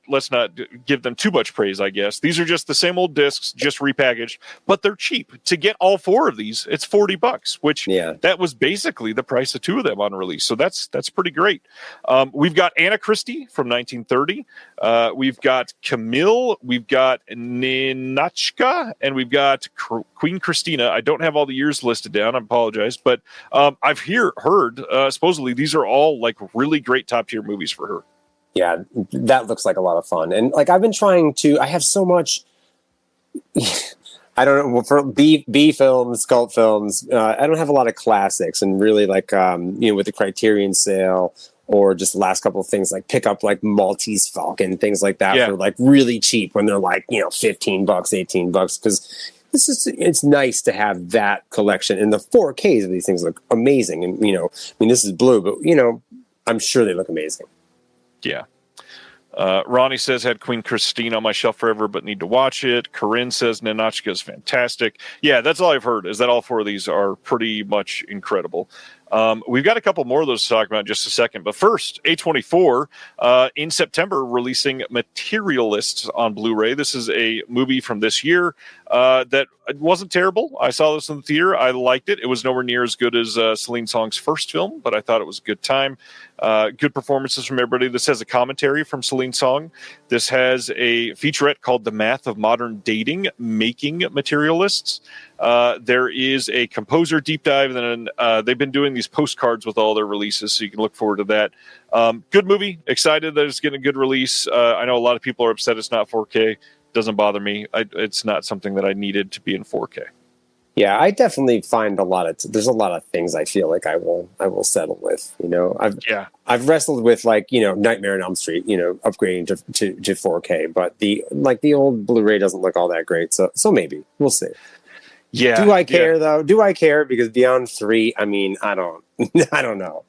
give them too much praise, I guess. These are just the same old discs, just repackaged, but they're cheap. To get all 4 of these, it's $40, which that was basically the price of 2 of them on release. So that's pretty great. We've got Anna Christie from 1930. We've got Camille. We've got Ninotchka, and we've got Queen Christina. I don't have all the years listed down. I apologize, but I've heard supposedly these are all like really great top-tier movies for her. Yeah, that looks like a lot of fun. And I've been trying to, I have so much, I don't know, for B films, cult films, I don't have a lot of classics, and really with the Criterion sale or just the last couple of things, pick up Maltese Falcon, things like that for really cheap when they're $15, $18, because it's nice to have that collection, and the 4Ks of these things look amazing. And this is blue, but I'm sure they look amazing. Yeah. Ronnie says, had Queen Christine on my shelf forever, but need to watch it. Corinne says, Ninotchka is fantastic. Yeah, that's all I've heard, is that all four of these are pretty much incredible. We've got a couple more of those to talk about in just a second. But first, A24, in September, releasing Materialists on Blu-ray. This is a movie from this year that wasn't terrible. I saw this in the theater. I liked it. It was nowhere near as good as Celine Song's first film, but I thought it was a good time. Good performances from everybody. This has a commentary from Celine Song. This has a featurette called The Math of Modern Dating, Making Materialists. There is a composer deep dive, and then they've been doing these postcards with all their releases, so you can look forward to that. Good movie. Excited that it's getting a good release. I know a lot of people are upset it's not 4K. Doesn't bother me. It's not something that I needed to be in 4K. Yeah, I definitely find there's a lot of things I feel like I will settle with. I've wrestled with Nightmare on Elm Street, upgrading to 4K, but the old Blu-ray doesn't look all that great. So maybe we'll see. Yeah. Do I care though? Do I care? Because Beyond 3, I don't know.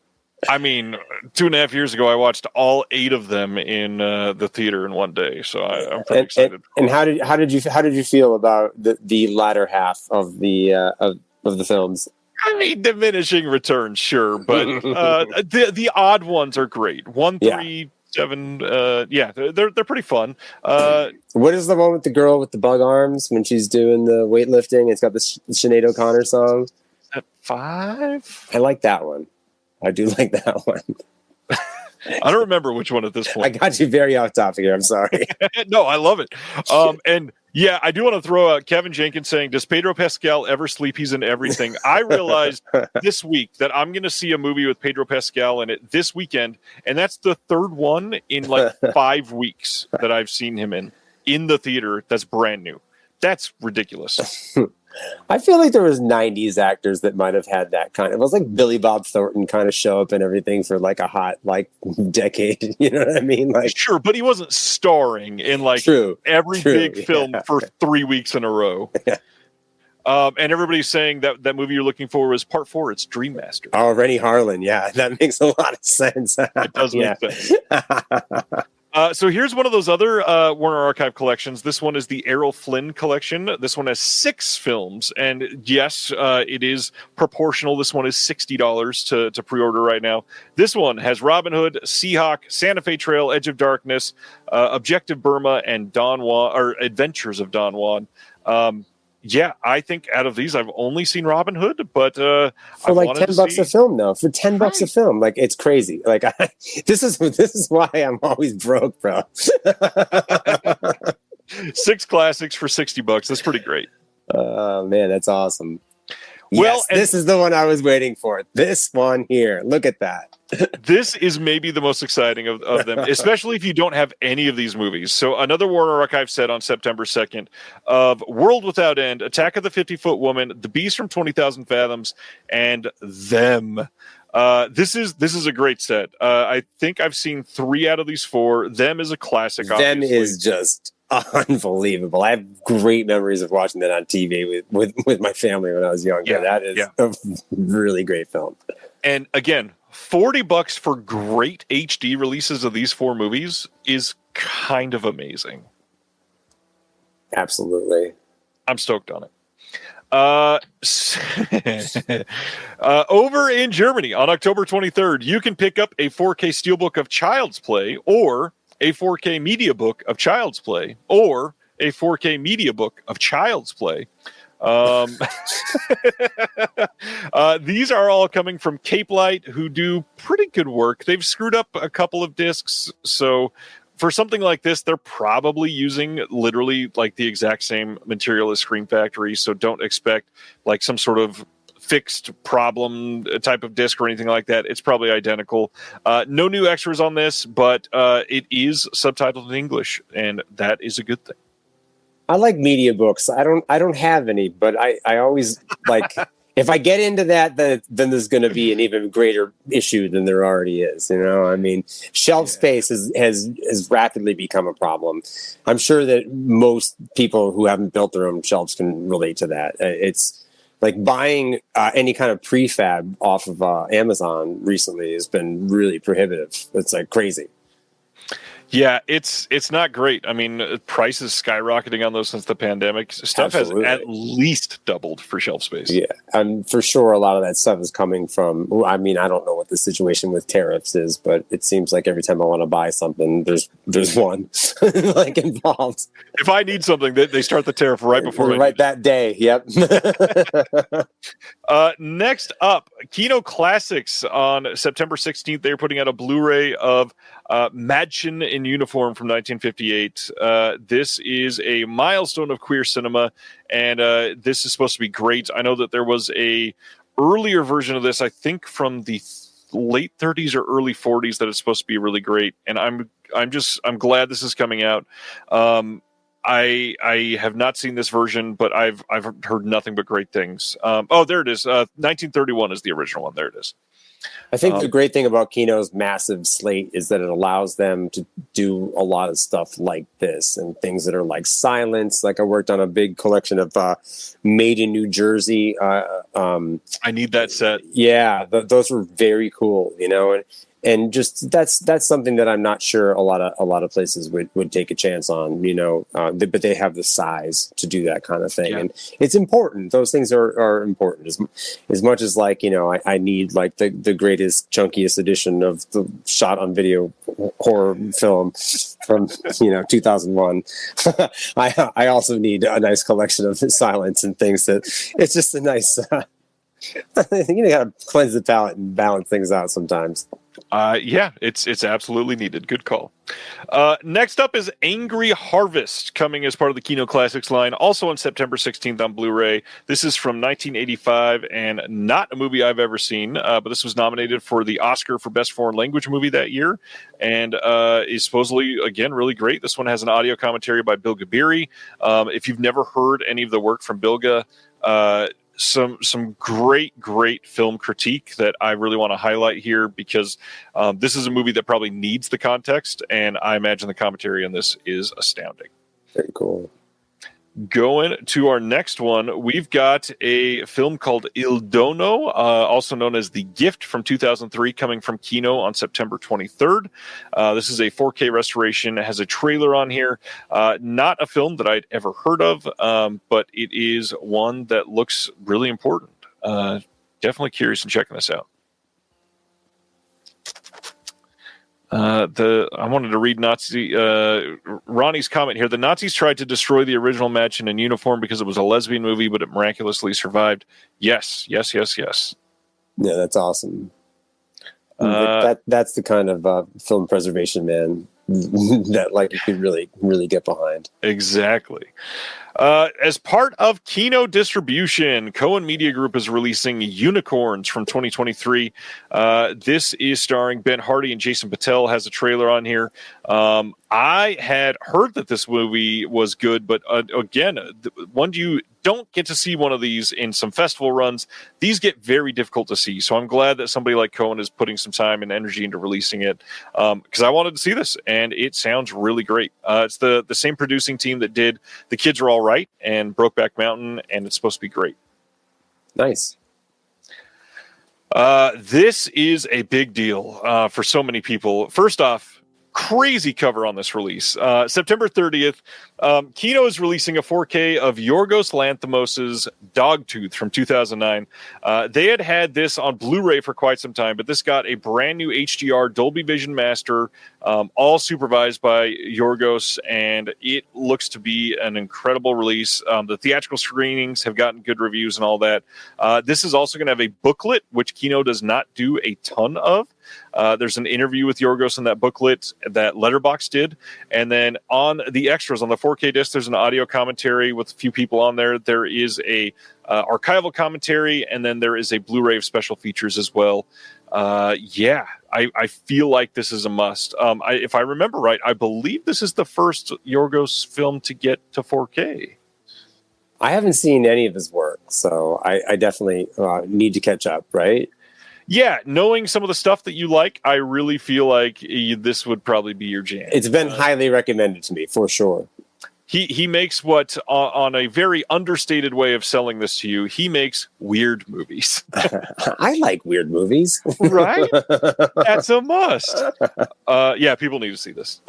I mean, 2.5 years ago, I watched all 8 of them in the theater in one day, so I'm pretty excited. And how did you feel about the latter half of the films? I mean, diminishing returns, sure, but the odd ones are great. 1, 3, 7, they're pretty fun. What is the one with the girl with the bug arms when she's doing the weightlifting? It's got the Sinead O'Connor song. Is that 5? I like that one. I do like that one. I don't remember which one at this point. I got you very off topic here. I'm sorry. No, I love it. And yeah, I do want to throw out Kevin Jenkins saying, does Pedro Pascal ever sleep? He's in everything. I realized this week that I'm going to see a movie with Pedro Pascal in it this weekend. And that's the third one in 5 weeks that I've seen him in the theater. That's brand new. That's ridiculous. I feel like there was 90s actors that might have had that kind of. It was like Billy Bob Thornton kind of show up and everything for a hot decade. You know what I mean? Sure, but he wasn't starring in every big film for 3 weeks in a row. Yeah. And everybody's saying that movie you're looking for was Part 4. It's Dream Master. Oh, Rennie Harlan. Yeah, that makes a lot of sense. It does make sense. So here's one of those other Warner Archive collections. This one is the Errol Flynn collection. This one has 6 films, and yes, it is proportional. This one is $60 to pre-order right now. This one has Robin Hood, Seahawk, Santa Fe Trail, Edge of Darkness, Objective Burma, and Don Juan, or Adventures of Don Juan. Yeah, I think out of these, I've only seen Robin Hood, but for $10 a film, though. For $10 a film, it's crazy. This is why I'm always broke, bro. 6 classics for $60. That's pretty great. Oh man, that's awesome. Well, this is the one I was waiting for. This one here. Look at that. This is maybe the most exciting of them, especially if you don't have any of these movies. So another Warner Archive set on September 2nd of World Without End, Attack of the 50-Foot Woman, The Beast from 20,000 Fathoms, and Them. This is a great set. I think I've seen 3 out of these 4. Them is a classic. Them is just unbelievable. I have great memories of watching that on TV with my family when I was younger. Yeah, that is a really great film. And again, $40 for great HD releases of these 4 movies is kind of amazing. Absolutely. I'm stoked on it. Over in Germany on October 23rd, you can pick up a 4K Steelbook of Child's Play, or a 4K Media Book of Child's Play, or a 4K Media Book of Child's Play. These are all coming from Cape Light, who do pretty good work. They've screwed up a couple of discs, so for something like this, they're probably using literally the exact same material as Scream Factory, so don't expect some sort of fixed problem type of disc or anything like that. It's probably identical. No new extras on this, but it is subtitled in English, and that is a good thing. I like media books. I don't have any, but I always if I get into that, then there's going to be an even greater issue than there already is. I mean, shelf space has rapidly become a problem. I'm sure that most people who haven't built their own shelves can relate to that. It's like buying any kind of prefab off of Amazon recently has been really prohibitive. It's like crazy. Yeah, it's not great. I mean, prices skyrocketing on those since the pandemic. Stuff Absolutely. has at least doubled for shelf space. Yeah, and for sure, a lot of that stuff is coming from. I mean, I don't know what the situation with tariffs is, but it seems like every time I want to buy something, there's one like involved. If I need something, they start the tariff right before right that day. Yep. Next up, Kino Classics on September 16th. They're putting out a Blu-ray of Madchen in Uniform from 1958. This is a milestone of queer cinema, and this is supposed to be great. I know that there was a earlier version of this, I think from the late 30s or early 40s, that is supposed to be really great, and I'm glad this is coming out. I have not seen this version, but I've heard nothing but great things. There it is. 1931 is the original one. There it is. I think the great thing about Kino's massive slate is that it allows them to do a lot of stuff like this and things that are like Silence. Like I worked on a big collection of Made in New Jersey. I need that set. Yeah, those were very cool, and just that's something that I'm not sure a lot of places would take a chance on, but they have the size to do that kind of thing. Yeah. And it's important. Those things are important as much as like, I need like the greatest, chunkiest edition of the shot on video horror film from, 2001. I also need a nice collection of Silence and things that it's just a nice, you gotta cleanse the palate and balance things out sometimes. Yeah, it's absolutely needed. Good call. Next up is Angry Harvest, coming as part of the Kino Classics line, also on September 16th on Blu-ray. This is from 1985 and not a movie I've ever seen, but this was nominated for the Oscar for Best Foreign Language Movie that year, and is supposedly, again, really great. This one has an audio commentary by Bilge Ebiri. If you've never heard any of the work from Bilge, some great film critique that I really want to highlight here, because this is a movie that probably needs the context, and I imagine the commentary on this is astounding. Very cool. Going to our next one, we've got a film called Il Dono, also known as The Gift, from 2003, coming from Kino on September 23rd. This is a 4K restoration. It has a trailer on here. Not a film that I'd ever heard of, but it is one that looks really important. Definitely curious in checking this out. I wanted to read Ronnie's comment here. The Nazis tried to destroy the original Madchen in Uniform because it was a lesbian movie, but it miraculously survived. Yes. Yeah, that's awesome. That's the kind of film preservation, man, that like you could really, really get behind. Exactly. As part of Kino distribution, Cohen Media Group is releasing Unicorns from 2023. This is starring Ben Hardy and Jason Patel. Has a trailer on here. I had heard that this movie was good, but again, when you don't get to see one of these in some festival runs, these get very difficult to see. So I'm glad that somebody like Cohen is putting some time and energy into releasing it, because I wanted to see this, and it sounds really great. It's the same producing team that did The Kids Are All Right and Brokeback Mountain, and it's supposed to be great. Nice. This is a big deal for so many people. First off, crazy cover on this release. September 30th, Kino is releasing a 4K of Yorgos Lanthimos' Dogtooth from 2009. They had this on Blu-ray for quite some time, but this got a brand new HDR Dolby Vision Master, all supervised by Yorgos, and it looks to be an incredible release. The theatrical screenings have gotten good reviews and all that. This is also going to have a booklet, which Kino does not do a ton of. There's an interview with Yorgos in that booklet that Letterboxd did. And then on the extras, on the 4K disc, there's an audio commentary with a few people on there. There is a archival commentary, and then there is a Blu-ray of special features as well. I feel like this is a must. If I remember right, I believe this is the first Yorgos film to get to 4K. I haven't seen any of his work, So I definitely need to catch up, right? Yeah, knowing some of the stuff that you like, I really feel like this would probably be your jam. It's been highly recommended to me, for sure. He makes what, on a very understated way of selling this to you, he makes weird movies. I like weird movies. Right? That's a must. Yeah, people need to see this.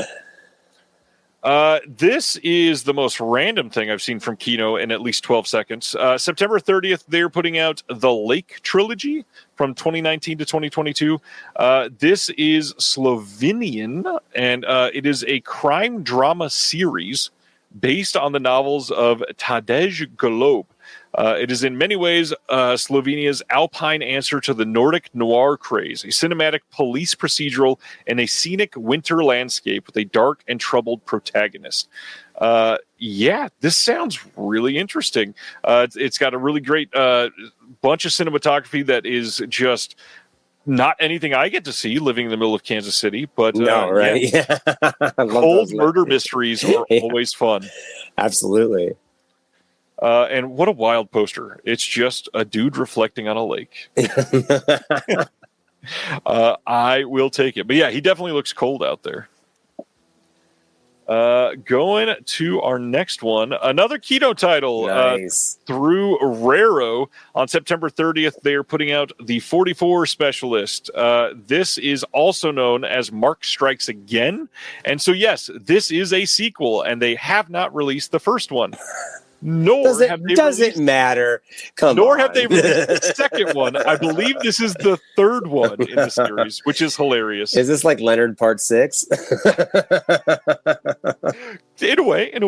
This is the most random thing I've seen from Kino in at least 12 seconds. September 30th, they're putting out the Lake Trilogy from 2019 to 2022. This is Slovenian, and it is a crime drama series based on the novels of Tadej Golob. It is in many ways Slovenia's alpine answer to the Nordic noir craze, a cinematic police procedural in a scenic winter landscape with a dark and troubled protagonist. Yeah, this sounds really interesting. It's got a really great bunch of cinematography that is just not anything I get to see living in the middle of Kansas City, but no, right? Yeah. Cold murder mysteries are always fun. Absolutely. And what a wild poster. It's just a dude reflecting on a lake. I will take it. But yeah, he definitely looks cold out there. Going to our next one, another Kino title. Nice. Through Raro on September 30th, they are putting out the 44 Specialist. This is also known as Mark Strikes Again. And so, yes, this is a sequel, and they have not released the first one. Nor does it matter? Nor have they released the second one. I believe this is the third one in the series, which is hilarious. Is this like Leonard Part 6? In a way. We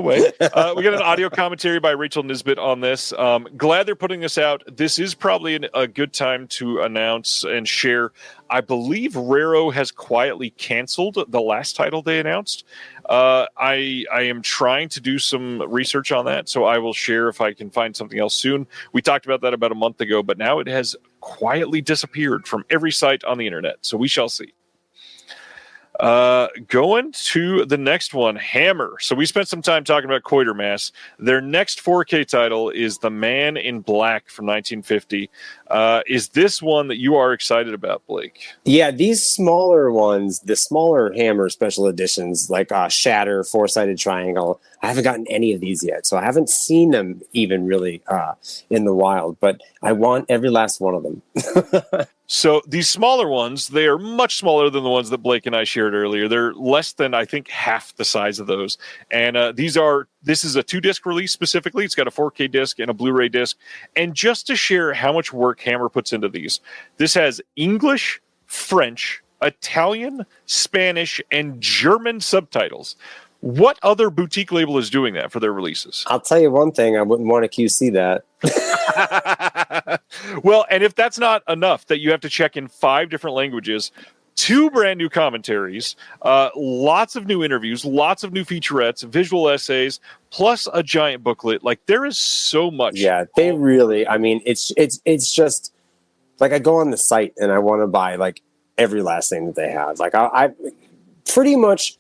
got an audio commentary by Rachel Nisbet on this. Glad they're putting this out. This is probably a good time to announce and share. I believe Raro has quietly canceled the last title they announced. I am trying to do some research on that, so I will share if I can find something else soon. We talked about that about a month ago, but now it has quietly disappeared from every site on the internet, so we shall see. Going to the next one, Hammer. So we spent some time talking about Quatermass. Their next 4K title is The Man in Black from 1950. Is this one that you are excited about, Blake? Yeah, these smaller ones, the smaller Hammer special editions, like Shatter, Four-Sided Triangle, I haven't gotten any of these yet, so I haven't seen them even really in the wild, but I want every last one of them. So these smaller ones, they are much smaller than the ones that Blake and I shared earlier. They're less than, I think, half the size of those. And this is a 2-disc release specifically. It's got a 4K disc and a Blu-ray disc. And just to share how much work Hammer puts into these, this has English, French, Italian, Spanish, and German subtitles. What other boutique label is doing that for their releases? I'll tell you one thing, I wouldn't want to QC that. Well, and if that's not enough, that you have to check in 5 different languages, 2 brand new commentaries, lots of new interviews, lots of new featurettes, visual essays, plus a giant booklet. Like, there is so much. Yeah, they really, I mean, it's just like I go on the site and I want to buy like every last thing that they have. Like I pretty much,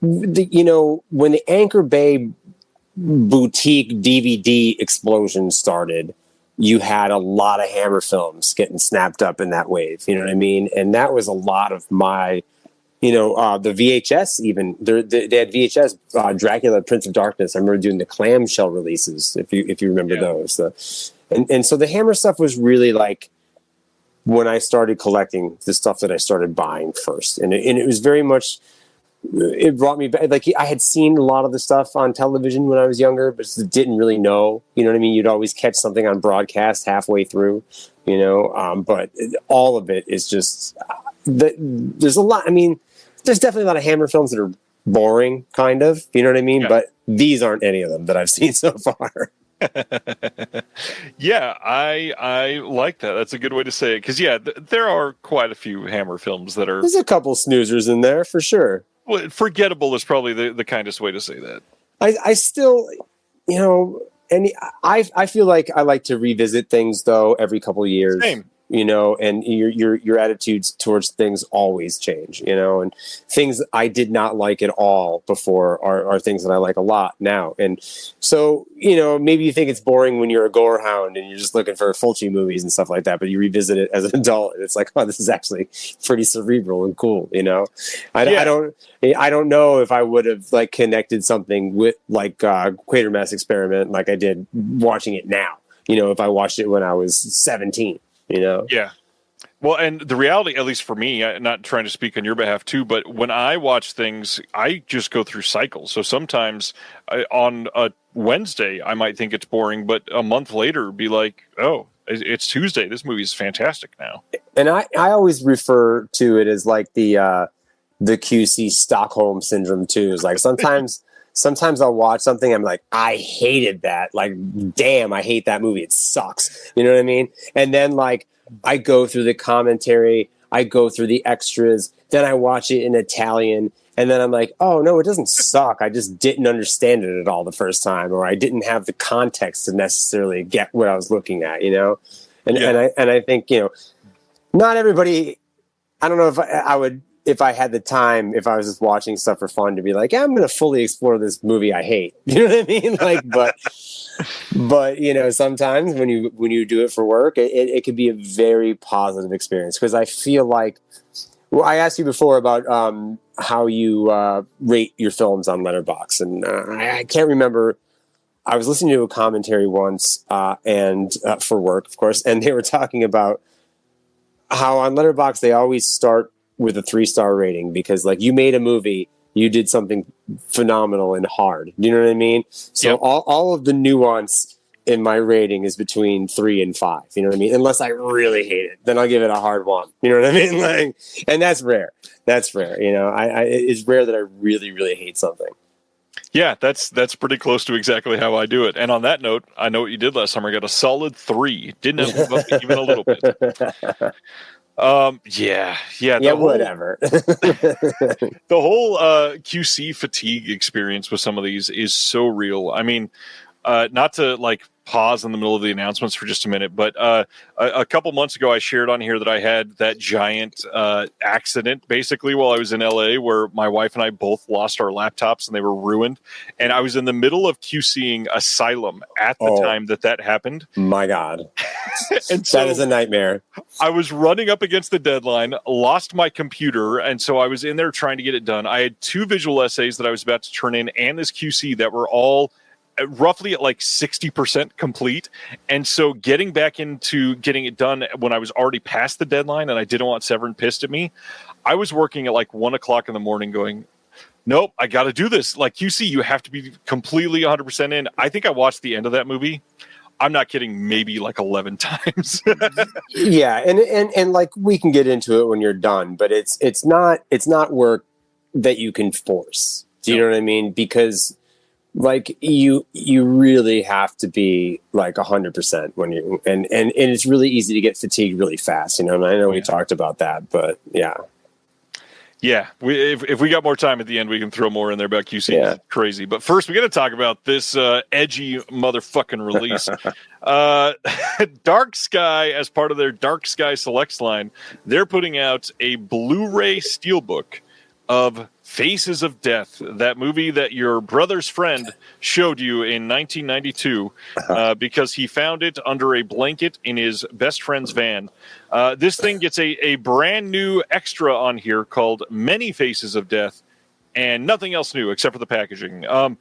when the Anchor Bay boutique DVD explosion started, you had a lot of Hammer films getting snapped up in that wave. You know what I mean? And that was a lot of my, the VHS even. They had VHS, Dracula, Prince of Darkness. I remember doing the clamshell releases, if you remember those. And so the Hammer stuff was really like when I started collecting the stuff that I started buying first. And it was very much... It brought me back. Like, I had seen a lot of the stuff on television when I was younger, but didn't really know. You know what I mean? You'd always catch something on broadcast halfway through, but all of it is just... there's a lot. I mean, there's definitely a lot of Hammer films that are boring, kind of. You know what I mean? Yeah. But these aren't any of them that I've seen so far. Yeah, I like that. That's a good way to say it. Because, there are quite a few Hammer films that are... There's a couple snoozers in there, for sure. Well, forgettable is probably the kindest way to say that. I still, I feel like I like to revisit things, though, every couple of years. Same. you know, and your attitudes towards things always change, you know, and things I did not like at all before are things that I like a lot now. And so, you know, maybe you think it's boring when you're a gore hound and you're just looking for Fulci movies and stuff like that, but you revisit it as an adult and it's like, oh, this is actually pretty cerebral and cool, you know. I don't know if I would have like connected something with like Quatermass Experiment like I did watching it now, you know, if I watched it when I was 17, you know. Yeah. Well, and the reality, at least for me, I'm not trying to speak on your behalf too, but when I watch things, I just go through cycles. So sometimes on a Wednesday, I might think it's boring, but a month later be like, oh, it's Tuesday. This movie is fantastic now. And I always refer to it as like the QC Stockholm syndrome too. It's like sometimes I'll watch something, I'm like, I hated that. Like, damn, I hate that movie. It sucks. You know what I mean? And then like I go through the commentary, I go through the extras, then I watch it in Italian, and then I'm like, oh no, it doesn't suck. I just didn't understand it at all the first time, or I didn't have the context to necessarily get what I was looking at, you know? And I think, you know, not everybody, I don't know if I would, if I had the time, if I was just watching stuff for fun, to be like, yeah, I'm going to fully explore this movie I hate. You know what I mean? Like, but you know, sometimes when you do it for work, it can be a very positive experience, because I feel like, well, I asked you before about how you rate your films on Letterboxd, and I can't remember. I was listening to a commentary once, and for work, of course, and they were talking about how on Letterboxd they always start with a 3-star rating, because like you made a movie, you did something phenomenal and hard. You know what I mean? So yep. all of the nuance in my rating is between 3 and 5. You know what I mean? Unless I really hate it, then I'll give it a hard 1. You know what I mean? Like, and that's rare. That's rare. You know, it's rare that I really, really hate something. Yeah, that's pretty close to exactly how I do it. And on that note, I know what you did last summer. I got a solid 3. Didn't move up even a little bit. Yeah, whatever. The whole QC fatigue experience with some of these is so real. I mean, not to like pause in the middle of the announcements for just a minute, but a couple months ago I shared on here that I had that giant accident basically while I was in LA, where my wife and I both lost our laptops and they were ruined, and I was in the middle of QCing Asylum at the time that happened. My God. And so that is a nightmare. I was running up against the deadline, lost my computer, and so I was in there trying to get it done. I had 2 visual essays that I was about to turn in and this QC that were all roughly at like 60% complete. And so getting back into getting it done when I was already past the deadline and I didn't want Severin pissed at me, I was working at like 1:00 in the morning going, nope, I got to do this. Like QC, you have to be completely 100% in. I think I watched the end of that movie, I'm not kidding, maybe like 11 times. Yeah. And like we can get into it when you're done, but it's not work that you can force. Do you know what I mean? Because like you really have to be like 100% when you, and it's really easy to get fatigued really fast, you know, and I know we talked about that, but yeah. Yeah, if we got more time at the end, we can throw more in there about QC. Yeah. Crazy. But first, we got to talk about this edgy motherfucking release. Dark Sky, as part of their Dark Sky Selects line, they're putting out a Blu-ray steelbook of Faces of Death, that movie that your brother's friend showed you in 1992 because he found it under a blanket in his best friend's van. This thing gets a brand new extra on here called Many Faces of Death, and nothing else new except for the packaging. I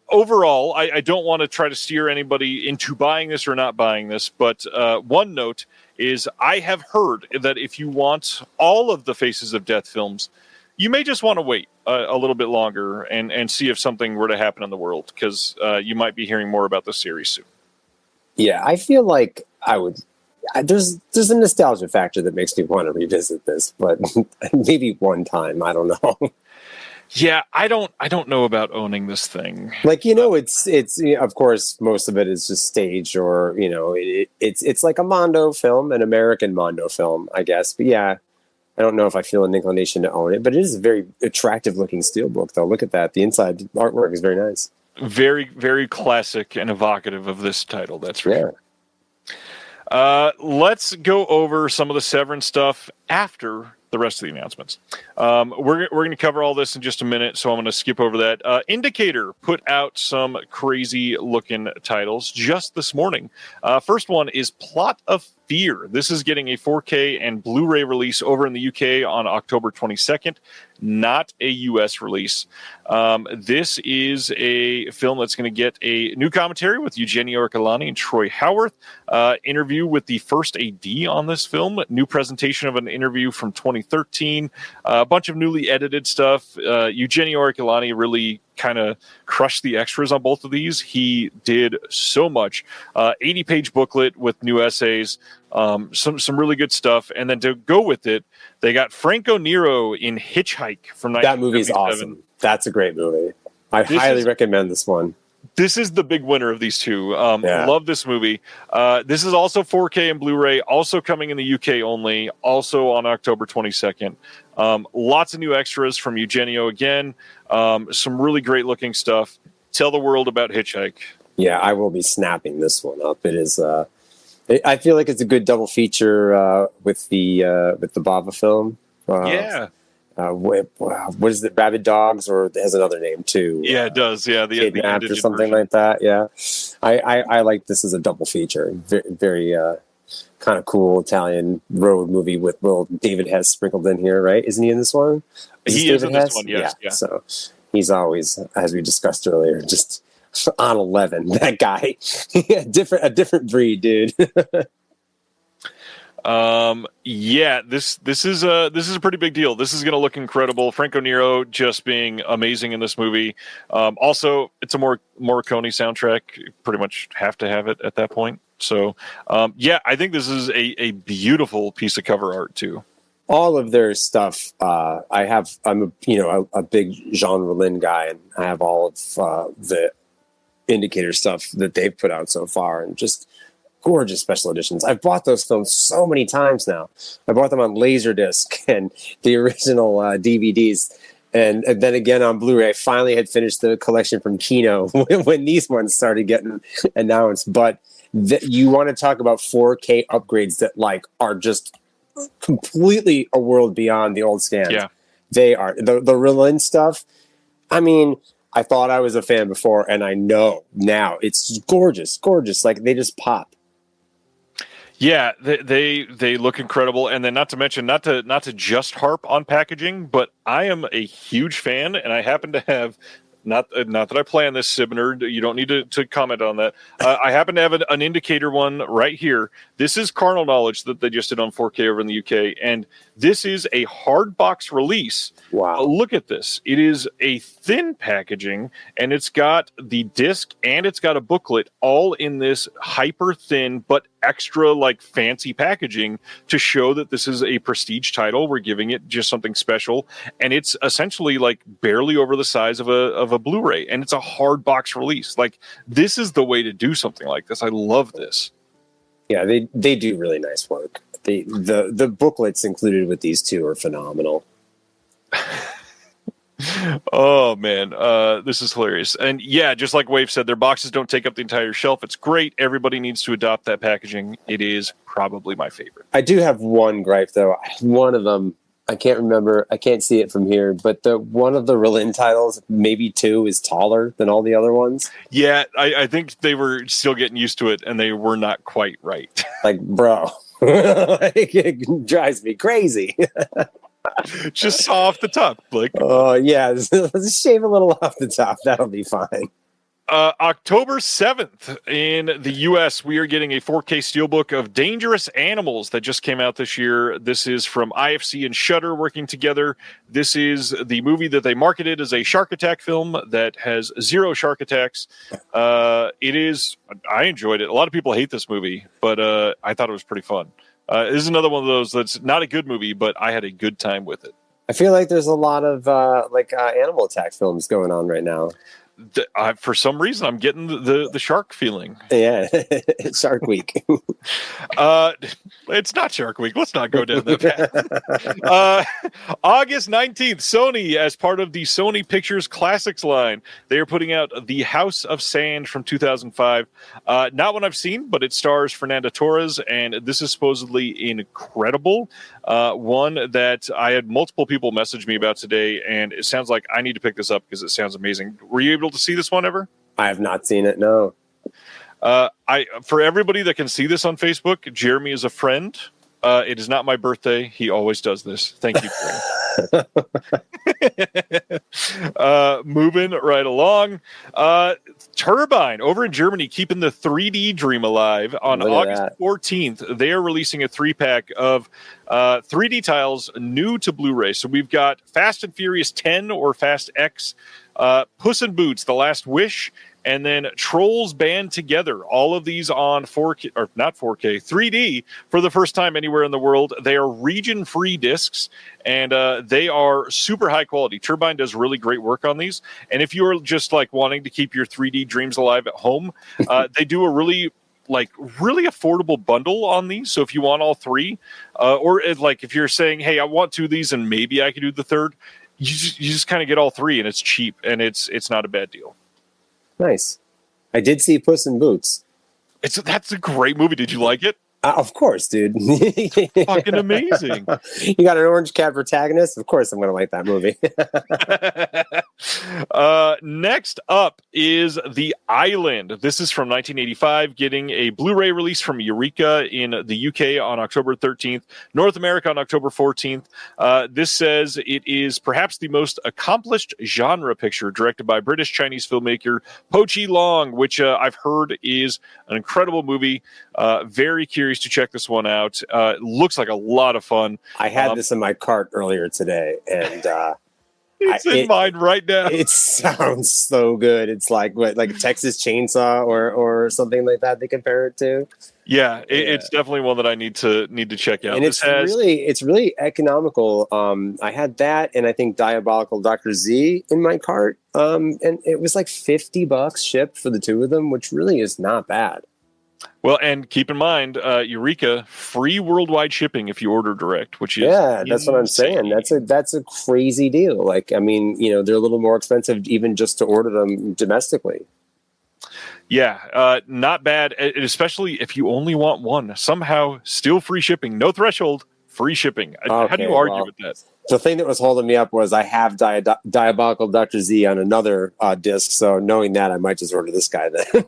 don't want to try to steer anybody into buying this or not buying this, but one note is I have heard that if you want all of the Faces of Death films, you may just want to wait a little bit longer and see if something were to happen in the world, because you might be hearing more about this series soon. Yeah, I feel like I would. There's a nostalgia factor that makes me want to revisit this, but maybe one time. I don't know. Yeah, I don't know about owning this thing. Like, you know, it's of course most of it is just staged, or you know, it's like a Mondo film, an American Mondo film, I guess. But yeah. I don't know if I feel an inclination to own it, but it is a very attractive looking steelbook, though. Look at that. The inside artwork is very nice. Very, very classic and evocative of this title. That's for sure. Let's go over some of the Severin stuff after the rest of the announcements. We're going to cover all this in just a minute, so I'm going to skip over that. Indicator put out some crazy looking titles just this morning. First one is Plot of Fear. This is getting a 4K and Blu-ray release over in the UK on October 22nd, not a US release. This is a film that's going to get a new commentary with Eugenio Orcolani and Troy Howarth. Interview with the first AD on this film. New presentation of an interview from 2013. A bunch of newly edited stuff. Eugenio Orcolani really kind of crushed the extras on both of these. He did so much. 80-page booklet with new essays. Some really good stuff. And then to go with it, they got Franco Nero in Hitchhike from 1977. That movie's awesome. That's a great movie. I highly recommend this one. This is the big winner of these two. Love this movie. This is also 4K and Blu-ray, also coming in the UK only, also on October 22nd. Lots of new extras from Eugenio again. Some really great looking stuff. Tell the world about Hitchhike. Yeah, I will be snapping this one up. It is. I feel like it's a good double feature with the Bava film. What is it? Rabid Dogs, or it has another name too? Yeah, it does. Yeah, the Kidnapped or something like that. Yeah, I like this as a double feature. Very kind of cool Italian road movie with little David Hess sprinkled in here, right? Isn't he in this one? He is in this one. Yes. Yeah. So he's always, as we discussed earlier, just on 11. That guy, a different breed, dude. This is a pretty big deal. This is going to look incredible. Franco Nero just being amazing in this movie. Also, it's a Morricone soundtrack. You pretty much have to have it at that point. So, I think this is a beautiful piece of cover art too. All of their stuff. I'm a big Jean Rollin guy, and I have all of the Indicator stuff that they've put out so far, and just gorgeous special editions. I've bought those films so many times now. I bought them on Laserdisc and the original DVDs. And then again on Blu-ray. I finally had finished the collection from Kino when these ones started getting announced. But you want to talk about 4K upgrades that are just completely a world beyond the old scans. Yeah. They are. The Rollin stuff, I mean, I thought I was a fan before, and I know now it's gorgeous. Like, they just pop. Yeah, they look incredible, and then not to mention, not to just harp on packaging, but I am a huge fan, and I happen to have not that I play on this, Sibner. You don't need to comment on that. I happen to have an Indicator one right here. This is Carnal Knowledge that they just did on 4K over in the UK, and this is a hard box release. Wow! Look at this. It is a thin packaging, and it's got the disc and it's got a booklet all in this hyper thin but extra fancy packaging to show that this is a prestige title. We're giving it just something special, and it's essentially barely over the size of a Blu-ray, and it's a hard box release. This is the way to do something like this. I love this. Yeah, they do really nice work. The booklets included with these two are phenomenal. Oh man, this is hilarious. And yeah, just like Wave said, their boxes don't take up the entire shelf. It's great. Everybody needs to adopt that packaging. It is probably my favorite. I do have one gripe though. One of them, I can't remember. I can't see it from here, but one of the Rollin titles, maybe two, is taller than all the other ones. Yeah, I think they were still getting used to it, and they were not quite right. Bro, it drives me crazy. Just saw off the top, Blake. Oh, yeah. Let's shave a little off the top. That'll be fine. October 7th in the U.S., we are getting a 4K steelbook of Dangerous Animals that just came out this year. This is from IFC and Shudder working together. This is the movie that they marketed as a shark attack film that has 0 shark attacks. I enjoyed it. A lot of people hate this movie, but I thought it was pretty fun. This is another one of those that's not a good movie, but I had a good time with it. I feel like there's a lot of animal attack films going on right now. For some reason, I'm getting the shark feeling. Yeah, Shark Week. It's not Shark Week. Let's not go down that path. August 19th, Sony, as part of the Sony Pictures Classics line, they are putting out The House of Sand from 2005. Not one I've seen, but it stars Fernanda Torres, and this is supposedly incredible. One that I had multiple people message me about today, and it sounds like I need to pick this up because it sounds amazing. Were you able to see this one ever? I have not seen it, no. For everybody that can see this on Facebook, Jeremy is a friend. It is not my birthday. He always does this. Thank you, Jeremy. Moving right along. Turbine over in Germany, keeping the 3D dream alive. On August 14th, they are releasing a 3-pack of 3D tiles new to Blu-ray. So we've got Fast and Furious 10 or Fast X, Puss in Boots, The Last Wish, and then Trolls Band Together. All of these on 4K, or not 4K, 3D for the first time anywhere in the world. They are region-free discs, and they are super high quality. Turbine does really great work on these. And if you're just like wanting to keep your 3D dreams alive at home, they do a really affordable bundle on these. So if you want all three, or if you're saying, hey, I want 2 of these and maybe I could do the third, you just kind of get all 3, and it's cheap, and it's not a bad deal. Nice. I did see Puss in Boots. That's a great movie. Did you like it? Of course, dude. Fucking amazing. You got an orange cat protagonist? Of course I'm going to like that movie. Next up is The Island. This is from 1985, getting a Blu-ray release from Eureka in the UK on October 13th, North America on October 14th. This says it is perhaps the most accomplished genre picture directed by British-Chinese filmmaker Po Chi Long, which I've heard is an incredible movie. Very curious to check this one out. Looks like a lot of fun. I had this in my cart earlier today, and it's in mine right now. It sounds so good. It's like a Texas Chainsaw or something like that they compare it to. Yeah, it's definitely one that I need to check out. And it's really economical. I had that, and I think Diabolical Dr. Z in my cart, and it was like $50 shipped for the 2 of them, which really is not bad. Well, and keep in mind, Eureka, free worldwide shipping if you order direct, which is that's what I'm saying. That's a crazy deal. Like, I mean, they're a little more expensive even just to order them domestically. Yeah, not bad, especially if you only want one. Somehow, still free shipping, no threshold, free shipping. How do you argue with that? The thing that was holding me up was I have Diabolical Dr. Z on another disc, so knowing that, I might just order this guy then.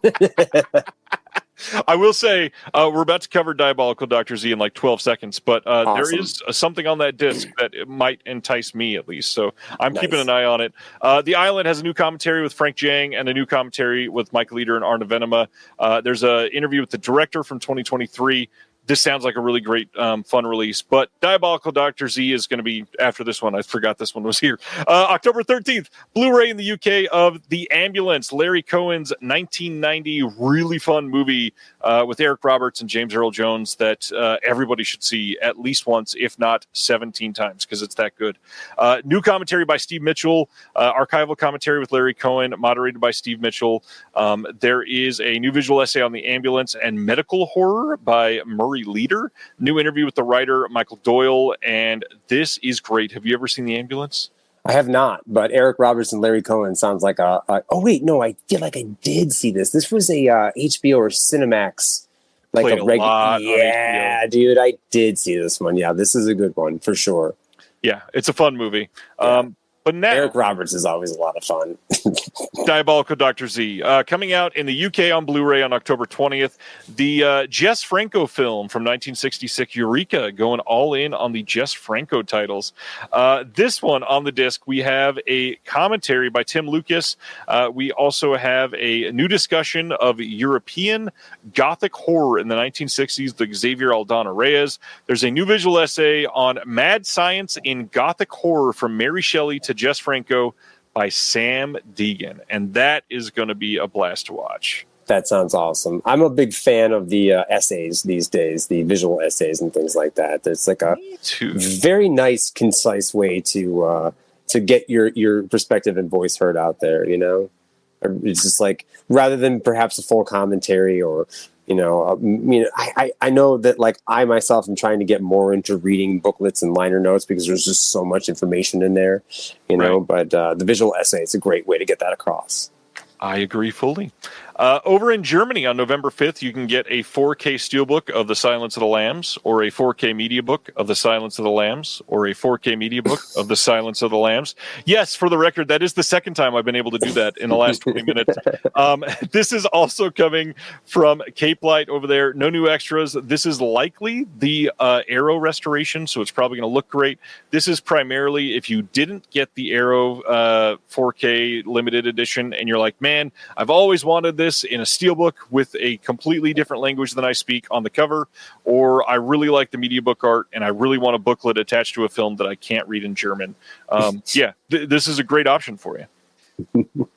I will say we're about to cover Diabolical Dr. Z in like 12 seconds, but awesome. There is something on that disc that it might entice me at least. So I'm keeping an eye on it. The Island has a new commentary with Frank Jang and a new commentary with Mike Leader and Arna Venema. There's an interview with the director from 2023. This sounds like a really great, fun release. But Diabolical Dr. Z is going to be after this one. I forgot this one was here. October 13th, Blu-ray in the UK of The Ambulance, Larry Cohen's 1990 really fun movie with Eric Roberts and James Earl Jones that everybody should see at least once, if not 17 times, because it's that good. New commentary by Steve Mitchell, archival commentary with Larry Cohen, moderated by Steve Mitchell. There is a new visual essay on The Ambulance and medical horror by Murray Leader, new interview with the writer Michael Doyle, and this is great. Have you ever seen The Ambulance? I have not, but Eric Roberts and Larry Cohen sounds like I feel like I did see this. This was a HBO or Cinemax, like Played a regular. Yeah, dude, I did see this one. Yeah, this is a good one for sure. Yeah, it's a fun movie. Yeah. But now, Eric Roberts is always a lot of fun. Diabolical Dr. Z. Coming out in the UK on Blu-ray on October 20th. The Jess Franco film from 1966, Eureka, going all in on the Jess Franco titles. This one on the disc, we have a commentary by Tim Lucas. We also have a new discussion of European Gothic horror in the 1960s, the Xavier Aldana Reyes. There's a new visual essay on mad science in Gothic horror from Mary Shelley to Jess Franco by Sam Deegan, and that is going to be a blast to watch. That sounds awesome. I'm a big fan of the essays these days, the visual essays and things like that. It's like a very nice, concise way to get your perspective and voice heard out there, It's just like, rather than perhaps a full commentary or, I know that like I myself am trying to get more into reading booklets and liner notes because there's just so much information in there, but the visual essay is a great way to get that across. I agree fully. Over in Germany on November 5th, you can get a 4K Steelbook of The Silence of the Lambs, or a 4K Media Book of The Silence of the Lambs, or a 4K Media Book of The Silence of the Lambs. Yes, for the record, that is the second time I've been able to do that in the last 20 minutes. This is also coming from Cape Light over there. No new extras. This is likely the Arrow restoration, so it's probably going to look great. This is primarily if you didn't get the Arrow 4K limited edition and you're like, man, I've always wanted this in a steelbook with a completely different language than I speak on the cover, or I really like the media book art and I really want a booklet attached to a film that I can't read in German. This is a great option for you.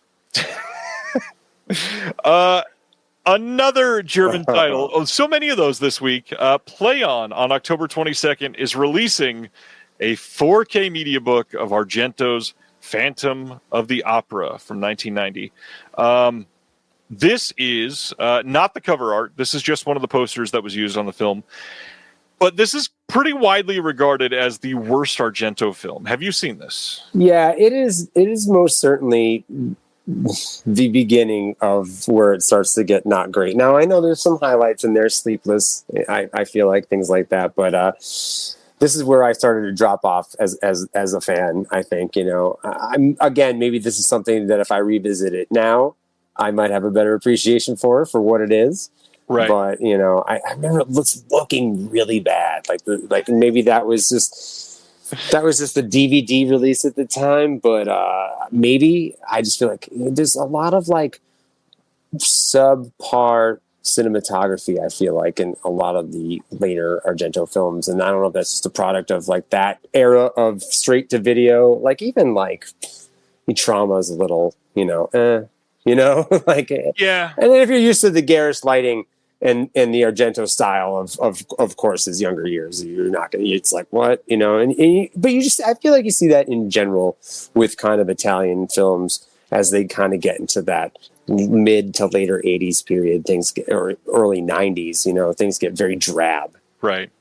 Another German title. Oh, so many of those this week. Play on October 22nd is releasing a 4K media book of Argento's Phantom of the Opera from 1990. This is not the cover art. This is just one of the posters that was used on the film. But this is pretty widely regarded as the worst Argento film. Have you seen this? Yeah, it is. It is most certainly the beginning of where it starts to get not great. Now, I know there's some highlights in there, Sleepless. I feel like things like that. But this is where I started to drop off as a fan, I think. Maybe this is something that if I revisit it now, I might have a better appreciation for what it is. Right. But, I remember it looking really bad. Like maybe that was just the DVD release at the time. But maybe I just feel like there's a lot of like subpar cinematography, I feel like, in a lot of the later Argento films. And I don't know if that's just a product of like that era of straight to video. Like even like Trauma is a little, like, yeah. And then if you're used to the Garris lighting and the Argento style of course, his younger years, you're not going to, it's like, what, but I feel like you see that in general with kind of Italian films as they kind of get into that mid to later 80s period, or early 90s, things get very drab. Right.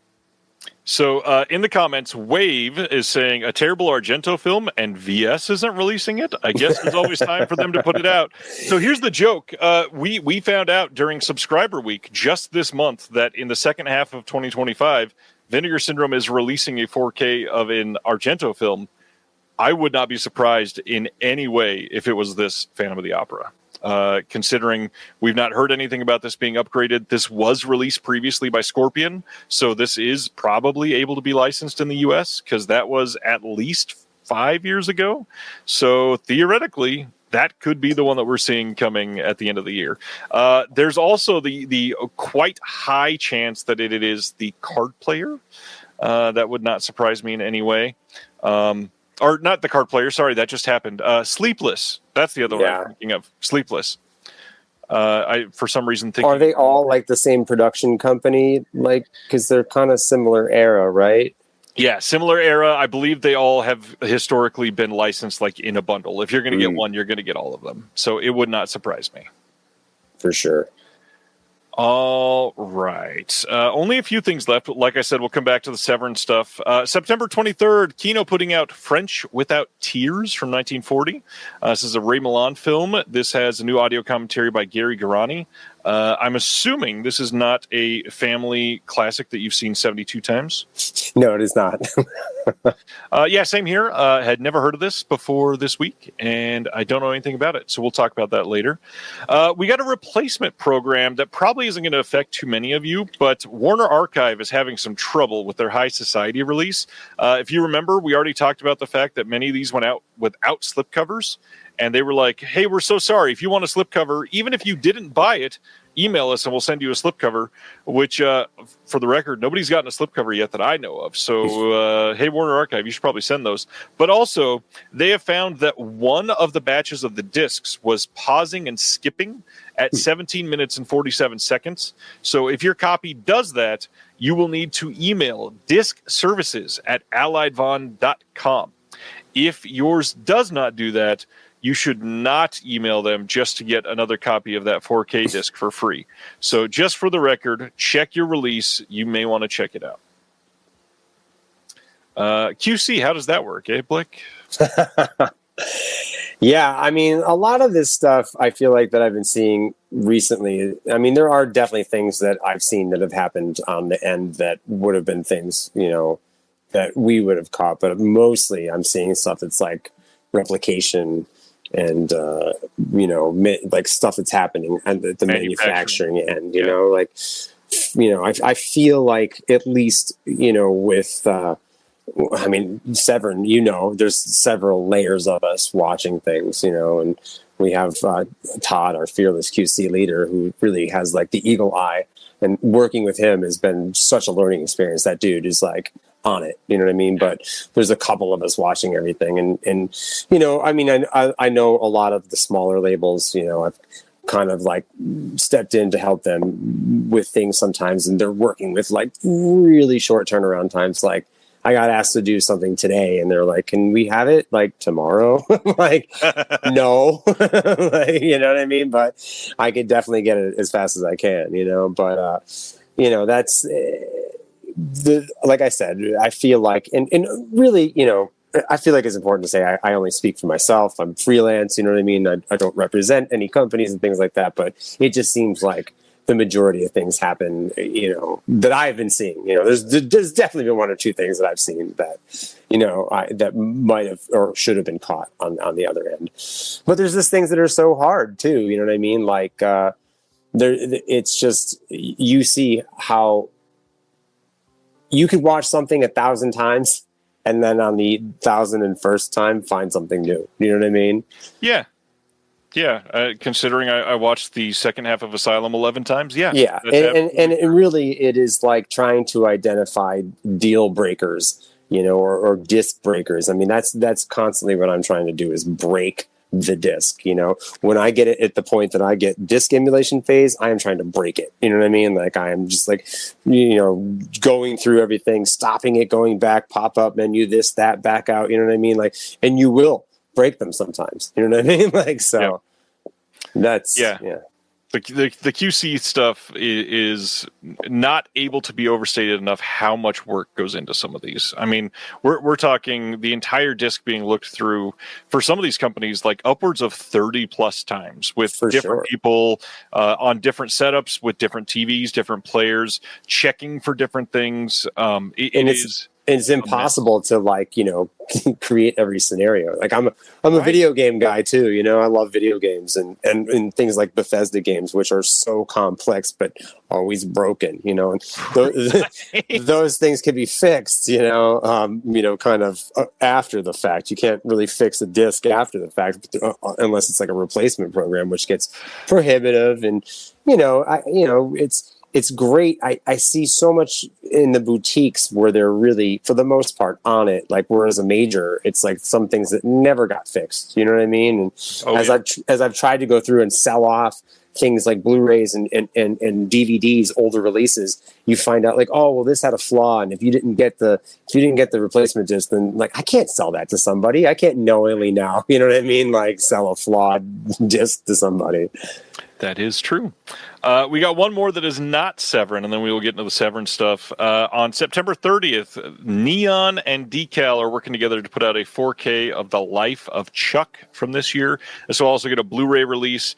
So in the comments, Wave is saying a terrible Argento film and VS isn't releasing it. I guess there's always time for them to put it out. So here's the joke. We found out during Subscriber Week just this month that in the second half of 2025, Vinegar Syndrome is releasing a 4K of an Argento film. I would not be surprised in any way if it was this Phantom of the Opera. Considering we've not heard anything about this being upgraded. This was released previously by Scorpion, so this is probably able to be licensed in the US because that was at least 5 years ago. So theoretically, that could be the one that we're seeing coming at the end of the year. There's also the quite high chance that it is the Card Player. That would not surprise me in any way. Or not the Card Player, sorry, that just happened. Sleepless. That's the other one I'm thinking of. Sleepless. I, for some reason, think. Are they all like the same production company? Like, because they're kind of similar era, right? Yeah, similar era. I believe they all have historically been licensed like in a bundle. If you're going to get one, you're going to get all of them. So it would not surprise me. For sure. All right. Only a few things left. Like I said, we'll come back to the Severin stuff. September 23rd, Kino putting out French Without Tears from 1940. This is a Ray Milland film. This has a new audio commentary by Gary Garani. I'm assuming this is not a family classic that you've seen 72 times. No, it is not. Yeah, same here. Had never heard of this before this week, and I don't know anything about it, so we'll talk about that later. We got a replacement program that probably isn't going to affect too many of you, but Warner Archive is having some trouble with their High Society release. If you remember, we already talked about the fact that many of these went out without slipcovers. And they were like, hey, we're so sorry. If you want a slipcover, even if you didn't buy it, email us and we'll send you a slipcover, which, for the record, nobody's gotten a slipcover yet that I know of. So, hey, Warner Archive, you should probably send those. But also, they have found that one of the batches of the discs was pausing and skipping at 17 minutes and 47 seconds. So if your copy does that, you will need to email discservices@alliedvon.com. If yours does not do that, you should not email them just to get another copy of that 4K disc for free. So just for the record, check your release. You may want to check it out. QC, how does that work, Blake? Yeah, I mean, a lot of this stuff I feel like that I've been seeing recently. I mean, there are definitely things that I've seen that have happened on the end that would have been things, that we would have caught. But mostly I'm seeing stuff that's like replication and, like stuff that's happening at the manufacturing end, I feel like at least, with, Severin, there's several layers of us watching things, and we have Todd, our fearless QC leader, who really has like the eagle eye, and working with him has been such a learning experience. That dude is like on it, you know what I mean? But there's a couple of us watching everything, and I know a lot of the smaller labels, I've kind of like stepped in to help them with things sometimes, and they're working with like really short turnaround times. Like, I got asked to do something today, and they're like, "Can we have it like tomorrow?" Like, no, like, you know what I mean. But I could definitely get it as fast as I can, But that's like I said, I feel like, and really, I feel like it's important to say I only speak for myself. I'm freelance, you know what I mean. I don't represent any companies and things like that. But it just seems like the majority of things happen, that I've been seeing. There's definitely been one or two things that I've seen that, that might have or should have been caught on the other end. But there's just things that are so hard too. You know what I mean? Like it's just, you see how you could watch something 1,000 times and then on the 1,001st time find something new. You know what I mean? Yeah. Yeah, considering I watched the second half of Asylum 11 times, yeah. Yeah, and really it is like trying to identify deal breakers, or disc breakers. I mean, that's constantly what I'm trying to do is break the disc. When I get it at the point that I get disc emulation phase, I am trying to break it. You know what I mean? Like, I am just like, going through everything, stopping it, going back, pop up menu, this, that, back out. You know what I mean? Like, and you will break them sometimes. You know what I mean? Like, so that's yeah. The QC stuff is not able to be overstated enough how much work goes into some of these. I mean, we're talking the entire disc being looked through for some of these companies like upwards of 30 plus times with different people on different setups with different TVs, different players, checking for different things. It's impossible to like, create every scenario. Like I'm a video game guy too, I love video games and things like Bethesda games, which are so complex, but always broken, and those things can be fixed, kind of after the fact. You can't really fix a disc after the fact unless it's like a replacement program, which gets prohibitive. And, it's great. I see so much in the boutiques where they're really, for the most part, on it. Like, whereas a major, it's like some things that never got fixed. You know what I mean? And as I've tried to go through and sell off things like Blu-rays and DVDs, older releases, you find out like, oh, well, this had a flaw, and if you didn't get the replacement disc, then like I can't sell that to somebody. I can't knowingly now, you know what I mean? Like sell a flawed disc to somebody. That is true. We got one more that is not Severin, and then we will get into the Severin stuff. On September 30th, Neon and Decal are working together to put out a 4K of The Life of Chuck from this year. This will also get a Blu-ray release.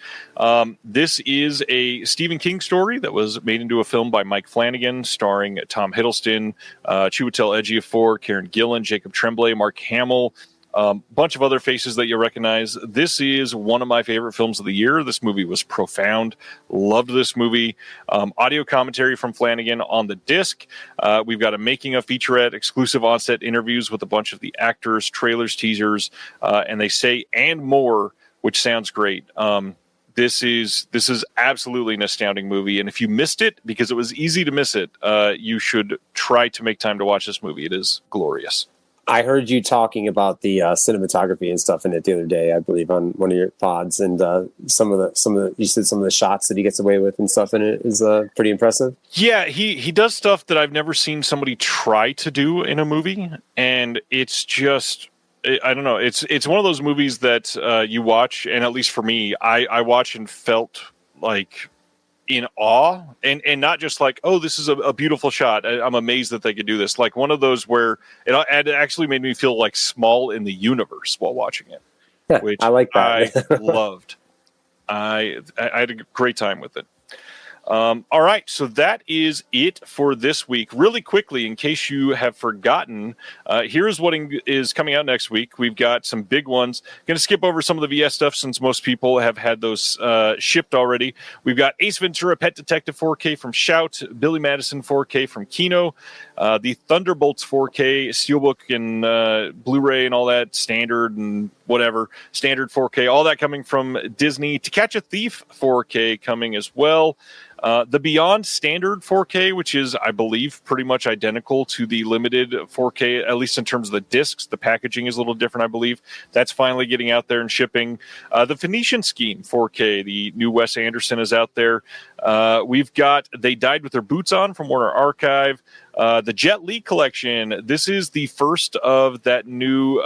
This is a Stephen King story that was made into a film by Mike Flanagan, starring Tom Hiddleston, Chiwetel Ejiofor, Karen Gillan, Jacob Tremblay, Mark Hamill, bunch of other faces that you recognize. This is one of my favorite films of the year. This movie was profound. Loved this movie. Audio commentary from Flanagan on the disc. We've got a making of featurette, exclusive on-set interviews with a bunch of the actors, trailers, teasers, and they say and more, which sounds great. This is absolutely an astounding movie, and if you missed it, because it was easy to miss it, you should try to make time to watch this movie. It is glorious. I heard you talking about the cinematography and stuff in it the other day, I believe, on one of your pods, and some of the shots that he gets away with and stuff in it is pretty impressive. Yeah, he does stuff that I've never seen somebody try to do in a movie, and it's just I don't know. It's one of those movies that you watch, and at least for me, I watched and felt like in awe, and not just like, oh, this is a beautiful shot. I'm amazed that they could do this. Like one of those where it actually made me feel like small in the universe while watching it, Yeah, which I like that. I loved. I had a great time with it. All right, so that is it for this week. Really quickly, in case you have forgotten, here's what is coming out next week. We've got some big ones. Going to skip over some of the VS stuff since most people have had those shipped already. We've got Ace Ventura Pet Detective 4K from Shout, Billy Madison 4K from Kino, the Thunderbolts 4K, Steelbook and Blu-ray and all that, standard and whatever, standard 4K, all that coming from Disney. To Catch a Thief 4K coming as well. The Beyond Standard 4K, which is, I believe, pretty much identical to the limited 4K, at least in terms of the discs. The packaging is a little different, I believe. That's finally getting out there and shipping. The Phoenician Scheme 4K, the new Wes Anderson, is out there. We've got They Died with Their Boots On from Warner Archive. The Jet Li collection. This is the first of that new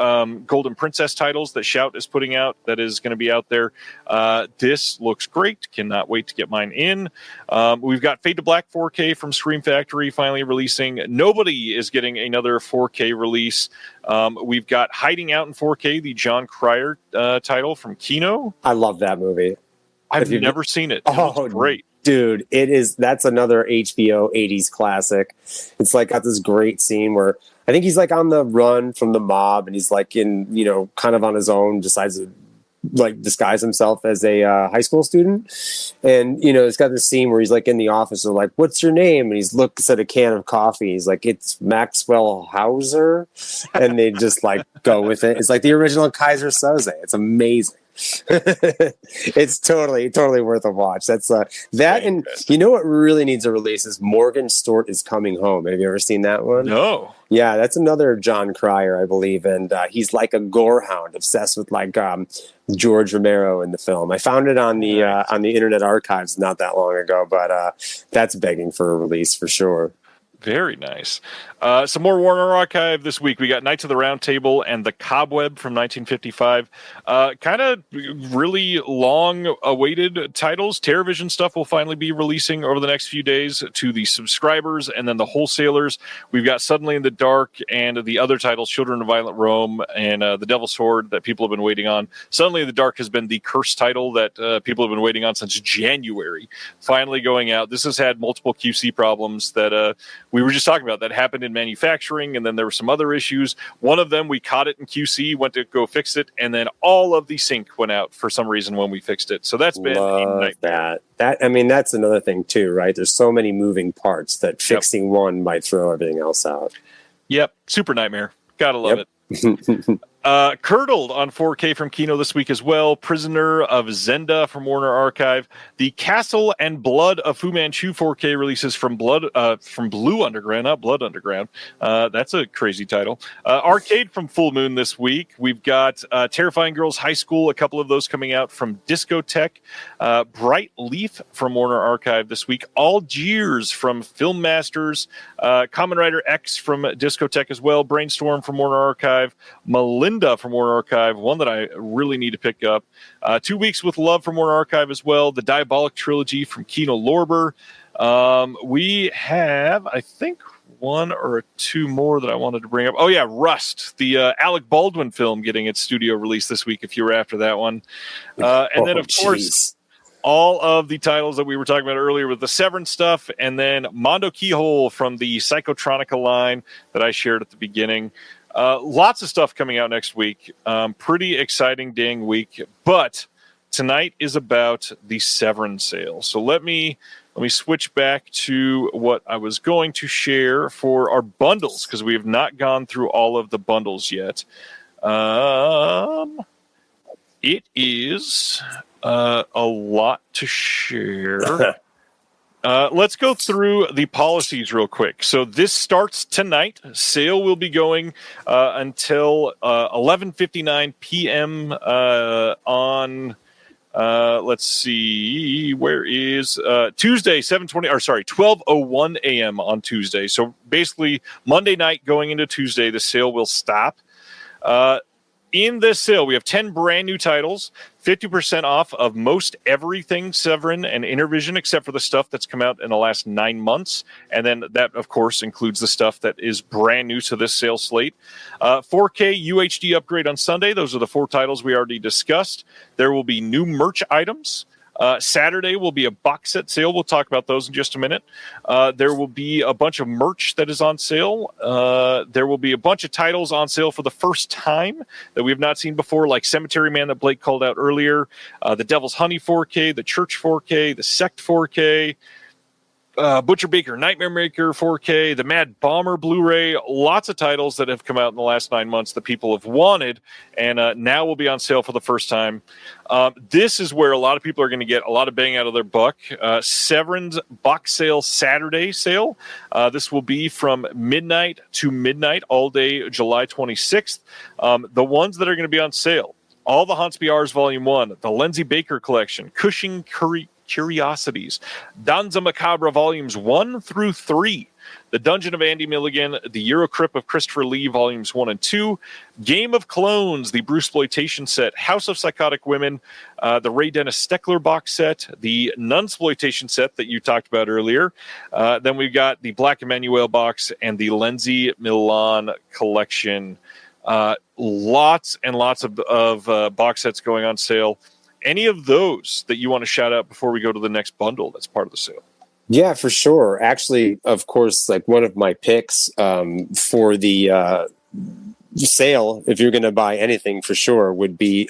Golden Princess titles that Shout is putting out that is going to be out there. This looks great. Cannot wait to get mine in. We've got Fade to Black 4K from Scream Factory finally releasing. Nobody is getting another 4K release. We've got Hiding Out in 4K, the John Cryer title from Kino. I love that movie. I've never seen it. It looks great. Dude, that's another HBO 80s classic. It's like got this great scene where I think he's like on the run from the mob and he's like in, kind of on his own, decides to like disguise himself as a high school student. And, it's got this scene where he's like in the office and like, what's your name? And he's looks at a can of coffee. He's like, it's Maxwell Hauser. And they just like go with it. It's like the original Kaiser Soze. It's amazing. It's totally worth a watch. That's that, and what really needs a release is Morgan Stort is Coming Home. Have you ever seen that one? No. Yeah, that's another John Cryer, I believe, and he's like a gore hound, obsessed with like George Romero in the film. I found it on the Internet Archives not that long ago, but that's begging for a release for sure. Very nice. Some more Warner Archive this week. We got Knights of the Round Table and The Cobweb from 1955. Kind of really long-awaited titles. TerraVision stuff will finally be releasing over the next few days to the subscribers, and then the wholesalers. We've got Suddenly in the Dark and the other titles, Children of Violent Rome and The Devil's Sword, that people have been waiting on. Suddenly in the Dark has been the cursed title that people have been waiting on since January. Finally going out. This has had multiple QC problems that we were just talking about that happened in manufacturing, and then there were some other issues. One of them, we caught it in QC, went to go fix it, and then all of the sync went out for some reason when we fixed it. So that's been a nightmare. That's another thing too, right? There's so many moving parts that fixing one might throw everything else out. Yep, super nightmare. Gotta love it. Curdled on 4K from Kino this week as well. Prisoner of Zenda from Warner Archive. The Castle and Blood of Fu Manchu 4K releases from Blue Underground, not Blood Underground. That's a crazy title. Arcade from Full Moon this week. We've got Terrifying Girls High School, a couple of those coming out from Discotech. Bright Leaf from Warner Archive this week. Algiers from Film Masters. Kamen Rider X from Discotech as well. Brainstorm from Warner Archive. Melinda from Warner Archive, one that I really need to pick up. 2 Weeks with Love from Warner Archive as well. The Diabolic Trilogy from Kino Lorber. We have, I think, one or two more that I wanted to bring up. Oh, yeah, Rust, the Alec Baldwin film getting its studio release this week, if you were after that one. And then, of course, all of the titles that we were talking about earlier with the Severin stuff, and then Mondo Keyhole from the Psychotronica line that I shared at the beginning. Lots of stuff coming out next week. Pretty exciting dang week. But tonight is about the Severin sale. So let me switch back to what I was going to share for our bundles, because we have not gone through all of the bundles yet. It is a lot to share. Let's go through the policies real quick. So this starts tonight. Sale will be going until 11:59 p.m. On let's see, where is Tuesday, 12:01 a.m. on Tuesday. So basically Monday night going into Tuesday, the sale will stop. In this sale, we have 10 brand new titles, 50% off of most everything Severin and Intervision, except for the stuff that's come out in the last 9 months. And then that, of course, includes the stuff that is brand new to this sale slate. 4K UHD upgrade on Sunday. Those are the 4 titles we already discussed. There will be new merch items. Saturday will be a box set sale. We'll talk about those in just a minute. There will be a bunch of merch that is on sale. There will be a bunch of titles on sale for the first time that we have not seen before, like Cemetery Man that Blake called out earlier, the Devil's Honey 4K, the Church 4K, the Sect 4K, Butcher Baker Nightmare Maker 4K, the Mad Bomber Blu-ray, lots of titles that have come out in the last 9 months that people have wanted, and now will be on sale for the first time. This is where a lot of people are going to get a lot of bang out of their buck. Severin's box sale Saturday sale. This will be from midnight to midnight all day July 26th. The ones that are going to be on sale, all the Haunts BRs Volume 1, the Lindsay Baker Collection, Cushing Curiosities, Danza Macabre Volumes 1 through 3, The Dungeon of Andy Milligan, The Eurocrypt of Christopher Lee Volumes 1 and 2, Game of Clones, the Bruceploitation set, House of Psychotic Women, the Ray Dennis Steckler box set, the Nunsploitation set that you talked about earlier. Then we've got the Black Emmanuel box and the Lindsay Milan collection. Lots and lots of box sets going on sale. Any of those that you want to shout out before we go to the next bundle that's part of the sale? Yeah, for sure. Actually, of course, like one of my picks for the sale, if you're going to buy anything for sure, would be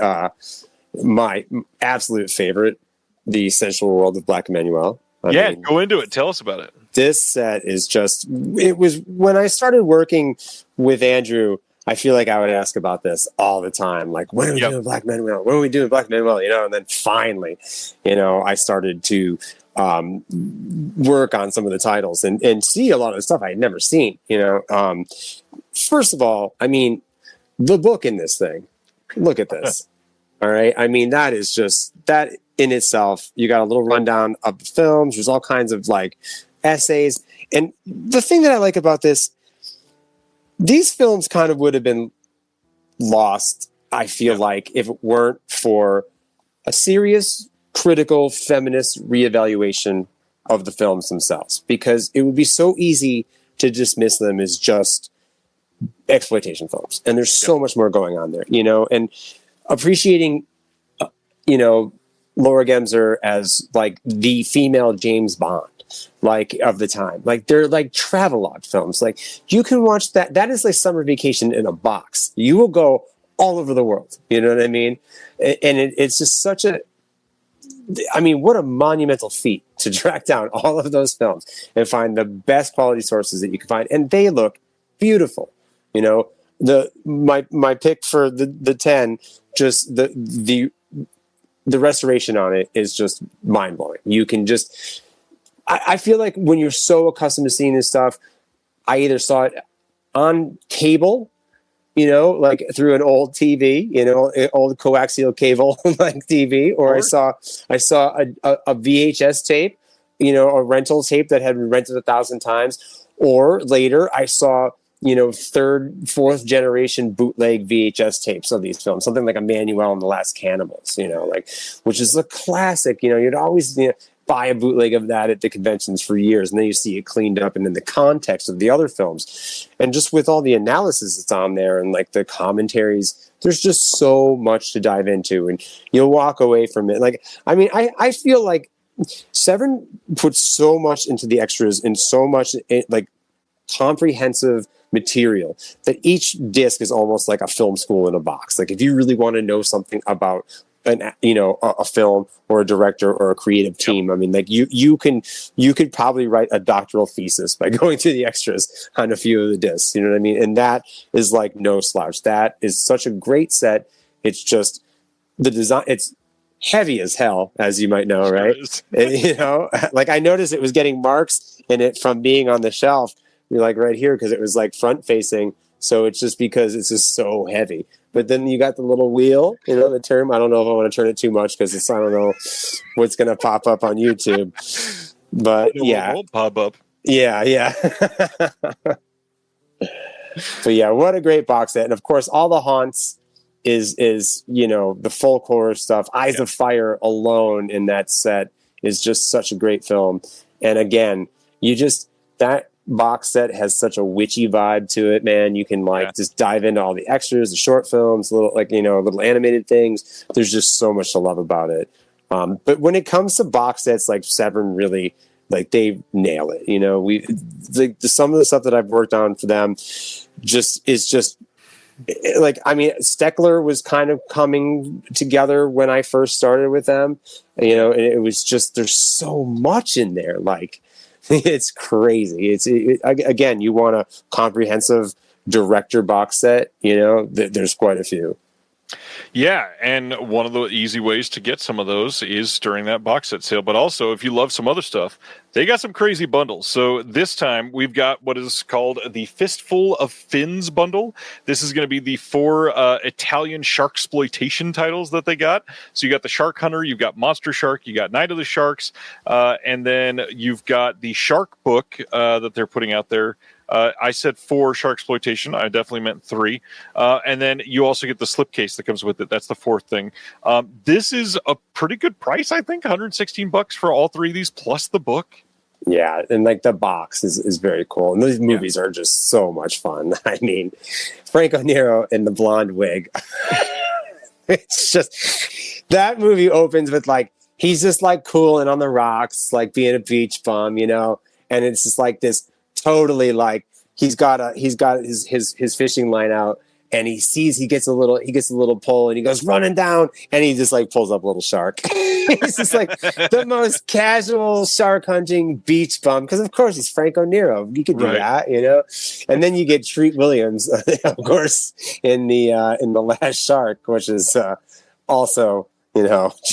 my absolute favorite, The Sensual World of Black Emmanuel. I mean, go into it. Tell us about it. This set is just, it was when I started working with Andrew, I feel like I would ask about this all the time. Like, when are we doing Black Manuel? When are we doing Black Manuel? You know, and then finally, you know, I started to work on some of the titles and see a lot of the stuff I had never seen, you know. First of all, I mean, the book in this thing, look at this. All right. I mean, that is just, that in itself, you got a little rundown of the films. There's all kinds of like essays. And the thing that I like about this, these films kind of would have been lost, I feel like, if it weren't for a serious, critical, feminist reevaluation of the films themselves. Because it would be so easy to dismiss them as just exploitation films. And there's so much more going on there, you know, and appreciating, you know, Laura Gemser as like the female James Bond, like of the time. Like they're like travelogue films. Like you can watch that. That is like summer vacation in a box. You will go all over the world. You know what I mean? And it's just such a, I mean, what a monumental feat to track down all of those films and find the best quality sources that you can find. And they look beautiful. You know, my pick for the 10, just the restoration on it is just mind blowing. You can just, I feel like when you're so accustomed to seeing this stuff, I either saw it on cable, you know, like through an old TV, you know, old coaxial cable like TV, or I saw a VHS tape, you know, a rental tape that had been rented 1,000 times, or later I saw, you know, 3rd, 4th generation bootleg VHS tapes of these films, something like Emmanuel and the Last Cannibals, you know, like, which is a classic. You know, you'd always, you know, buy a bootleg of that at the conventions for years, and then you see it cleaned up and in the context of the other films, and just with all the analysis that's on there and like the commentaries, there's just so much to dive into, and you'll walk away from it. Like, I mean, I feel like Severin puts so much into the extras and so much like comprehensive material that each disc is almost like a film school in a box. Like if you really want to know something about a film or a director or a creative team, I mean, like you could probably write a doctoral thesis by going through the extras on a few of the discs. You know what I mean? And that is like no slouch. That is such a great set. It's just the design. It's heavy as hell, as you might know, right? You know, like I noticed it was getting marks in it from being on the shelf. You're like right here because it was like front facing. So it's just because it's just so heavy. But then you got the little wheel, you know, the term. I don't know if I want to turn it too much because I don't know what's going to pop up on YouTube. But yeah. It won't pop up. Yeah. But yeah, what a great box set. And of course, all the haunts is the folk horror stuff. Eyes of Fire alone in that set is just such a great film. And again, that box set has such a witchy vibe to it, man. You can just dive into all the extras, the short films, little animated things. There's just so much to love about it. But when it comes to box sets, like Severin really, they nail it. Some of the stuff that I've worked on for them Steckler was kind of coming together when I first started with them, and it was just, there's so much in there. It's crazy. Again, you want a comprehensive director box set, there's quite a few. Yeah, and one of the easy ways to get some of those is during that box set sale. But also, if you love some other stuff, they got some crazy bundles. So this time, we've got what is called the Fistful of Fins bundle. This is going to be the 4 Italian sharksploitation titles that they got. So you got the Shark Hunter, you've got Monster Shark, you got Night of the Sharks, and then you've got the Shark Book that they're putting out there. I said 4 sharksploitation. I definitely meant 3. And then you also get the slipcase that comes with it. That's the 4th thing. This is a pretty good price, I think. $116 for all 3 of these plus the book. Yeah, and the box is very cool. And these movies are just so much fun. I mean, Franco Nero in the blonde wig. It's just, that movie opens with he's just cool and on the rocks, being a beach bum, and it's just this totally he's got his fishing line out, and he gets a little pull, and he goes running down, and he just pulls up a little shark. He's just the most casual shark hunting beach bum, because of course he's Franco Nero. You could do that, And then you get Treat Williams, of course, in the Last Shark, which is also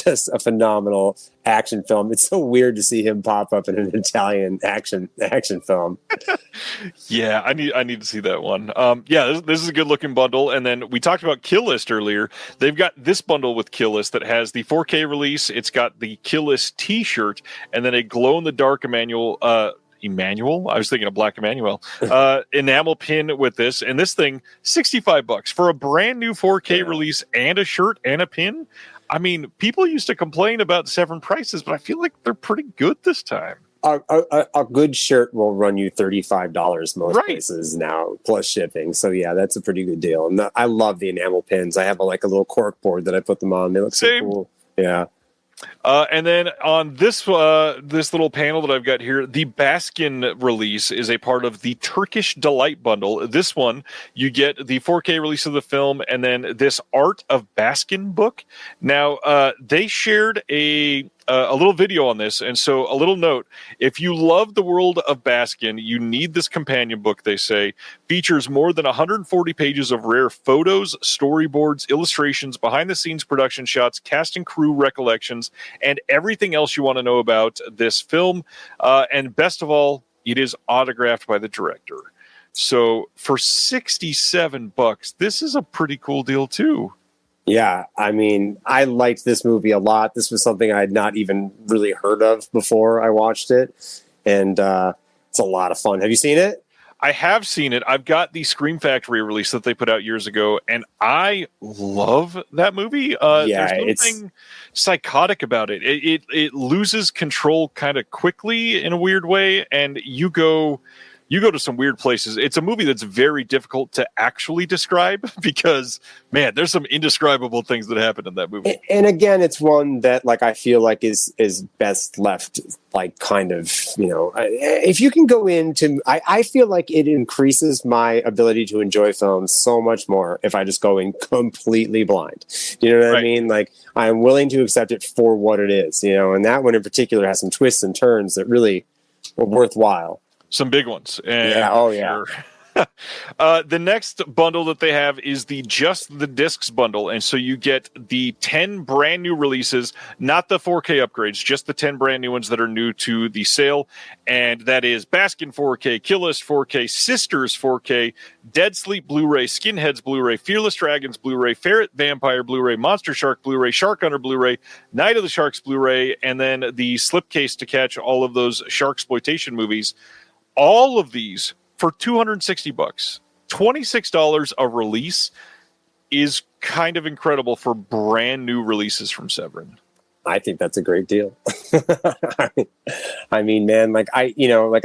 just a phenomenal action film. It's so weird to see him pop up in an Italian action film. Yeah, I need to see that one. This is a good looking bundle. And then we talked about Kill List earlier. They've got this bundle with Kill List that has the 4K release. It's got the Kill List T-shirt and then a glow in the dark Emmanuel. I was thinking of Black Emmanuel. Enamel pin with this, and this thing $65 for a brand new 4K release and a shirt and a pin. I mean, people used to complain about Severin prices, but I feel like they're pretty good this time. A good shirt will run you $35 most places now, plus shipping. So yeah, that's a pretty good deal. And I love the enamel pins. I have a little cork board that I put them on. They look so cool. Yeah. And then on this little panel that I've got here, the Baskin release is a part of the Turkish Delight bundle. This one, you get the 4K release of the film and then this Art of Baskin book. Now, they shared a little video on this, and so a little note: if you love the world of Baskin, you need this companion book. They say features more than 140 pages of rare photos, storyboards, illustrations, behind-the-scenes production shots, cast and crew recollections, and everything else you want to know about this film. And best of all, it is autographed by the director. So for $67, this is a pretty cool deal too. Yeah, I mean, I liked this movie a lot. This was something I had not even really heard of before I watched it. And it's a lot of fun. Have you seen it? I have seen it. I've got the Scream Factory release that they put out years ago, and I love that movie. There's something psychotic about it. It loses control kind of quickly in a weird way, and you go to some weird places. It's a movie that's very difficult to actually describe because, man, there's some indescribable things that happen in that movie. And again, it's one that I feel like is best left kind of, if you can go into, I feel like it increases my ability to enjoy films so much more if I just go in completely blind. You know what I mean? I'm willing to accept it for what it is, and that one in particular has some twists and turns that really were worthwhile. Some big ones. Yeah. The next bundle that they have is the Just the Discs bundle. And so you get the 10 brand new releases, not the 4K upgrades, just the 10 brand new ones that are new to the sale. And that is Baskin 4K, Kill List 4K, Sisters 4K, Dead Sleep Blu-ray, Skinheads Blu-ray, Fearless Dragons Blu-ray, Ferret Vampire Blu-ray, Monster Shark Blu-ray, Shark Hunter Blu-ray, Night of the Sharks Blu-ray, and then the slipcase to catch all of those sharksploitation movies. All of these for $260, $26 a release. is kind of incredible for brand new releases from Severin. I think that's a great deal. I mean, man, like I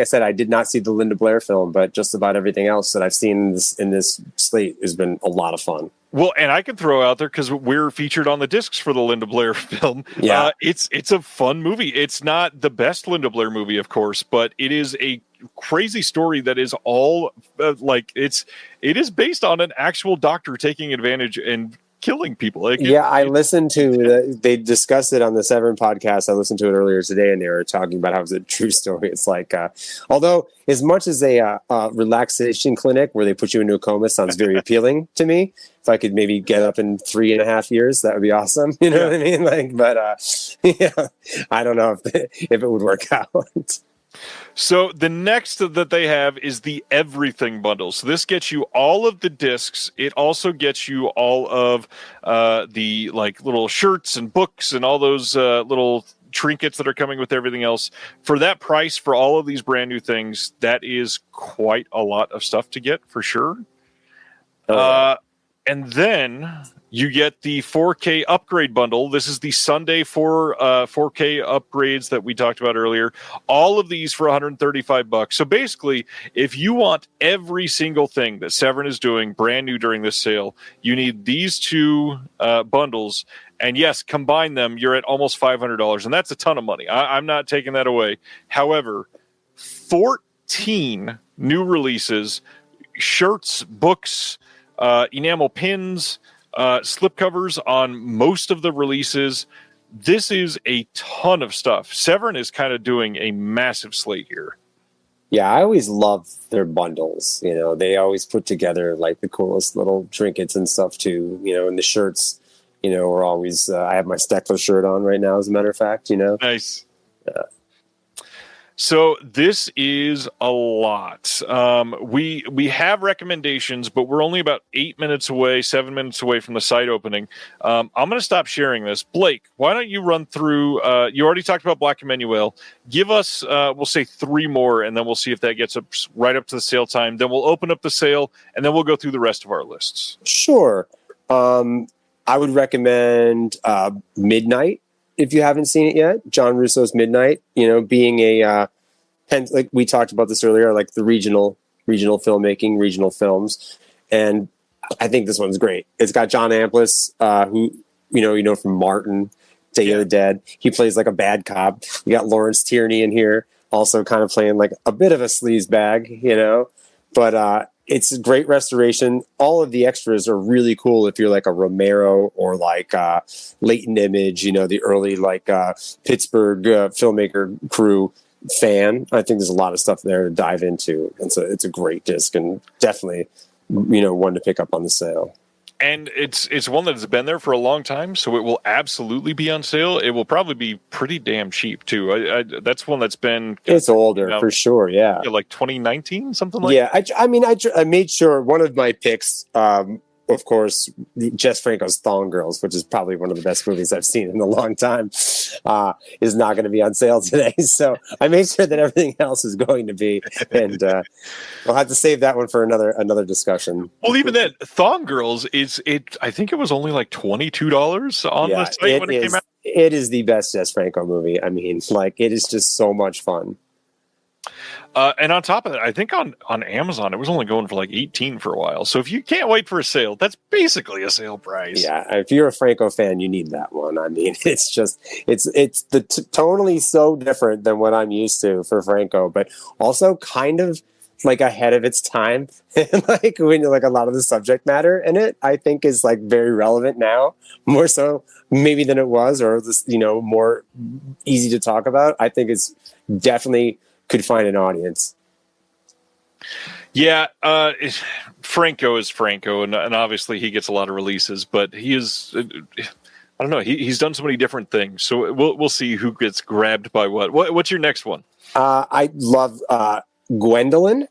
said, I did not see the Linda Blair film, but just about everything else that I've seen in this slate has been a lot of fun. Well, and I can throw out there, because we're featured on the discs for the Linda Blair film. Yeah. It's a fun movie. It's not the best Linda Blair movie, of course, but it is a crazy story that is all it is based on an actual doctor taking advantage and killing people. I listened to they discussed it on the Severin podcast. I listened to it earlier today, and they were talking about how it's a true story. It's like, although as much as a relaxation clinic where they put you into a coma sounds very appealing to me. If I could maybe get up in 3.5 years, that would be awesome. You know what I mean? I don't know if it would work out. So the next that they have is the Everything bundle. So this gets you all of the discs. It also gets you all of the little shirts and books and all those little trinkets that are coming with everything else. For that price, for all of these brand new things, that is quite a lot of stuff to get for sure. And then you get the 4K upgrade bundle. This is the Sunday 4K upgrades that we talked about earlier. All of these for $135. So basically, if you want every single thing that Severin is doing brand new during this sale, you need these two bundles. And yes, combine them, you're at almost $500. And that's a ton of money. I'm not taking that away. However, 14 new releases, shirts, books, enamel pins, slipcovers on most of the releases. This is a ton of stuff. Severin is kind of doing a massive slate here. Yeah, I always love their bundles. You know, they always put together like the coolest little trinkets and stuff too. You know, and the shirts, you know, are always. I have my Steckler shirt on right now, as a matter of fact. You know, nice. So this is a lot. We have recommendations, but we're only about 7 minutes away from the site opening. I'm going to stop sharing this. Blake, why don't you run through? You already talked about Black Emmanuel. Give us, we'll say 3 more, and then we'll see if that gets up right up to the sale time. Then we'll open up the sale, and then we'll go through the rest of our lists. Sure. I would recommend Midnight. If you haven't seen it yet, John Russo's Midnight, you know, being like we talked about this earlier, like the regional filmmaking, regional films. And I think this one's great. It's got John Amplas, who, you know, from Martin, Day of the Dead. He plays like a bad cop. You got Lawrence Tierney in here, also kind of playing like a bit of a sleaze bag, you know, but, it's a great restoration. All of the extras are really cool if you're like a Romero or like Latent Image, you know, the early like Pittsburgh filmmaker crew fan. I think there's a lot of stuff there to dive into. And so it's a great disc and definitely, you know, one to pick up on the sale. And it's one that's been there for a long time, so it will absolutely be on sale. It will probably be pretty damn cheap too. That's one that's been. It's older for sure, yeah. Like 2019, something like. Yeah, I made sure one of my picks, of course, Jess Franco's Thong Girls, which is probably one of the best movies I've seen in a long time, is not going to be on sale today. So I made sure that everything else is going to be, and we'll have to save that one for another discussion. Well, even that Thong Girls I think it was only like $22 on the site when it came out. It is the best Jess Franco movie. I mean, like, it is just so much fun. And on top of that, I think on Amazon, it was only going for like $18 for a while. So if you can't wait for a sale, that's basically a sale price. Yeah, if you're a Franco fan, you need that one. I mean, it's just it's tonally so different than what I'm used to for Franco, but also kind of like ahead of its time. And like when like a lot of the subject matter in it, I think is like very relevant now, more so maybe than it was, or this, you know, more easy to talk about. I think it's definitely could find an audience. Yeah, Franco is Franco, and obviously he gets a lot of releases, but he is, I don't know, he's done so many different things. So we'll see who gets grabbed by what. What's your next one? I love Gwendolyn.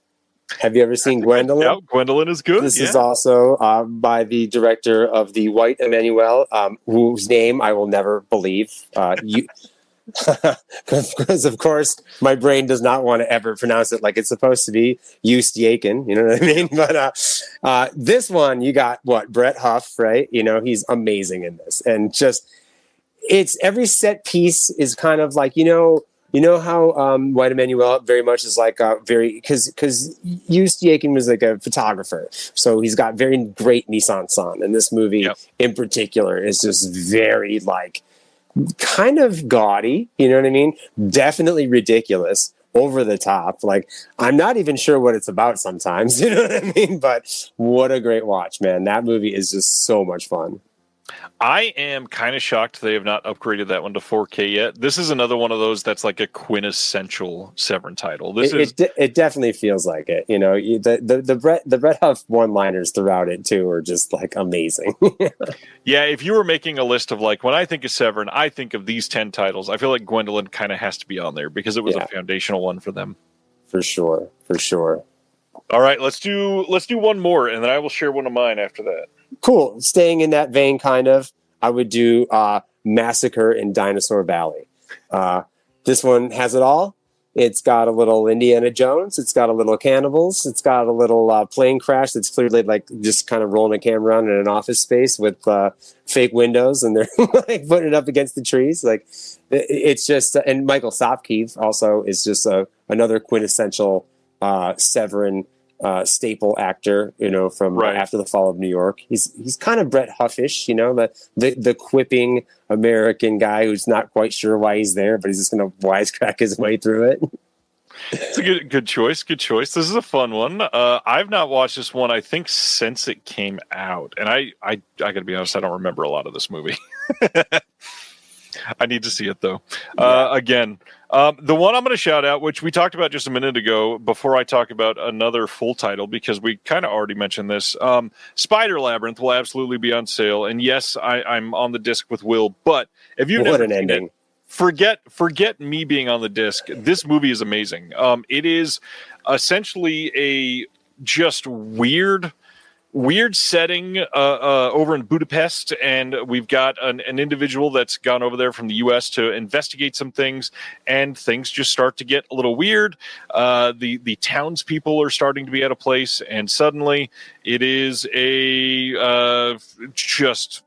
Have you ever seen Gwendolyn? Yeah, Gwendolyn is good. This is also by the director of The White Emmanuel, whose name I will never believe. Because of course my brain does not want to ever pronounce it like it's supposed to be. Yakin, you know what I mean? But this one, you got Brett Huff, right? You know, he's amazing in this, and just it's every set piece is kind of like how White Emmanuel very much is like because Yakin was like a photographer, so he's got very great mise en scène, and this movie in particular is just very like kind of gaudy, you know what I mean? Definitely ridiculous, over the top. Like, I'm not even sure what it's about sometimes, you know what I mean? But what a great watch, man. That movie is just so much fun. I am kind of shocked they have not upgraded that one to 4K yet. This is another one of those that's like a quintessential Severin title. It definitely feels like it. You know, the Brett Huff one-liners throughout it too are just like amazing. Yeah, if you were making a list of like, when I think of Severin, I think of these 10 titles. I feel like Gwendolyn kind of has to be on there because it was a foundational one for them. For sure. All right, let's do one more, and then I will share one of mine after that. Cool. Staying in that vein, kind of, I would do Massacre in Dinosaur Valley. This one has it all. It's got a little Indiana Jones. It's got a little cannibals. It's got a little plane crash that's clearly like just kind of rolling a camera around in an office space with fake windows, and they're like putting it up against the trees. Like, it's just, and Michael Sopkeef also is just another quintessential Severin staple actor, you know, from After the Fall of New York. He's kind of Brett Huffish, you know, the quipping American guy who's not quite sure why he's there, but he's just going to wisecrack his way through it. It's a good choice. Good choice. This is a fun one. I've not watched this one, I think, since it came out, and I got to be honest, I don't remember a lot of this movie. I need to see it though. Again, the one I'm going to shout out, which we talked about just a minute ago, before I talk about another full title, because we kind of already mentioned this. Spider Labyrinth will absolutely be on sale, and yes, I'm on the disc with Will. But if you've never seen it, forget me being on the disc. This movie is amazing. It is essentially a just weird setting over in Budapest, and we've got an individual that's gone over there from the U.S. to investigate some things, and things just start to get a little weird. The townspeople are starting to be out of place, and suddenly it is a just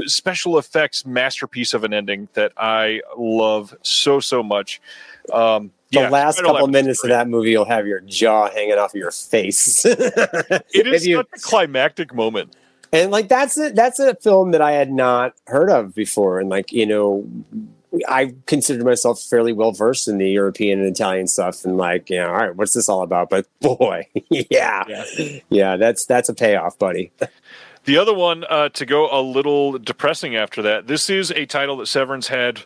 special effects masterpiece of an ending that I love so much. The last couple minutes of that movie, you'll have your jaw hanging off of your face. It is such a climactic moment. And like that's a film that I had not heard of before. And like, you know, I considered myself fairly well versed in the European and Italian stuff, and like, you know, all right, what's this all about? But boy, yeah, that's a payoff, buddy. The other one, to go a little depressing after that, this is a title that Severin's had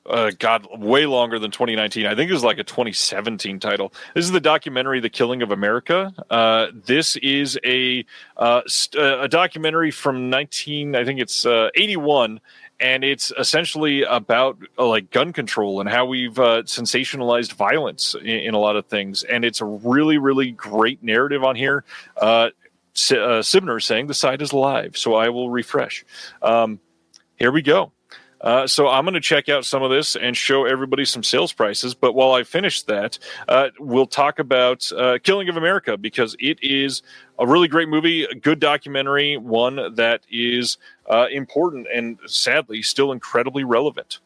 way longer than 2019. I think it was like a 2017 title. This is the documentary "The Killing of America." This is a documentary from 81, and it's essentially about like gun control and how we've sensationalized violence in a lot of things. And it's a really, really great narrative on here. Sibner is saying the site is live, so I will refresh. Here we go. So I'm going to check out some of this and show everybody some sales prices. But while I finish that, we'll talk about Killing of America, because it is a really great movie, a good documentary, one that is important and sadly still incredibly relevant.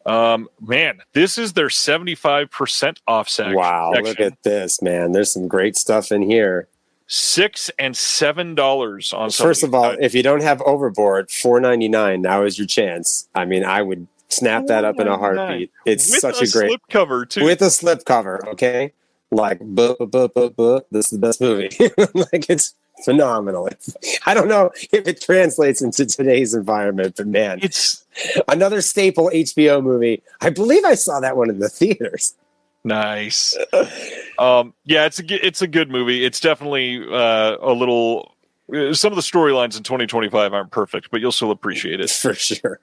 Man, this is their 75% off section. Wow, look at this, man. There's some great stuff in here. $6 and $7 on. First of all, if you don't have Overboard, $4.99. Now is your chance. I mean, I would snap that up in a heartbeat. It's with such a great slip cover too. With a slip cover, okay? Like, this is the best movie. Like, it's phenomenal. I don't know if it translates into today's environment, but man, it's another staple HBO movie. I believe I saw that one in the theaters. Nice. Yeah, it's a good movie. It's definitely a little. Some of the storylines in 2025 aren't perfect, but you'll still appreciate it for sure.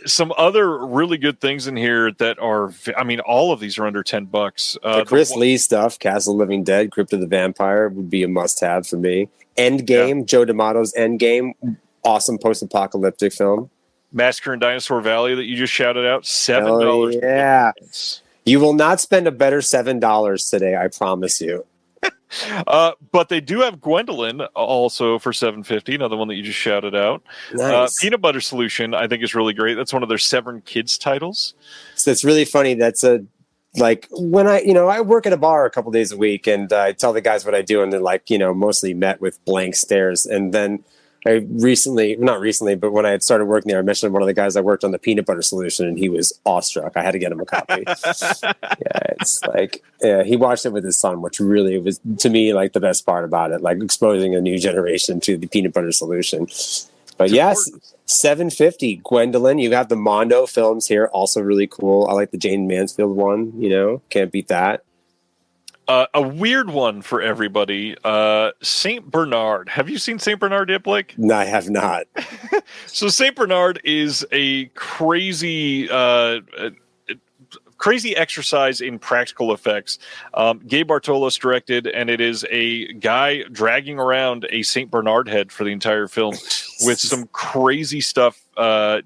Some other really good things in here that are. I mean, all of these are under $10. The Chris Lee stuff, Castle Living Dead, Crypt of the Vampire would be a must-have for me. Endgame, Joe D'Amato's Endgame, awesome post-apocalyptic film. Massacre in Dinosaur Valley that you just shouted out, $7. Oh, yeah. You will not spend a better $7 today, I promise you. But they do have Gwendolyn also for $7.50, another one that you just shouted out. Nice. Peanut Butter Solution, I think, is really great. That's one of their Severin Kids titles. So it's really funny. That's when I work at a bar a couple days a week, and I tell the guys what I do, and they're like, mostly met with blank stares. And then not recently, but when I had started working there, I mentioned one of the guys I worked on the Peanut Butter Solution, and he was awestruck. I had to get him a copy. It's like, he watched it with his son, which really was, to me, like the best part about it, like exposing a new generation to the Peanut Butter Solution. But yes, $7.50. Gwendolyn, you have the Mondo films here, also really cool. I like the Jane Mansfield one, can't beat that. A weird one for everybody, St. Bernard. Have you seen St. Bernard yet, Blake? No, I have not. So St. Bernard is a crazy exercise in practical effects. Gabe Bartolos directed, and it is a guy dragging around a St. Bernard head for the entire film with some crazy stuff.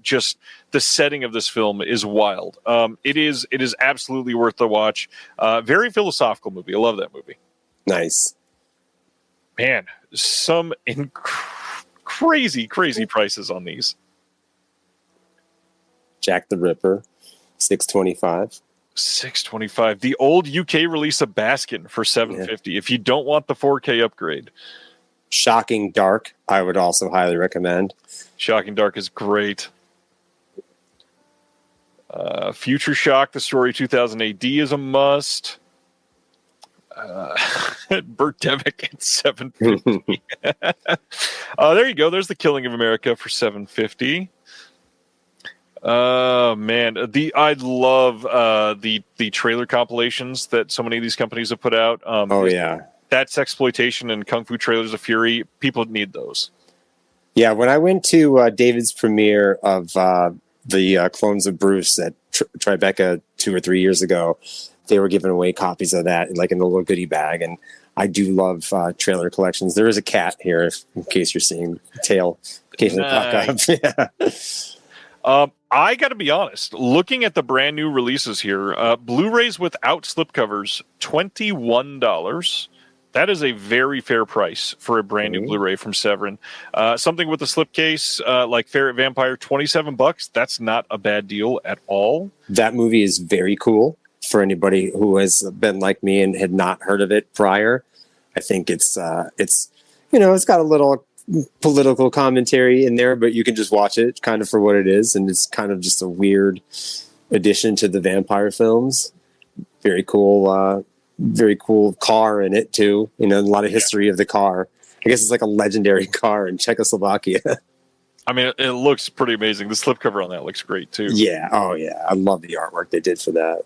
Just the setting of this film is wild. It is absolutely worth the watch. Very philosophical movie. I love that movie. Nice. Man, some crazy prices on these. Jack the Ripper. $6.25. $6.25. The old UK release of Baskin for $7.50. If you don't want the 4K upgrade. Shocking Dark, I would also highly recommend. Shocking Dark is great. Future Shock, the story 2000 AD is a must. Birdemic at $7.50. There you go. There's The Killing of America for $7.50. Man, I love the trailer compilations that so many of these companies have put out. That's Exploitation and Kung Fu Trailers of Fury. People need those. Yeah, when I went to David's premiere of the Clones of Bruce at Tribeca 2 or 3 years ago, they were giving away copies of that, like in the little goodie bag. And I do love trailer collections. There is a cat here, in case you're seeing the tail occasionally pop up. Yeah. I got to be honest, looking at the brand new releases here, Blu-rays without slipcovers, $21. That is a very fair price for a brand new Blu-ray from Severin. Something with a slipcase, like Ferret Vampire, $27. That's not a bad deal at all. That movie is very cool for anybody who has been like me and had not heard of it prior. I think it's got a little political commentary in there, but you can just watch it kind of for what it is, and it's kind of just a weird addition to the vampire films. Very cool car in it too. A lot of history of the car. I guess it's like a legendary car in Czechoslovakia. I mean, it looks pretty amazing. The slipcover on that looks great too. Yeah. Oh yeah. I love the artwork they did for that.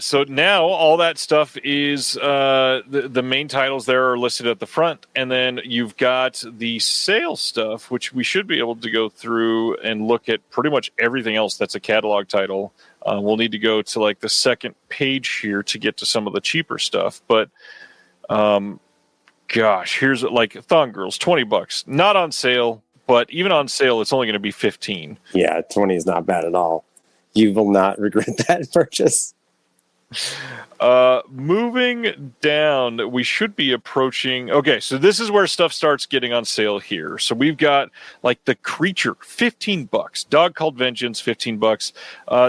So now all that stuff is the main titles there are listed at the front, and then you've got the sale stuff, which we should be able to go through and look at pretty much everything else that's a catalog title. We'll need to go to like the second page here to get to some of the cheaper stuff, but here's like Thong Girls, $20, not on sale, but even on sale, it's only going to be $15. Yeah, 20 is not bad at all. You will not regret that purchase. Moving down, we should be approaching. Okay, so this is where stuff starts getting on sale here. So we've got like The Creature, $15. Dog Called Vengeance, $15.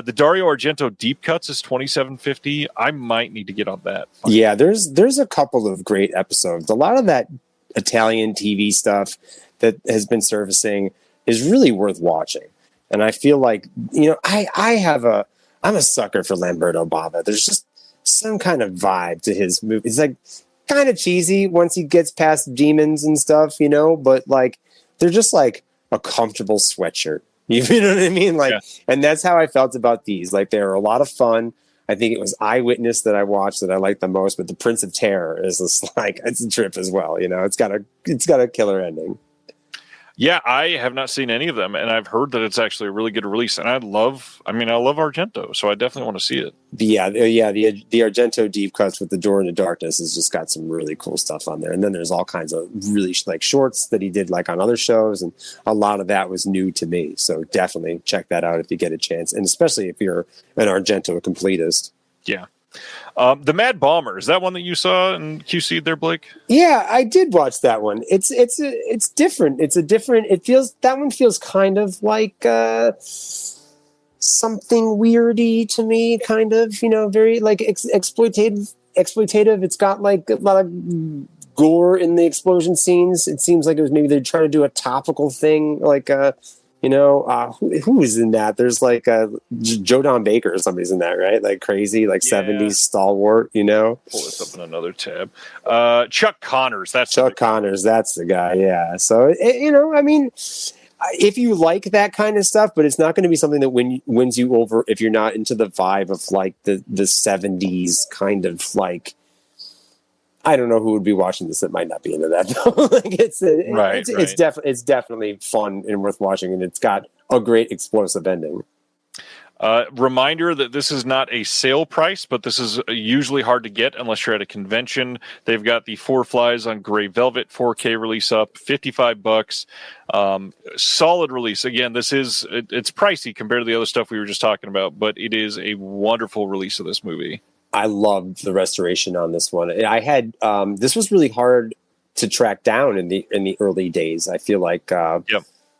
The Dario Argento Deep Cuts is $27.50. I might need to get on that. Yeah, there's a couple of great episodes. A lot of that Italian TV stuff that has been surfacing is really worth watching. And I feel like, I'm a sucker for Lamberto Bava. There's just some kind of vibe to his movie. It's like kind of cheesy once he gets past demons and stuff, but like they're just like a comfortable sweatshirt. You know what I mean? Like, And that's how I felt about these. Like they were a lot of fun. I think it was Eyewitness that I watched that I liked the most, but The Prince of Terror is just like, it's a trip as well. It's got a killer ending. Yeah, I have not seen any of them, and I've heard that it's actually a really good release. And I love Argento, so I definitely want to see it. The Argento deep cuts with the Door into Darkness has just got some really cool stuff on there. And then there's all kinds of really like shorts that he did like on other shows, and a lot of that was new to me. So definitely check that out if you get a chance, and especially if you're an Argento completist. Yeah. The Mad Bomber, is that one that you saw and QC'd there, Blake? Yeah, I did watch that one. It's different. That one feels kind of like something weirdy to me, kind of, very like exploitative. It's got like a lot of gore in the explosion scenes. It seems like it was maybe they're trying to do a topical thing, like who is in that? There's like Joe Don Baker or somebody's in that, right? Like crazy, like 70s stalwart, Pull this up in another tab. Chuck Connors, that's the guy. Yeah. So if you like that kind of stuff, but it's not going to be something that wins you over if you're not into the vibe of like the 70s kind of like. I don't know who would be watching this that might not be into that though. Like it's definitely fun and worth watching, and it's got a great explosive ending. Reminder that this is not a sale price, but this is usually hard to get unless you're at a convention. They've got the Four Flies on Gray Velvet 4K release up, $55. Solid release. Again, it's pricey compared to the other stuff we were just talking about, but it is a wonderful release of this movie. I loved the restoration on this one. I had this was really hard to track down in the early days. I feel like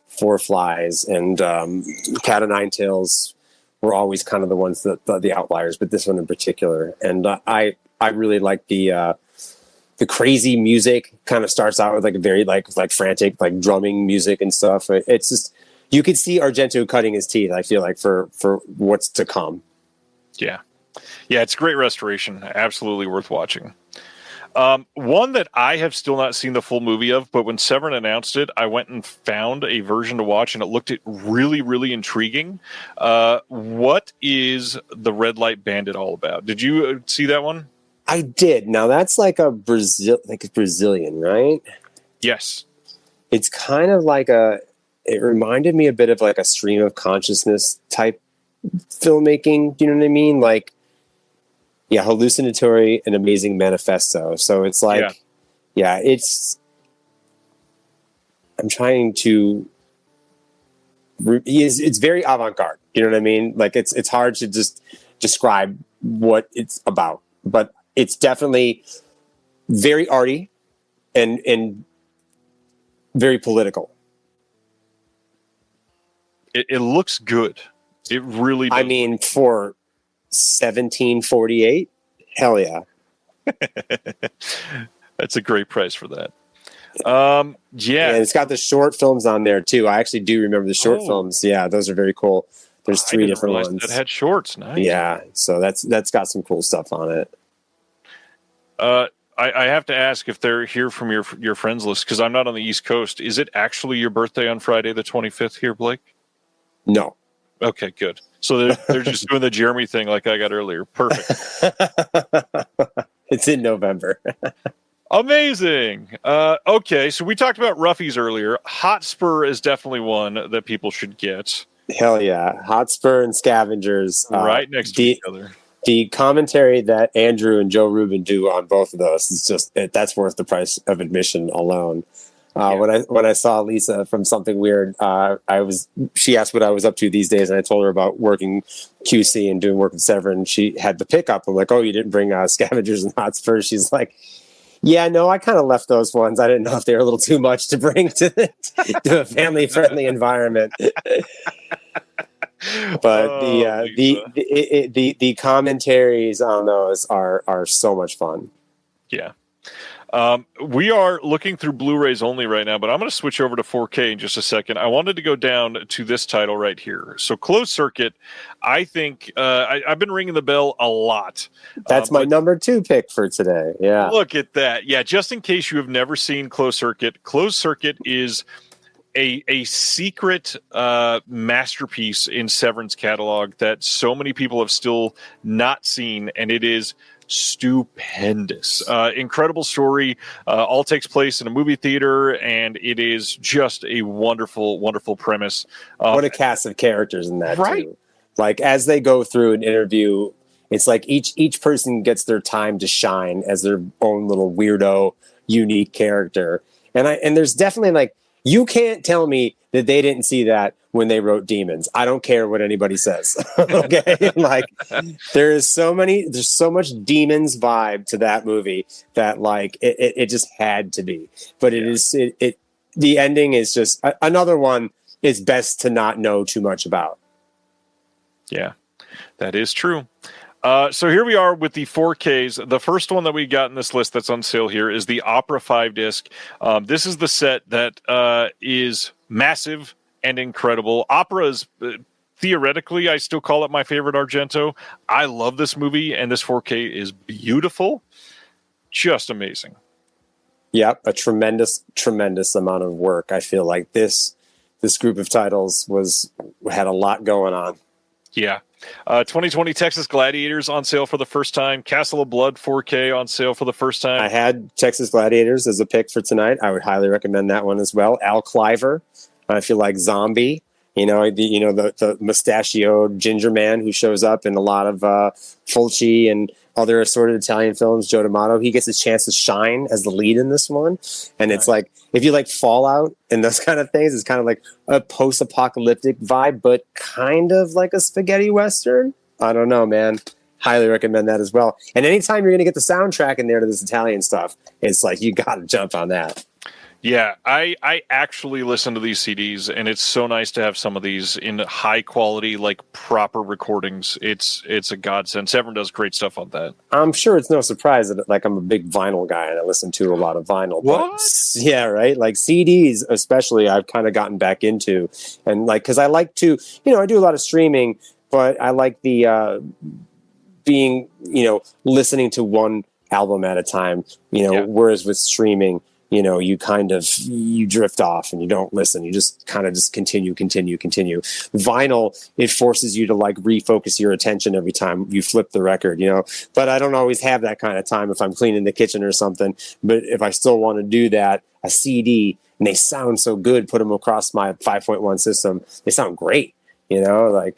Four Flies and Cat o' Nine Tails were always kind of the ones that the outliers, but this one in particular. And I really like the crazy music. Kind of starts out with like a very like frantic like drumming music and stuff. It's just you could see Argento cutting his teeth. I feel like for what's to come. Yeah. Yeah, it's a great restoration. Absolutely worth watching. One that I have still not seen the full movie of, but when Severin announced it, I went and found a version to watch, and it looked really, really intriguing. What is The Red Light Bandit all about? Did you see that one? I did. Now that's like a Brazilian, right? Yes. It's kind of like it reminded me a bit of like a stream of consciousness type filmmaking. Do you know what I mean? Like, yeah, hallucinatory and amazing manifesto. So it's like, it's. I'm trying to. It's very avant-garde. You know what I mean? Like it's hard to just describe what it's about, but it's definitely very arty and very political. It looks good. It really does. I mean, for 1748, hell yeah. That's a great price for that. And it's got the short films on there too. I actually do remember the short films. Yeah, those are very cool. There's 3 different ones that had shorts. Nice. Yeah, so that's got some cool stuff on it. I have to ask if they're here from your friends list, because I'm not on the East Coast. Is it actually your birthday on Friday the 25th here, Blake? No. Okay, good. So they're just doing the Jeremy thing like I got earlier. Perfect. It's in November. Amazing. Okay, so we talked about Roughies earlier. Hotspur is definitely one that people should get. Hell yeah. Hotspur and Scavengers. Right next to each other. The commentary that Andrew and Joe Rubin do on both of those is just that's worth the price of admission alone. When I saw Lisa from Something Weird, she asked what I was up to these days, and I told her about working QC and doing work with Severin. She had the pickup. I'm like, oh, you didn't bring Scavengers and Hotspur? She's like, yeah, no, I kind of left those ones. I didn't know if they were a little too much to bring to a family-friendly environment. But the commentaries on those are so much fun. Yeah. We are looking through Blu-rays only right now, but I'm going to switch over to 4K in just a second. I wanted to go down to this title right here. So Closed Circuit, I think I've been ringing the bell a lot. That's my number 2 pick for today. Yeah. Look at that. Yeah, just in case you have never seen Closed Circuit is a secret masterpiece in Severin's catalog that so many people have still not seen, and it is stupendous. Incredible story. All takes place in a movie theater, and it is just a wonderful, wonderful premise. What a cast of characters in that, right? too. Like, as they go through an interview, it's like each person gets their time to shine as their own little weirdo, unique character. And there's definitely, like, you can't tell me that they didn't see that when they wrote Demons. I don't care what anybody says. Okay. Like, there's so much Demons vibe to that movie that, like, it just had to be. But the ending is just another one is best to not know too much about. Yeah, that is true. So here we are with the 4Ks. The first one that we got in this list that's on sale here is the Opera 5 disc. This is the set that is massive and incredible. Opera is theoretically, I still call it my favorite Argento. I love this movie, and this 4K is beautiful. Just amazing. Yep, a tremendous amount of work. I feel like this group of titles had a lot going on. Yeah. 2020 Texas Gladiators on sale for the first time. Castle of Blood 4K on sale for the first time. I had Texas Gladiators as a pick for tonight. I would highly recommend that one as well. Al Cliver, I feel like Zombie. The mustachioed ginger man who shows up in a lot of Fulci and other assorted Italian films. Joe D'Amato, he gets a chance to shine as the lead in this one. And it's like, if you like Fallout and those kind of things, it's kind of like a post-apocalyptic vibe, but kind of like a spaghetti Western. I don't know, man. Highly recommend that as well. And anytime you're going to get the soundtrack in there to this Italian stuff, it's like, you got to jump on that. Yeah, I actually listen to these CDs, and it's so nice to have some of these in high quality, like proper recordings. It's a godsend. Severin does great stuff on that. I'm sure it's no surprise that, like, I'm a big vinyl guy and I listen to a lot of vinyl. What? But, yeah, right. Like CDs, especially, I've kind of gotten back into, and like, because I like to, I do a lot of streaming, but I like the being, listening to one album at a time. Whereas with streaming, you drift off and you don't listen. You just kind of continue. Vinyl, it forces you to like refocus your attention every time you flip the record, but I don't always have that kind of time if I'm cleaning the kitchen or something. But if I still want to do that, a CD, and they sound so good, put them across my 5.1 system, they sound great, like.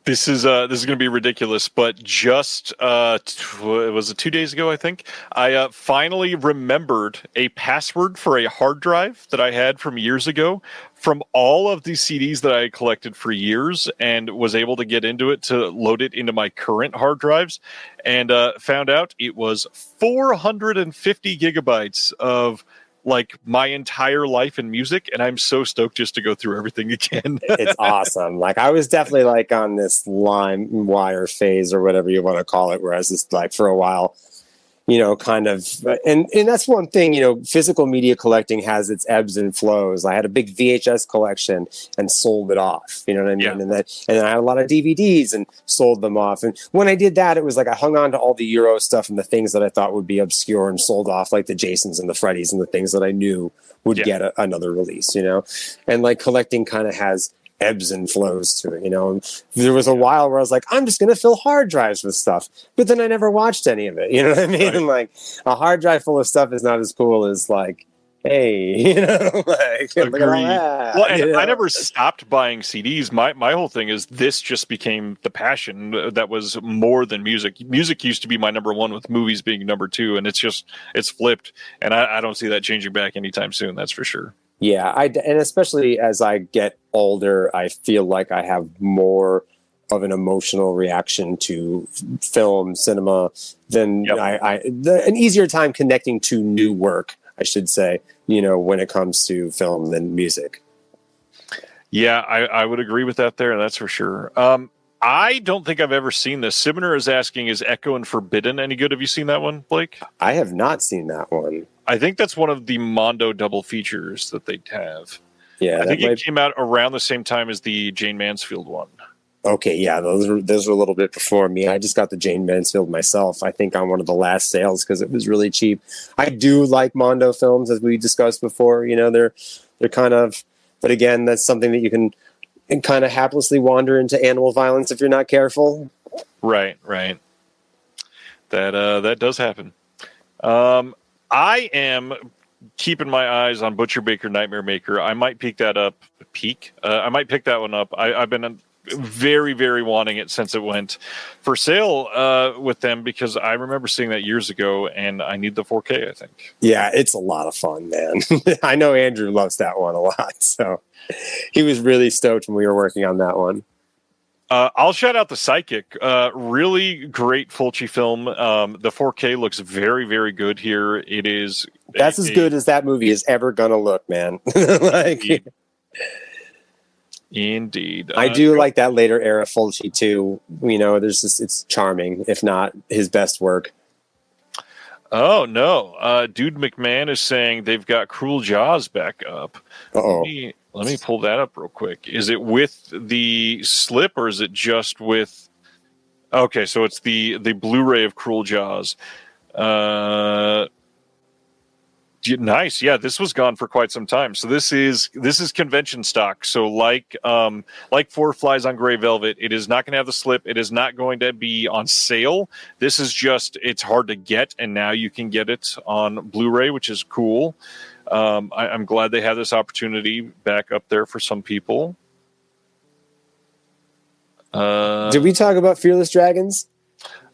This is going to be ridiculous, but just was it 2 days ago? I think I finally remembered a password for a hard drive that I had from years ago, from all of these CDs that I collected for years, and was able to get into it to load it into my current hard drives, and found out it was 450 gigabytes of like my entire life in music, and I'm so stoked just to go through everything again. It's awesome. Like, I was definitely like on this LimeWire phase or whatever you want to call it, where I was just like for a while, kind of, and that's one thing, physical media collecting has its ebbs and flows. I had a big VHS collection and sold it off, you know what I mean? Yeah. And I had a lot of DVDs and sold them off. And when I did that, it was like I hung on to all the Euro stuff and the things that I thought would be obscure and sold off, like the Jasons and the Freddys and the things that I knew would get another release, and like collecting kind of has ebbs and flows to it, And there was a while where I was like, I'm just going to fill hard drives with stuff, but then I never watched any of it. You know what I mean? Right. Like, a hard drive full of stuff is not as cool as like, hey, like, look at all that. Well, and I never stopped buying CDs. My whole thing is this just became the passion that was more than music. Music used to be my number one, with movies being number two, and it's flipped, and I don't see that changing back anytime soon. That's for sure. Yeah, and especially as I get older, I feel like I have more of an emotional reaction to film, cinema, than an easier time connecting to new work, I should say, when it comes to film than music. Yeah, I would agree with that there. That's for sure. I don't think I've ever seen this. Sibner is asking, is Echo and Forbidden any good? Have you seen that one, Blake? I have not seen that one. I think that's one of the Mondo double features that they have. Yeah, I think it came out around the same time as the Jane Mansfield one. Okay, yeah, those were a little bit before me. I just got the Jane Mansfield myself, I think on one of the last sales, because it was really cheap. I do like Mondo films, as we discussed before. They're kind of, but again, that's something that you can kind of haplessly wander into animal violence if you're not careful. Right. That does happen. I am keeping my eyes on Butcher Baker Nightmare Maker. I might pick that up. I might pick that one up. I've been very, very wanting it since it went for sale with them, because I remember seeing that years ago, and I need the 4K, I think. Yeah, it's a lot of fun, man. I know Andrew loves that one a lot, so he was really stoked when we were working on that one. I'll shout out The Psychic. Really great Fulci film. The 4K looks very, very good here. It is. That's as good as that movie is ever gonna look, man. Indeed. I do like that later era Fulci too. You know, it's charming, if not his best work. Oh no, Dude McMahon is saying they've got Cruel Jaws back up. Uh-oh. Let me pull that up real quick. Is it with the slip, or is it just with? Okay, so it's the Blu-ray of Cruel Jaws. Nice. Yeah, this was gone for quite some time. So this is convention stock. So like Four Flies on Gray Velvet, it is not going to have the slip. It is not going to be on sale. This is just, it's hard to get, and now you can get it on Blu-ray, which is cool. I'm glad they have this opportunity back up there for some people. Did we talk about Fearless Dragons?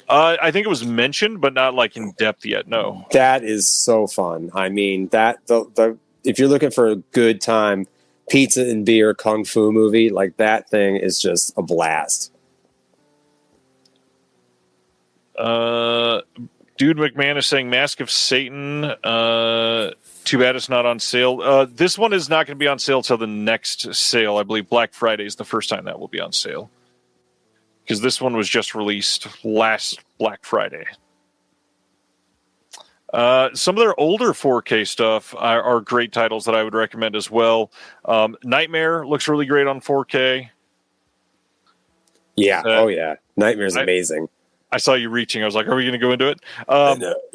I think it was mentioned, but not like in depth yet. No. That is so fun. I mean, if you're looking for a good time, pizza and beer kung fu movie, like that thing is just a blast. Dude McMahon is saying Mask of Satan. Too bad it's not on sale. This one is not going to be on sale till the next sale. I believe Black Friday is the first time that will be on sale, because this one was just released last Black Friday. Some of their older 4K stuff are great titles that I would recommend as well. Nightmare looks really great on 4K. Yeah. Oh, yeah. Nightmare's amazing. I saw you reaching. I was like, are we going to go into it?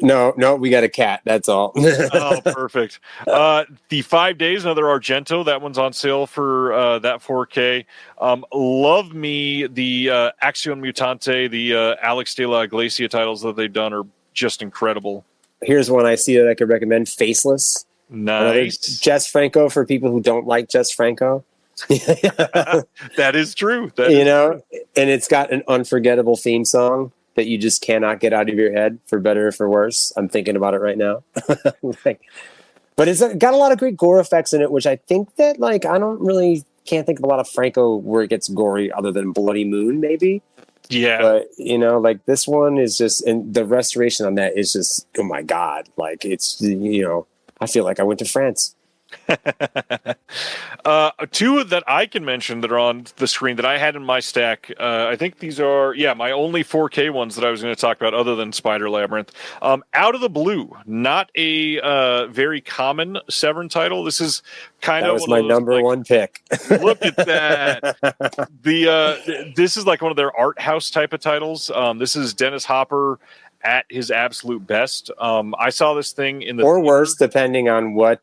No, we got a cat. That's all. Oh, perfect. The 5 Days, another Argento. That one's on sale for that 4K. Love me. The Acción Mutante, the Alex de la Iglesia titles that they've done are just incredible. Here's one I see that I could recommend. Faceless. Nice. Jess Franco for people who don't like Jess Franco. That is true. And it's got an unforgettable theme song that you just cannot get out of your head, for better or for worse. I'm thinking about it right now. But it's got a lot of great gore effects in it, which I think that, can't think of a lot of Franco where it gets gory other than Bloody Moon, maybe. Yeah. But, this one is just, and the restoration on that is just, oh my God. Like, it's, I feel like I went to France. Two that I can mention that are on the screen that I had in my stack. I think these are, my only 4K ones that I was going to talk about, other than Spider Labyrinth. Out of the Blue, not a very common Severin title. This is kind of my number one pick. Look at that. This is like one of their art house type of titles. This is Dennis Hopper at his absolute best. I saw this thing in the or worse, depending on what.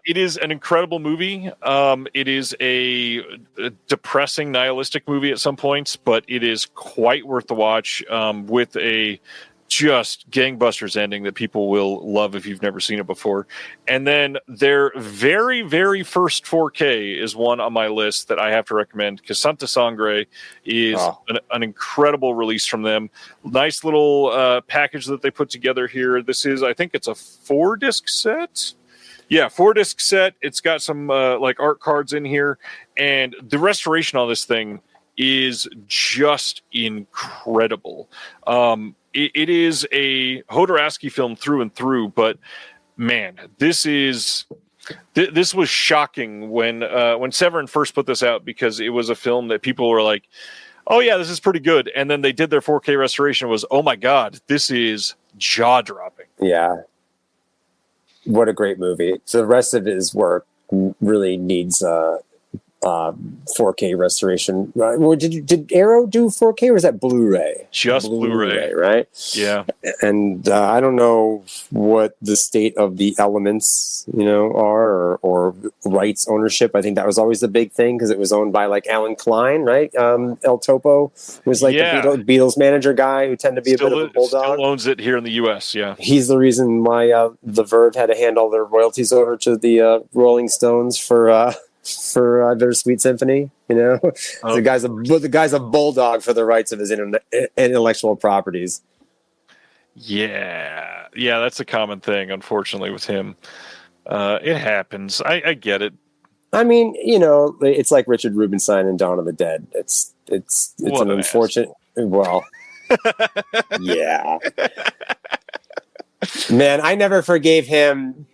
It is an incredible movie. It is a depressing, nihilistic movie at some points, but it is quite worth the watch. With a just gangbusters ending that people will love if you've never seen it before. And then their very, very first 4K is one on my list that I have to recommend. Santa Sangre is an incredible release from them. Nice little package that they put together here. This is, I think it's a 4-disc set. Yeah, 4-disc set. It's got some art cards in here. And the restoration on this thing is just incredible. It is a Jodorowsky film through and through, but man, this was shocking when Severin first put this out, because it was a film that people were like, oh yeah, this is pretty good. And then they did their 4K restoration. Was, oh my God, this is jaw-dropping. Yeah. What a great movie. So the rest of his work really needs a 4K restoration. Did Arrow do 4K or was that Blu-ray? Just Blu-ray, right? Yeah. And I don't know what the state of the elements, are or rights ownership. I think that was always the big thing because it was owned by like Alan Klein, right? El Topo was like the Beatles manager guy who tended to be a bit of a bulldog. Still owns it here in the U.S., yeah. He's the reason why the Verve had to hand all their royalties over to the Rolling Stones for Bittersweet Symphony. The guy's a bulldog for the rights of his intellectual properties. Yeah, that's a common thing, unfortunately, with him. It happens. I get it. I mean, it's like Richard Rubenstein in Dawn of the Dead. It's an unfortunate. Well, yeah. Man, I never forgave him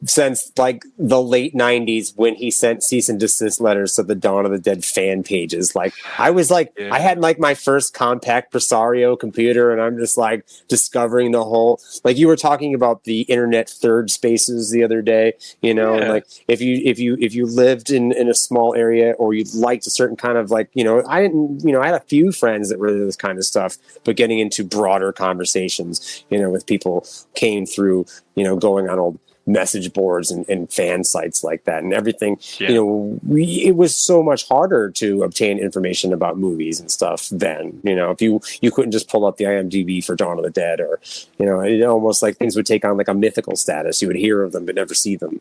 since like the late 90s when he sent cease and desist letters to the Dawn of the Dead fan pages. Like I was like, I had like my first compact Presario computer and I'm just like discovering the whole, like you were talking about the internet third spaces the other day, and like if you lived in a small area or you liked a certain kind of like, I didn't, I had a few friends that were into this kind of stuff, but getting into broader conversations, with people came through, going on old message boards and fan sites like that and everything. It was so much harder to obtain information about movies and stuff then. If you couldn't just pull up the IMDb for Dawn of the Dead, or it almost like things would take on like a mythical status. You would hear of them but never see them.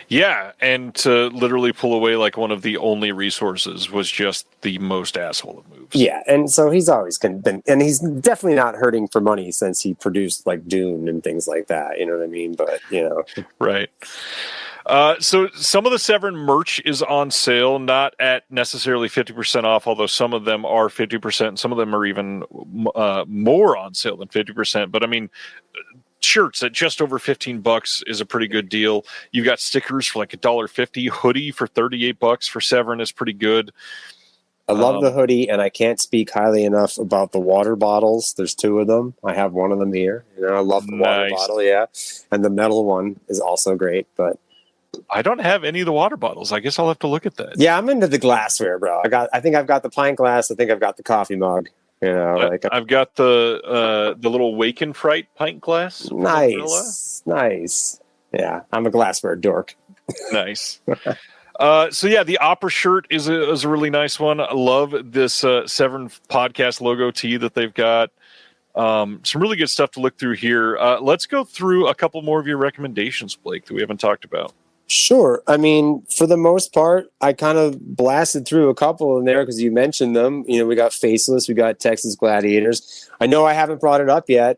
Yeah, and to literally pull away like one of the only resources was just the most asshole of moves. Yeah, and so he's always been, and he's definitely not hurting for money since he produced like Dune and things like that. You know what I mean? But right. So some of the Severin merch is on sale, not at necessarily 50% off, although some of them are 50%. Some of them are even more on sale than 50%. But I mean, shirts at just over $15 is a pretty good deal. You've got stickers for like $1.50. Hoodie for $38 for Severin is pretty good. I love the hoodie, and I can't speak highly enough about the water bottles. There's 2 of them. I have one of them here. I love the water bottle, yeah. And the metal one is also great, but I don't have any of the water bottles. I guess I'll have to look at that. Yeah, I'm into the glassware, bro. I think I've got the pint glass. I think I've got the coffee mug. I've got the little Wake and Fright pint glass. Nice. Yeah, I'm a glassware dork. Nice. So yeah, the opera shirt is a really nice one. I love this Severin podcast logo tee that they've got. Some really good stuff to look through here. Let's go through a couple more of your recommendations, Blake, that we haven't talked about. Sure. I mean, for the most part, I kind of blasted through a couple in there because you mentioned them. We got Faceless, we got Texas Gladiators. I know I haven't brought it up yet.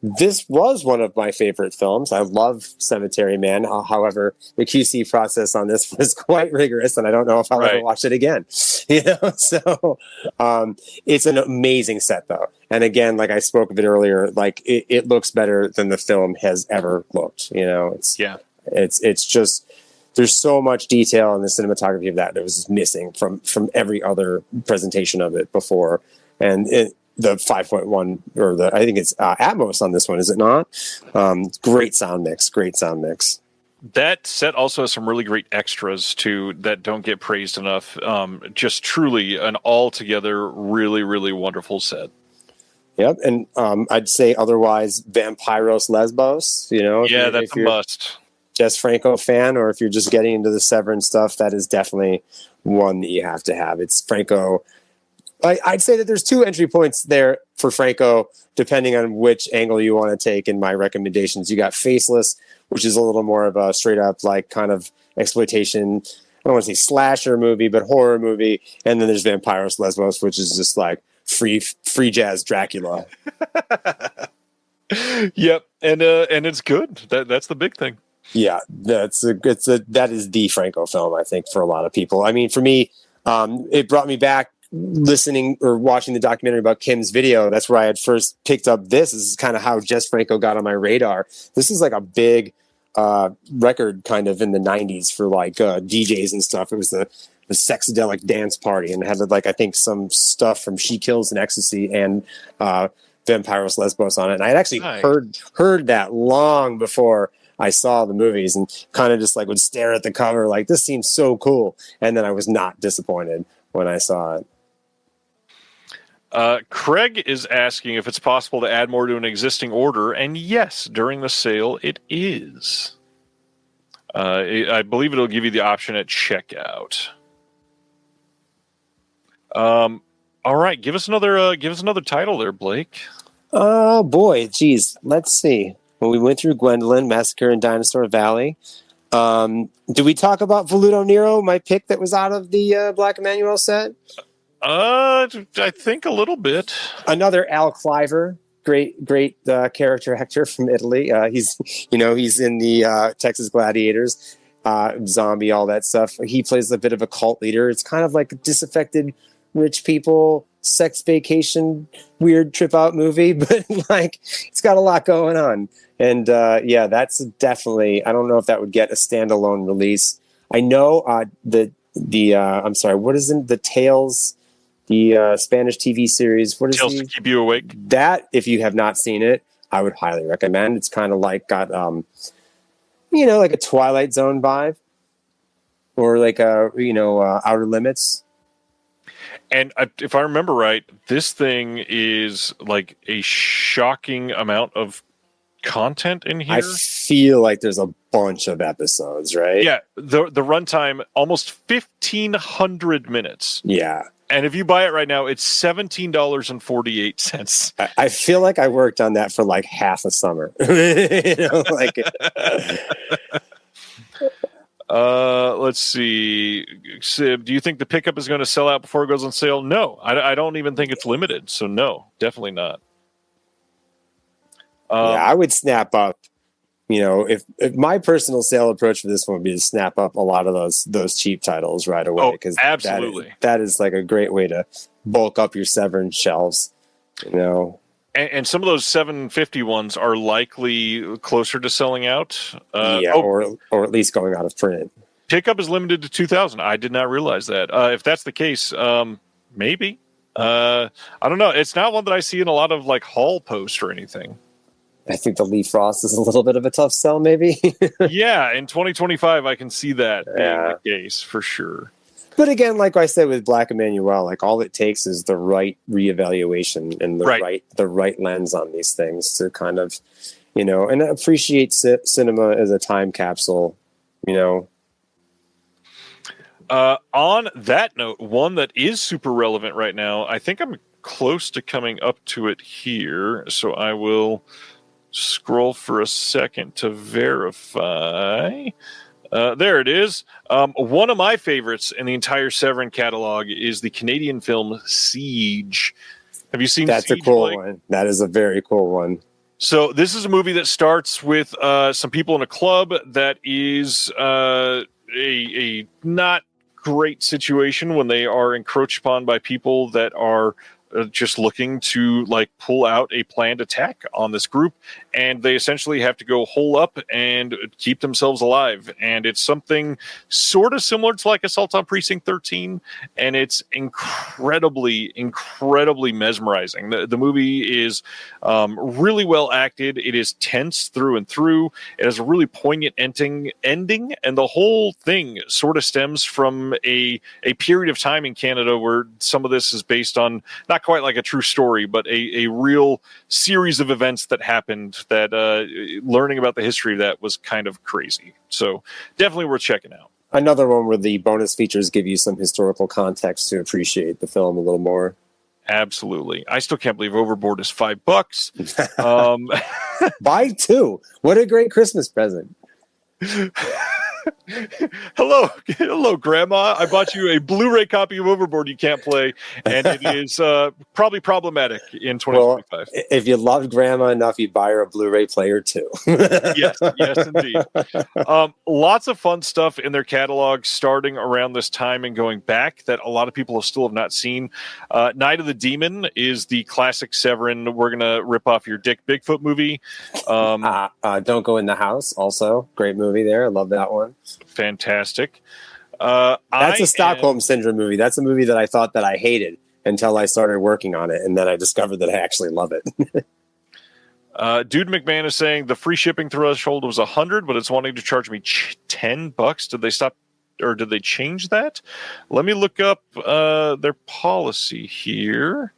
This was one of my favorite films. I love Cemetery Man. However, the QC process on this was quite rigorous, and I don't know if I'll ever watch it again. So it's an amazing set, though. And again, like I spoke of it earlier, like it looks better than the film has ever looked. It's just there's so much detail in the cinematography of that was missing from every other presentation of it before. And the 5.1 or I think it's Atmos on this one, is it not? Great sound mix. That set also has some really great extras too that don't get praised enough. Just truly an altogether really, really wonderful set. Yep, and I'd say otherwise Vampiros Lesbos. That's a must. Jess Franco fan, or if you're just getting into the Severin stuff, that is definitely one that you have to have. It's Franco. I'd say that there's 2 entry points there for Franco, depending on which angle you want to take in my recommendations. You got Faceless, which is a little more of a straight up like kind of exploitation, I don't want to say slasher movie, but horror movie. And then there's Vampiros Lesbos, which is just like free jazz Dracula. Yep, and it's good. That's the big thing. Yeah, that is the Franco film, I think, for a lot of people. I mean, for me, it brought me back listening or watching the documentary about Kim's video. That's where I had first picked up this. This is kind of how Jess Franco got on my radar. This is like a big record kind of in the 90s for like DJs and stuff. It was the Sexadelic Dance Party, and it had like I think some stuff from She Kills in Ecstasy and Vampiros Lesbos on it. And I had actually heard that long before I saw the movies and kind of just like would stare at the cover like, this seems so cool. And then I was not disappointed when I saw it. Craig is asking if it's possible to add more to an existing order, and yes, during the sale it is. I believe it'll give you the option at checkout. All right, give us another title there, Blake. Oh boy, geez, let's see. When we went through Gwendolyn, Massacre in Dinosaur Valley. Did we talk about Voluto Nero, my pick that was out of the Black Emanuel set? I think a little bit. Another Al Cliver, great character actor from Italy. He's in the Texas Gladiators, zombie, all that stuff. He plays a bit of a cult leader. It's kind of like a disaffected rich people sex vacation weird trip out movie, but like it's got a lot going on. And that's definitely, I don't know if that would get a standalone release. I know I'm sorry, what is it? The Tales, the Spanish TV series. What is Tales to Keep You Awake? That, if you have not seen it, I would highly recommend. It's kind of like got, like a Twilight Zone vibe, or like Outer Limits. And if I remember right, this thing is like a shocking amount of content in here. I feel like there's a bunch of episodes, right? Yeah, the runtime almost 1,500 minutes. Yeah. And if you buy it right now, it's $17.48. I feel like I worked on that for like half a summer. Let's see. Sib, do you think the pickup is going to sell out before it goes on sale? No, I don't even think it's limited. So no, definitely not. I would snap up. If my personal sale approach for this one would be to snap up a lot of those cheap titles right away, because absolutely that is like a great way to bulk up your Severin shelves. And some of those 750 ones are likely closer to selling out. Or at least going out of print. Pickup is limited to 2,000. I did not realize that. If that's the case, maybe. I don't know. It's not one that I see in a lot of like haul posts or anything. I think the Lee Frost is a little bit of a tough sell, maybe. Yeah, in 2025, I can see that being the case for sure. But again, like I said with Black Emanuel, like all it takes is the right reevaluation and the right lens on these things to kind of, and appreciate cinema as a time capsule, On that note, one that is super relevant right now, I think I'm close to coming up to it here, so I will scroll for a second to verify. There it is. One of my favorites in the entire Severin catalog is the Canadian film Siege. Have you seen That's Siege, a cool Blake? one. That is a very cool one. So this is a movie that starts with some people in a club that is a not great situation when they are encroached upon by people that are just looking to like pull out a planned attack on this group, and they essentially have to go hole up and keep themselves alive. And it's something sort of similar to like Assault on Precinct 13, and it's incredibly mesmerizing. The movie is really well acted. It is tense through and through. It has a really poignant ending, and the whole thing sort of stems from a period of time in Canada where some of this is based on not quite like a true story, but a real series of events that happened that learning about the history of that was kind of crazy. So definitely worth checking out. Another one where the bonus features give you some historical context to appreciate the film a little more. Absolutely. I still can't believe Overboard is $5. Buy two. What a great Christmas present. Hello, Grandma. I bought you a Blu-ray copy of Overboard you can't play, and it is probably problematic in 2025. Well, if you loved Grandma enough, you'd buy her a Blu-ray player too. yes, indeed. Lots of fun stuff in their catalog starting around this time and going back that a lot of people still have not seen. Night of the Demon is the classic Severin, we're going to rip off your dick Bigfoot movie. Don't Go in the House, also. Great movie there. I love that one. Fantastic. That's a Stockholm Syndrome movie. That's a movie that I thought that I hated until I started working on it, and then I discovered that I actually love it. Dude McMahon is saying the free shipping threshold was 100, but it's wanting to charge me $10. Did they stop, or did they change that? Let me look up their policy here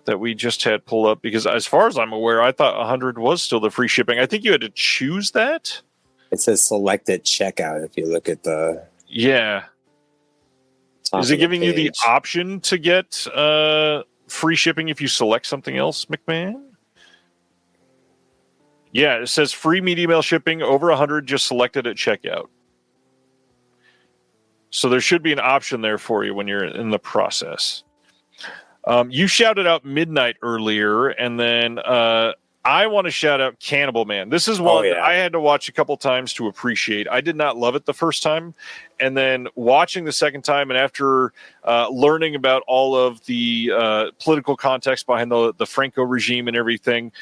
that we just had pulled up, because as far as I'm aware, I thought 100 was still the free shipping. I think you had to choose that. It says select at checkout if you look at the... Yeah. Is it giving you the option to get free shipping if you select something else, McMahon? Yeah, it says free media mail shipping over 100, just selected at checkout. So there should be an option there for you when you're in the process. You shouted out Midnight earlier, and then I want to shout out Cannibal Man. This is one that I had to watch a couple times to appreciate. I did not love it the first time, and then watching the second time, and after learning about all of the political context behind the Franco regime and everything,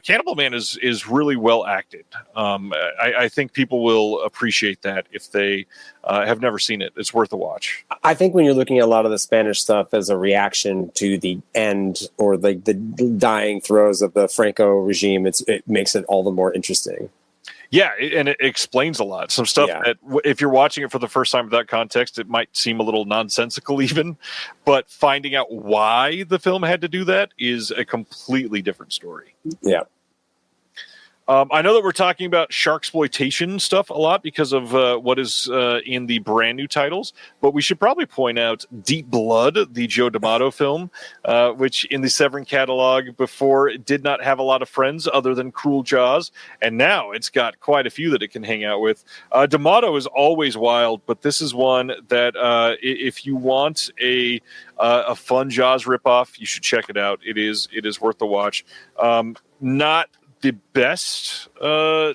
Cannibal Man is really well acted. I think people will appreciate that if they have never seen it. It's worth a watch. I think when you're looking at a lot of the Spanish stuff as a reaction to the end or the dying throes of the Franco regime, it makes it all the more interesting. Yeah, and it explains a lot. Some stuff that if you're watching it for the first time without context, it might seem a little nonsensical even, but finding out why the film had to do that is a completely different story. Yeah. I know that we're talking about sharksploitation stuff a lot because of what is in the brand new titles, but we should probably point out Deep Blood, the Joe D'Amato film, which in the Severin catalog before did not have a lot of friends other than Cruel Jaws, and now it's got quite a few that it can hang out with. D'Amato is always wild, but this is one that if you want a fun Jaws ripoff, you should check it out. It is worth the watch. Not the best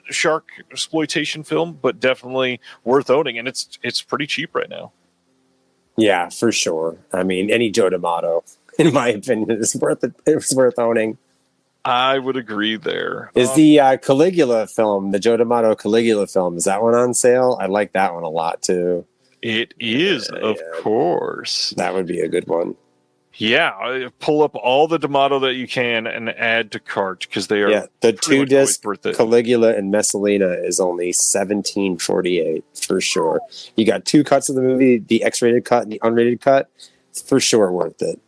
shark exploitation film, but definitely worth owning, and it's pretty cheap right now. Yeah, for sure. I mean, any Joe D'Amato, in my opinion, is worth it. It's worth owning. I would agree there. Is the Caligula film, the Joe D'Amato Caligula film, is that one on sale? I like that one a lot too. It is, of course. That would be a good one. Yeah, pull up all the D'Amato that you can and add to cart because they are the 2-disc Caligula and Messalina is only $17.48 for sure. You got 2 cuts of the movie, the X-rated cut and the unrated cut. It's for sure worth it.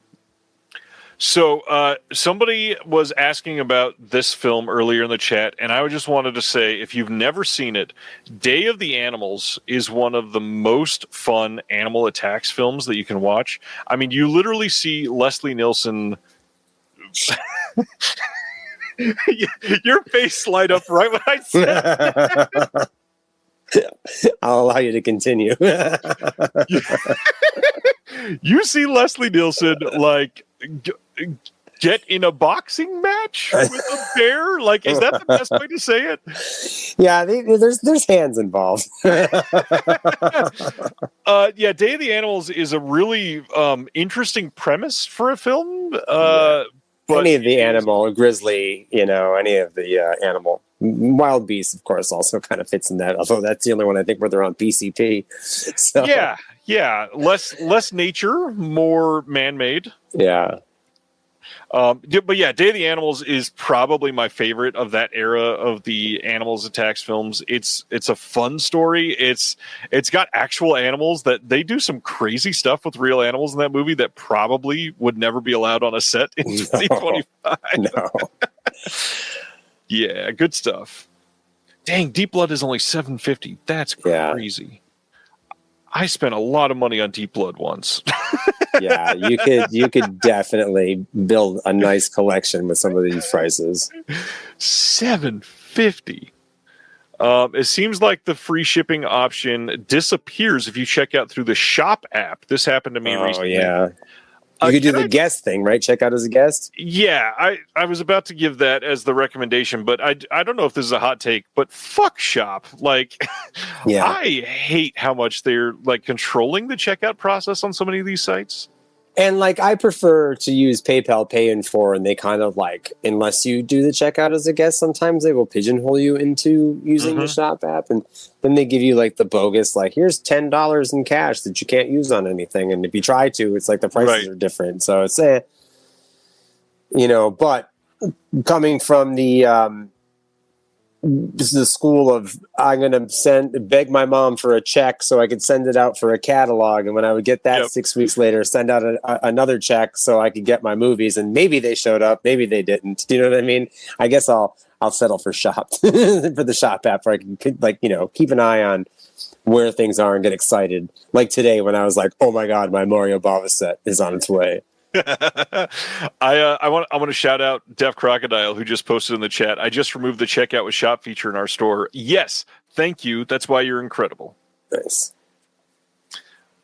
So somebody was asking about this film earlier in the chat, and I just wanted to say, if you've never seen it, Day of the Animals is one of the most fun animal attacks films that you can watch. I mean, you literally see Leslie Nielsen. Your face light up right when I said I'll allow you to continue. You see Leslie Nielsen like get in a boxing match with a bear? Like, is that the best way to say it? Yeah, there's hands involved. Yeah, Day of the Animals is a really interesting premise for a film. But any of the animal, grizzly, any of the animal. Wild Beasts, of course, also kind of fits in that, although that's the only one I think where they're on PCP. So. Yeah. Less nature, more man-made. Yeah. But yeah, Day of the Animals is probably my favorite of that era of the animals attacks films. It's a fun story. It's got actual animals that they do some crazy stuff with real animals in that movie that probably would never be allowed on a set in 2025. No. Yeah, good stuff. Dang, Deep Blood is only $7.50. That's crazy. Yeah. I spent a lot of money on Deep Blood once. Yeah, you could definitely build a nice collection with some of these prices. $7.50. It seems like the free shipping option disappears if you check out through the shop app. This happened to me recently. Oh, yeah. You could do the guest thing, right? Check out as a guest? Yeah, I was about to give that as the recommendation, but I don't know if this is a hot take, but fuck shop. Like, yeah. I hate how much they're like controlling the checkout process on so many of these sites. And like, I prefer to use PayPal Pay in 4, and they kind of like, unless you do the checkout as a guest, sometimes they will pigeonhole you into using the shop app, and then they give you like the bogus, like, here's $10 in cash that you can't use on anything, and if you try to, it's like the prices are different. So it's but coming from the school of I'm going to beg my mom for a check so I could send it out for a catalog, and when I would get that 6 weeks later, send out another check so I could get my movies, and maybe they showed up, maybe they didn't. You know what I mean? I guess I'll settle for Shop for the Shop app, where I can keep an eye on where things are and get excited. Like today when I was like, oh my god, my Mario Bava set is on its way. I want to shout out Deaf Crocodile, who just posted in the chat. I just removed the checkout with shop feature in our store. Yes, thank you. That's why you're incredible. Nice.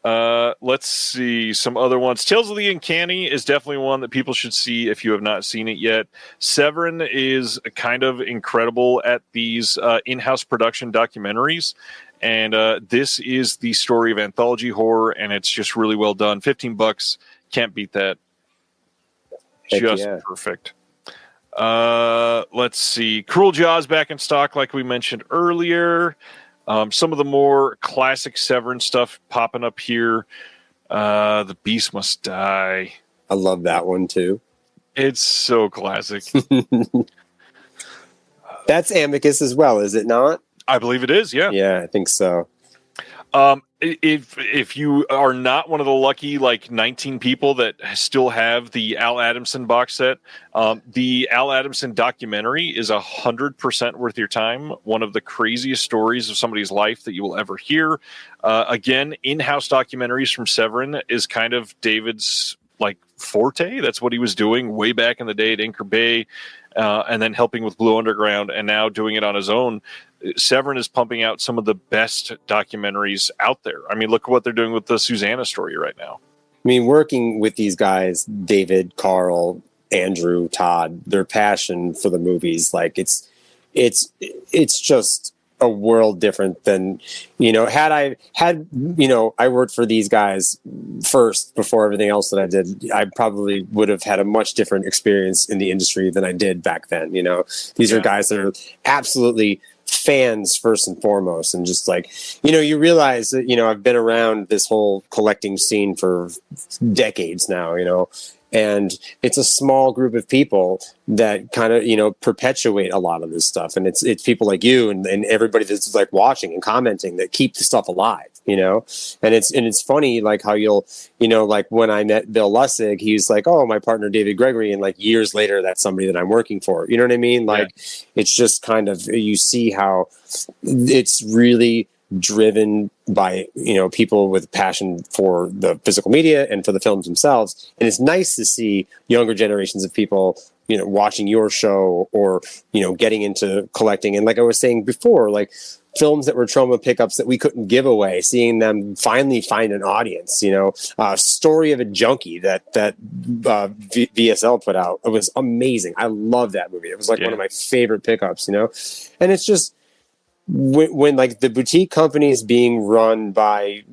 Let's see some other ones. Tales of the Uncanny is definitely one that people should see if you have not seen it yet. Severin is kind of incredible at these in-house production documentaries. And this is the story of anthology horror, and it's just really well done. $15. Can't beat that. Just perfect. Let's see. Cruel Jaws back in stock, like we mentioned earlier. Some of the more classic Severin stuff popping up here. The Beast Must Die. I love that one too. It's so classic. That's Amicus as well, is it not? I believe it is, yeah. Yeah, I think so. If you are not one of the lucky 19 people that still have the Al Adamson box set, the Al Adamson documentary is 100% worth your time. One of the craziest stories of somebody's life that you will ever hear. Again, in-house documentaries from Severin is kind of David's forte. That's what he was doing way back in the day at Anchor Bay, and then helping with Blue Underground, and now doing it on his own. Severin is pumping out some of the best documentaries out there. I mean, look at what they're doing with the Susanna story right now. I mean, working with these guys, David, Carl, Andrew, Todd, their passion for the movies, it's just a world different than, I worked for these guys first before everything else that I did, I probably would have had a much different experience in the industry than I did back then. These are guys that are absolutely fans first and foremost, and just you realize that I've been around this whole collecting scene for decades now, and it's a small group of people that kind of perpetuate a lot of this stuff, and it's people like you and everybody that's watching and commenting that keep the stuff alive, and it's funny how you'll when I met Bill Lustig, he's oh, my partner David Gregory, and years later that's somebody that I'm working for, you know what I mean? It's just kind of, you see how it's really driven by people with passion for the physical media and for the films themselves, and it's nice to see younger generations of people watching your show or getting into collecting, and like I was saying before, films that were trauma pickups that we couldn't give away, seeing them finally find an audience. Story of a Junkie that VSL put out, it was amazing. I love that movie. It was one of my favorite pickups, and it's just when the boutique companies being run by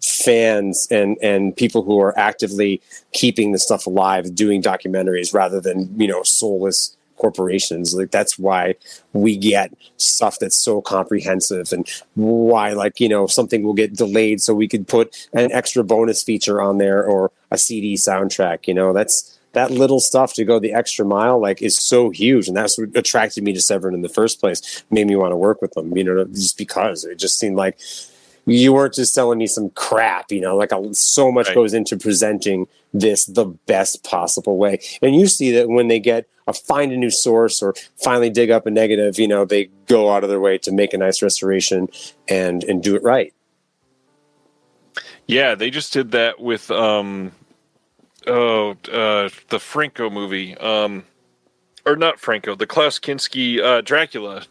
fans and people who are actively keeping the stuff alive, doing documentaries rather than soulless corporations, that's why we get stuff that's so comprehensive, and why something will get delayed so we could put an extra bonus feature on there or a CD soundtrack. That's that little stuff to go the extra mile is so huge, and that's what attracted me to Severin in the first place, made me want to work with them, just because it just seemed like you weren't just telling me some crap, so much goes into presenting this the best possible way. And you see that when they find a new source or finally dig up a negative, they go out of their way to make a nice restoration and do it right. Yeah, they just did that with the Franco movie, or not Franco, the Klaus Kinski Dracula.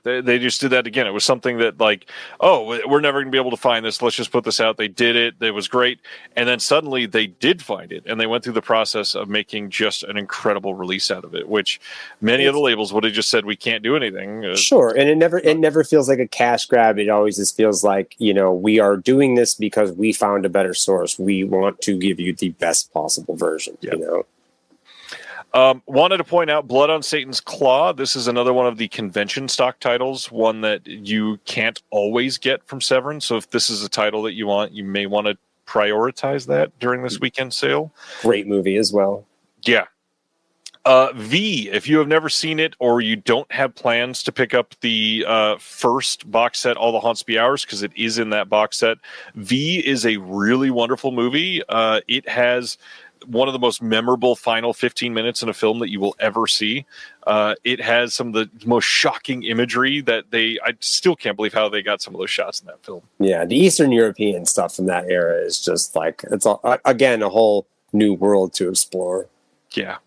They just did that again. It was something that we're never going to be able to find this. Let's just put this out. They did it. It was great. And then suddenly they did find it, and they went through the process of making just an incredible release out of it, which many of the labels would have just said, we can't do anything. Sure. And it never feels like a cash grab. It always just feels like, we are doing this because we found a better source. We want to give you the best possible version, Wanted to point out Blood on Satan's Claw. This is another one of the convention stock titles, one that you can't always get from Severin. So if this is a title that you want, you may want to prioritize that during this weekend sale. Great movie as well. Yeah. V, if you have never seen it or you don't have plans to pick up the first box set, All the Haunts Be Ours, because it is in that box set, V is a really wonderful movie. It has one of the most memorable final 15 minutes in a film that you will ever see. It has some of the most shocking imagery that I still can't believe how they got some of those shots in that film. Yeah, the Eastern European stuff from that era is just like, it's again a whole new world to explore. Yeah.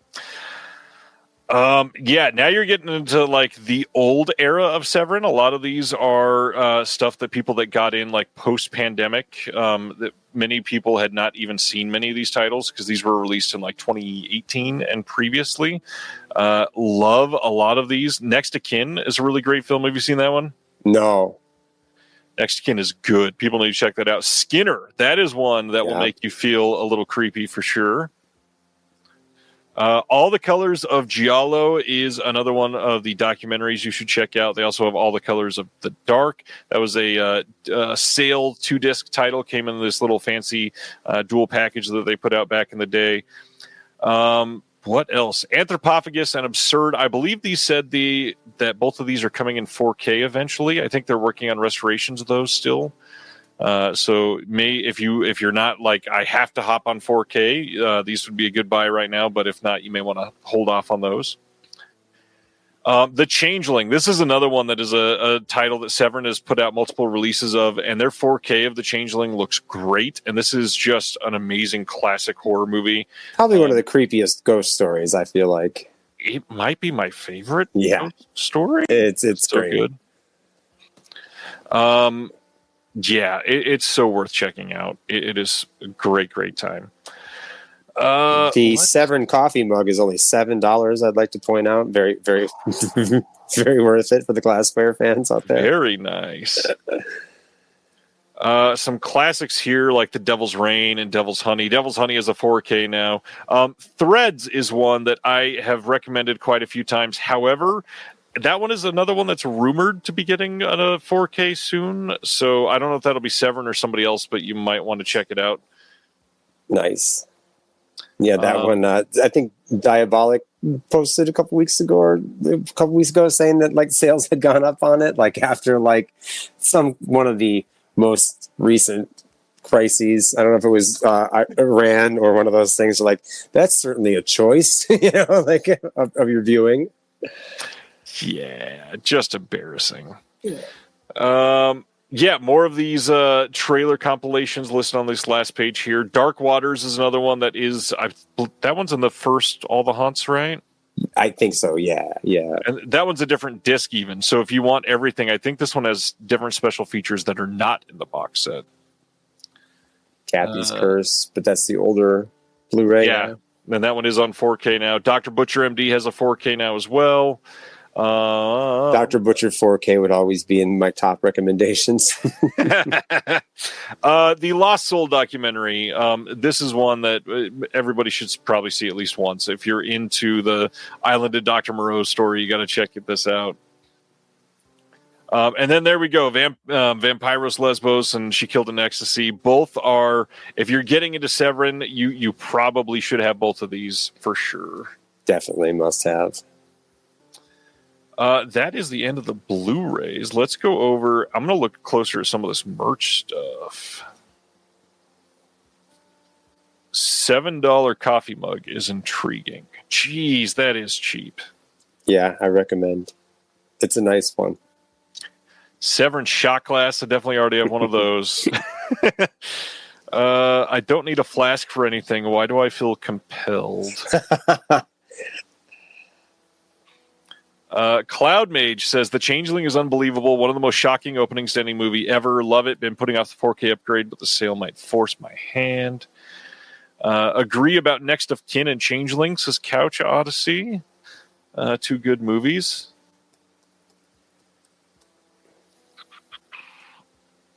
Now you're getting into like the old era of Severin. A lot of these are stuff that people that got in like post-pandemic, that many people had not even seen many of these titles because these were released in like 2018 and previously. Love a lot of these. Next to Kin is a really great film. Have you seen that one? No. Next to Kin is good. People need to check that out. Skinner, that is one that will make you feel a little creepy for sure. All the Colors of Giallo is another one of the documentaries you should check out. They also have All the Colors of the Dark. That was a sale 2-disc title, came in this little fancy dual package that they put out back in the day. What else? Anthropophagus and Absurd. I believe these said that both of these are coming in 4K eventually. I think they're working on restorations of those still. So if you're not like, I have to hop on 4K, these would be a good buy right now, but if not, you may want to hold off on those. The Changeling. This is another one that is a title that Severin has put out multiple releases of, and their 4K of The Changeling looks great. And this is just an amazing classic horror movie. Probably one of the creepiest ghost stories, I feel like. It might be my favorite ghost story. It's so great. Good. It's so worth checking out. It is a great time. The Severin coffee mug is only $7. I'd like to point out, very, very, very worth it for the glassware fans out there. Very nice. Some classics here like The Devil's Rain and Devil's Honey. Devil's Honey is a 4K now. Threads is one that I have recommended quite a few times. However, that one is another one that's rumored to be getting a 4K soon. So I don't know if that'll be Severin or somebody else, but you might want to check it out. Nice. Yeah, that one. I think Diabolic posted a couple weeks ago saying that like sales had gone up on it, like after like one of the most recent crises. I don't know if it was Iran or one of those things. Like that's certainly a choice, like of your viewing. Yeah, just embarrassing. More of these trailer compilations listed on this last page here. Dark Waters is another one that is... that one's in the first All the Haunts, right? I think so, yeah. And that one's a different disc even. So if you want everything, I think this one has different special features that are not in the box set. Kathy's Curse, but that's the older Blu-ray. Yeah, and that one is on 4K now. Dr. Butcher MD has a 4K now as well. Dr. Butcher 4K would always be in my top recommendations. The Lost Soul documentary. This is one that everybody should probably see at least once. If you're into the Island of Dr. Moreau's story, you got to check this out. And then there we go. Vampiros Lesbos and She Killed in Ecstasy. Both are, if you're getting into Severin, you probably should have both of these for sure. Definitely must have. That is the end of the Blu-rays. Let's go over. I'm going to look closer at some of this merch stuff. $7 coffee mug is intriguing. Jeez, that is cheap. Yeah, I recommend. It's a nice one. Severin shot glass. I definitely already have one of those. I don't need a flask for anything. Why do I feel compelled? Cloud Mage says The Changeling is unbelievable. One of the most shocking openings to any movie ever. Love it. Been putting off the 4K upgrade, but the sale might force my hand. Agree about Next of Kin and Changeling, says Couch Odyssey. Two good movies.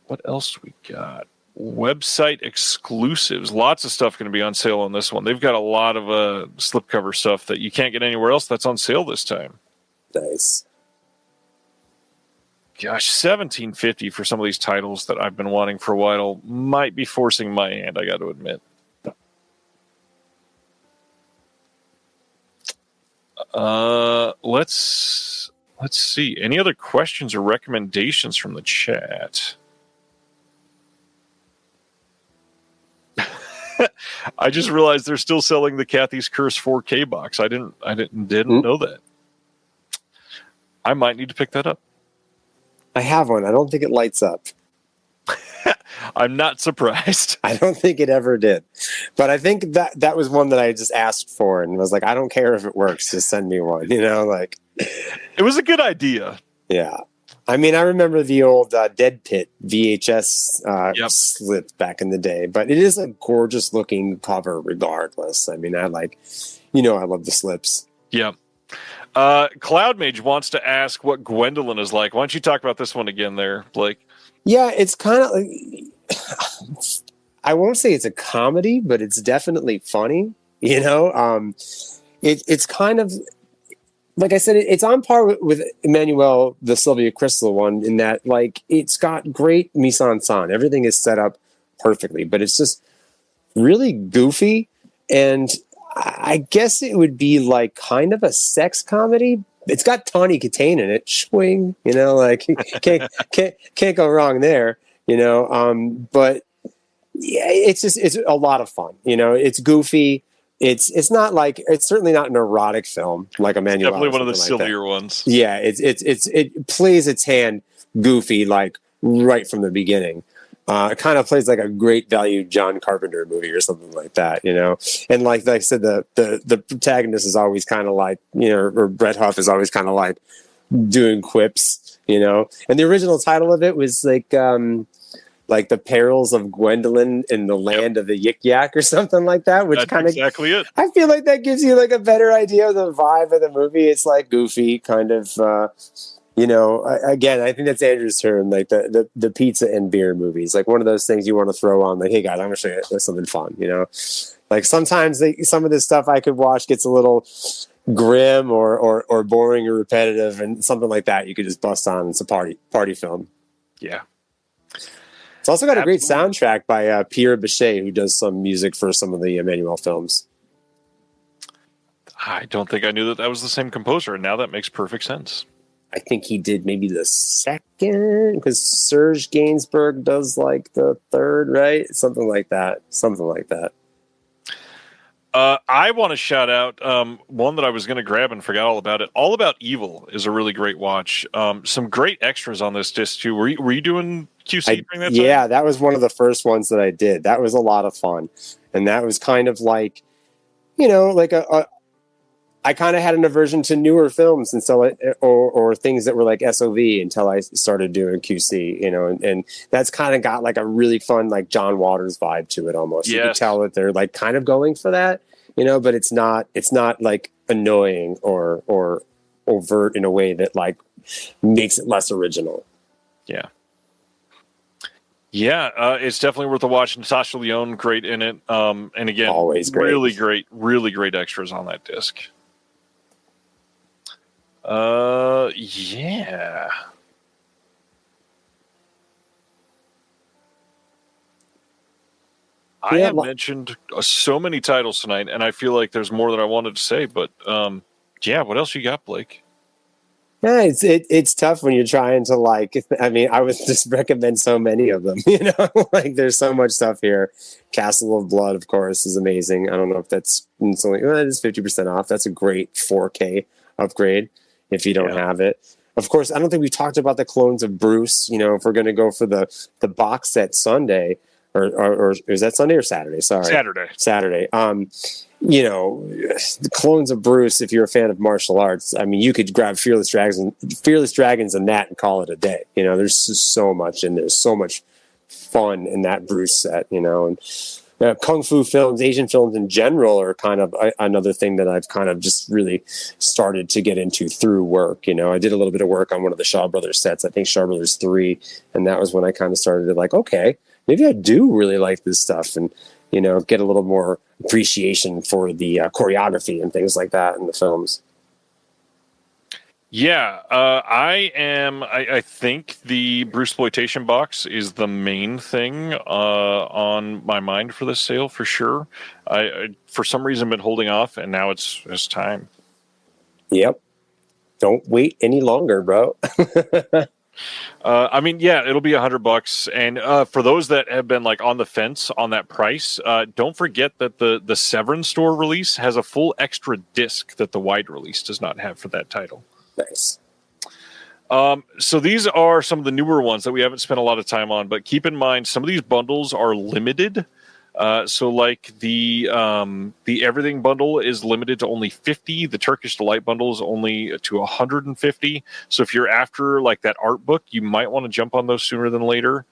What else we got? Website exclusives. Lots of stuff going to be on sale on this one. They've got a lot of slipcover stuff that you can't get anywhere else that's on sale this time. Nice. Gosh, $17.50 for some of these titles that I've been wanting for a while might be forcing my hand, I got to admit. Let's see. Any other questions or recommendations from the chat? I just realized they're still selling the Kathy's Curse 4K box. I didn't know that. I might need to pick that up. I have one. I don't think it lights up. I'm not surprised. I don't think it ever did. But I think that was one that I just asked for and was like, I don't care if it works, just send me one. Like it was a good idea. Yeah. I mean, I remember the old Dead Pit VHS slip back in the day, but it is a gorgeous looking cover regardless. I mean, I love the slips. Yeah. Cloud Mage wants to ask what Gwendolyn is like. Why don't you talk about this one again there, Blake? Yeah, it's kind of I won't say it's a comedy, but it's definitely funny. It's kind of, like I said, it's on par with Emmanuel, the Sylvia Crystal one, in that like it's got great mise en scène. Everything is set up perfectly, but it's just really goofy. And I guess it would be like kind of a sex comedy. It's got Tawny Katane in it. Swing, like can't go wrong there. But yeah, it's a lot of fun. It's goofy. It's not like, it's certainly not an erotic film like Emmanuel. Definitely one of the sillier ones. Yeah, it plays its hand goofy like right from the beginning. It kind of plays like a great value John Carpenter movie or something like that, And like I said, the protagonist is always kind of like, or Brett Huff is always kind of like doing quips, And the original title of it was like The Perils of Gwendolyn in the Land of the Yik Yak or something like that, which kind of exactly it. I feel like that gives you like a better idea of the vibe of the movie. It's like goofy, kind of. Again, I think that's Andrew's term, like the pizza and beer movies, like one of those things you want to throw on, like, hey guys, I'm going to show you something fun, Like sometimes some of this stuff I could watch gets a little grim or boring or repetitive, and something like that you could just bust on. It's a party film. Yeah. It's also got a great soundtrack by Pierre Bichet, who does some music for some of the Emmanuel films. I don't think I knew that was the same composer, and now that makes perfect sense. I think he did maybe the second, because Serge Gainsbourg does like the third, right? Something like that. I want to shout out one that I was going to grab and forgot all about it. All About Evil is a really great watch. Some great extras on this disc too. Were you doing QC during that time? Yeah, that was one of the first ones that I did. That was a lot of fun, and that was kind of like, like I kind of had an aversion to newer films or things that were like SOV until I started doing QC, and that's kind of got like a really fun, like John Waters vibe to it almost. Yes. You can tell that they're like kind of going for that, but it's not like annoying or overt in a way that like makes it less original. Yeah. Yeah, it's definitely worth a watch. Natasha Lyonne, great in it. And again, always great. Really great extras on that disc. Yeah. I have mentioned so many titles tonight, and I feel like there's more that I wanted to say, but yeah, what else you got, Blake? Yeah, it's tough when you're trying to like, I mean, I would just recommend so many of them, like there's so much stuff here. Castle of Blood, of course, is amazing. I don't know if it is 50% off. That's a great 4K upgrade if you don't have it. Of course, I don't think we talked about the Clones of Bruce. If we're going to go for the box set Sunday, or is that Sunday or Saturday? Sorry, Saturday. The Clones of Bruce. If you're a fan of martial arts, I mean, you could grab Fearless Dragons and that and call it a day. There's just so much, and there's so much fun in that Bruce set. And Kung Fu films, Asian films in general, are kind of another thing that I've kind of just really started to get into through work. I did a little bit of work on one of the Shaw Brothers sets, I think Shaw Brothers 3, and that was when I kind of started to like, okay, maybe I do really like this stuff, and get a little more appreciation for the choreography and things like that in the films. Yeah, I think the Bruceploitation box is the main thing on my mind for this sale for sure. I for some reason been holding off, and now it's time. Yep. Don't wait any longer, bro. I mean, yeah, it'll be $100. And for those that have been like on the fence on that price, don't forget that the Severin store release has a full extra disc that the wide release does not have for that title. Nice. So these are some of the newer ones that we haven't spent a lot of time on, but keep in mind some of these bundles are limited. So like the everything bundle is limited to only 50. The Turkish Delight bundle is only to 150. So if you're after like that art book, you might want to jump on those sooner than later.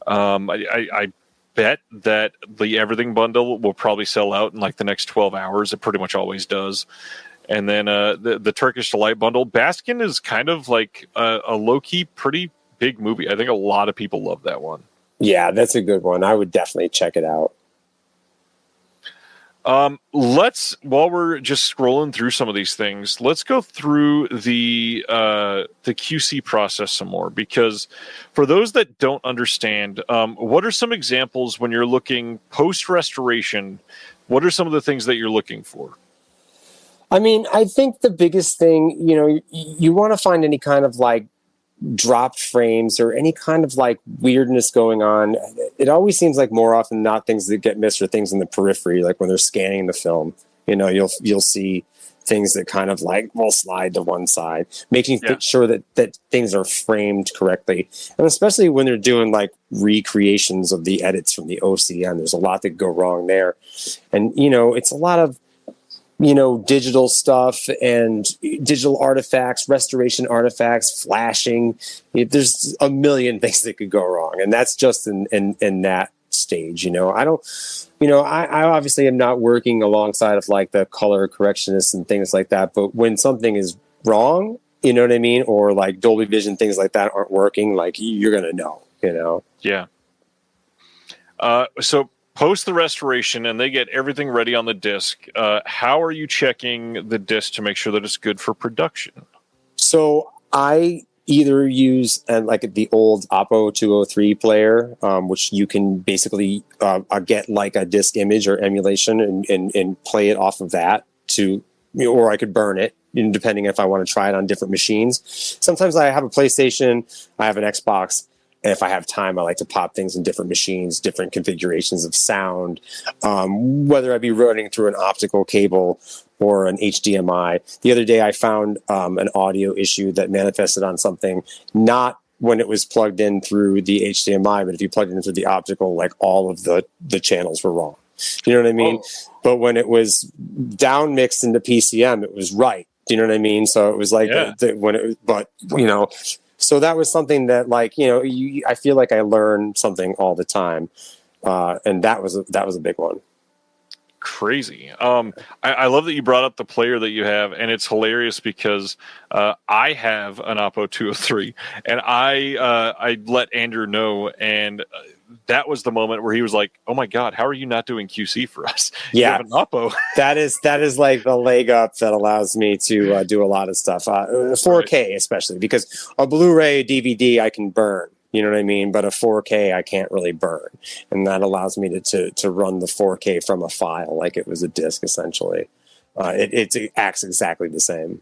I bet that the everything bundle will probably sell out in like the next 12 hours. It pretty much always does. And then the Turkish Delight bundle, Baskin is kind of like a low-key pretty big movie. I think a lot of people love that one. Yeah, that's a good one. I would definitely check it out. While we're just scrolling through some of these things, let's go through the QC process some more, because for those that don't understand, what are some examples when you're looking post-restoration? What are some of the things that you're looking for? I mean, I think the biggest thing, you want to find any kind of like dropped frames or any kind of like weirdness going on. It always seems like more often than not things that get missed are things in the periphery, like when they're scanning the film. You'll see things that kind of like will slide to one side, making sure that things are framed correctly. And especially when they're doing like recreations of the edits from the OCN, there's a lot that go wrong there. And, it's a lot of, digital stuff and digital artifacts, restoration artifacts, flashing. There's a million things that could go wrong. And that's just in that stage, I obviously am not working alongside of like the color correctionists and things like that. But when something is wrong, you know what I mean? Or like Dolby Vision, things like that aren't working, like you're going to know, Yeah. So post the restoration and they get everything ready on the disc. How are you checking the disc to make sure that it's good for production? So I either use like the old Oppo 203 player, which you can basically get like a disc image or emulation and play it off of that or I could burn it, depending if I want to try it on different machines. Sometimes I have a PlayStation, I have an Xbox. And if I have time, I like to pop things in different machines, different configurations of sound, whether I be running through an optical cable or an HDMI. The other day, I found an audio issue that manifested on something, not when it was plugged in through the HDMI, but if you plugged it in through the optical, like all of the channels were wrong. You know what I mean? Oh. But when it was down mixed into PCM, it was right. Do you know what I mean? So it was like so that was something that, like, I feel like I learn something all the time, and that was a big one. Crazy. I love that you brought up the player that you have, and it's hilarious because I have an Oppo 203, and I let Andrew know, and that was the moment where he was like, "Oh my God, how are you not doing QC for us? Yeah, you have an Oppo." that is like the leg up that allows me to do a lot of stuff, 4K especially, because a Blu-ray DVD I can burn. You know what I mean? But a 4K I can't really burn, and that allows me to run the 4K from a file like it was a disc essentially. It acts exactly the same.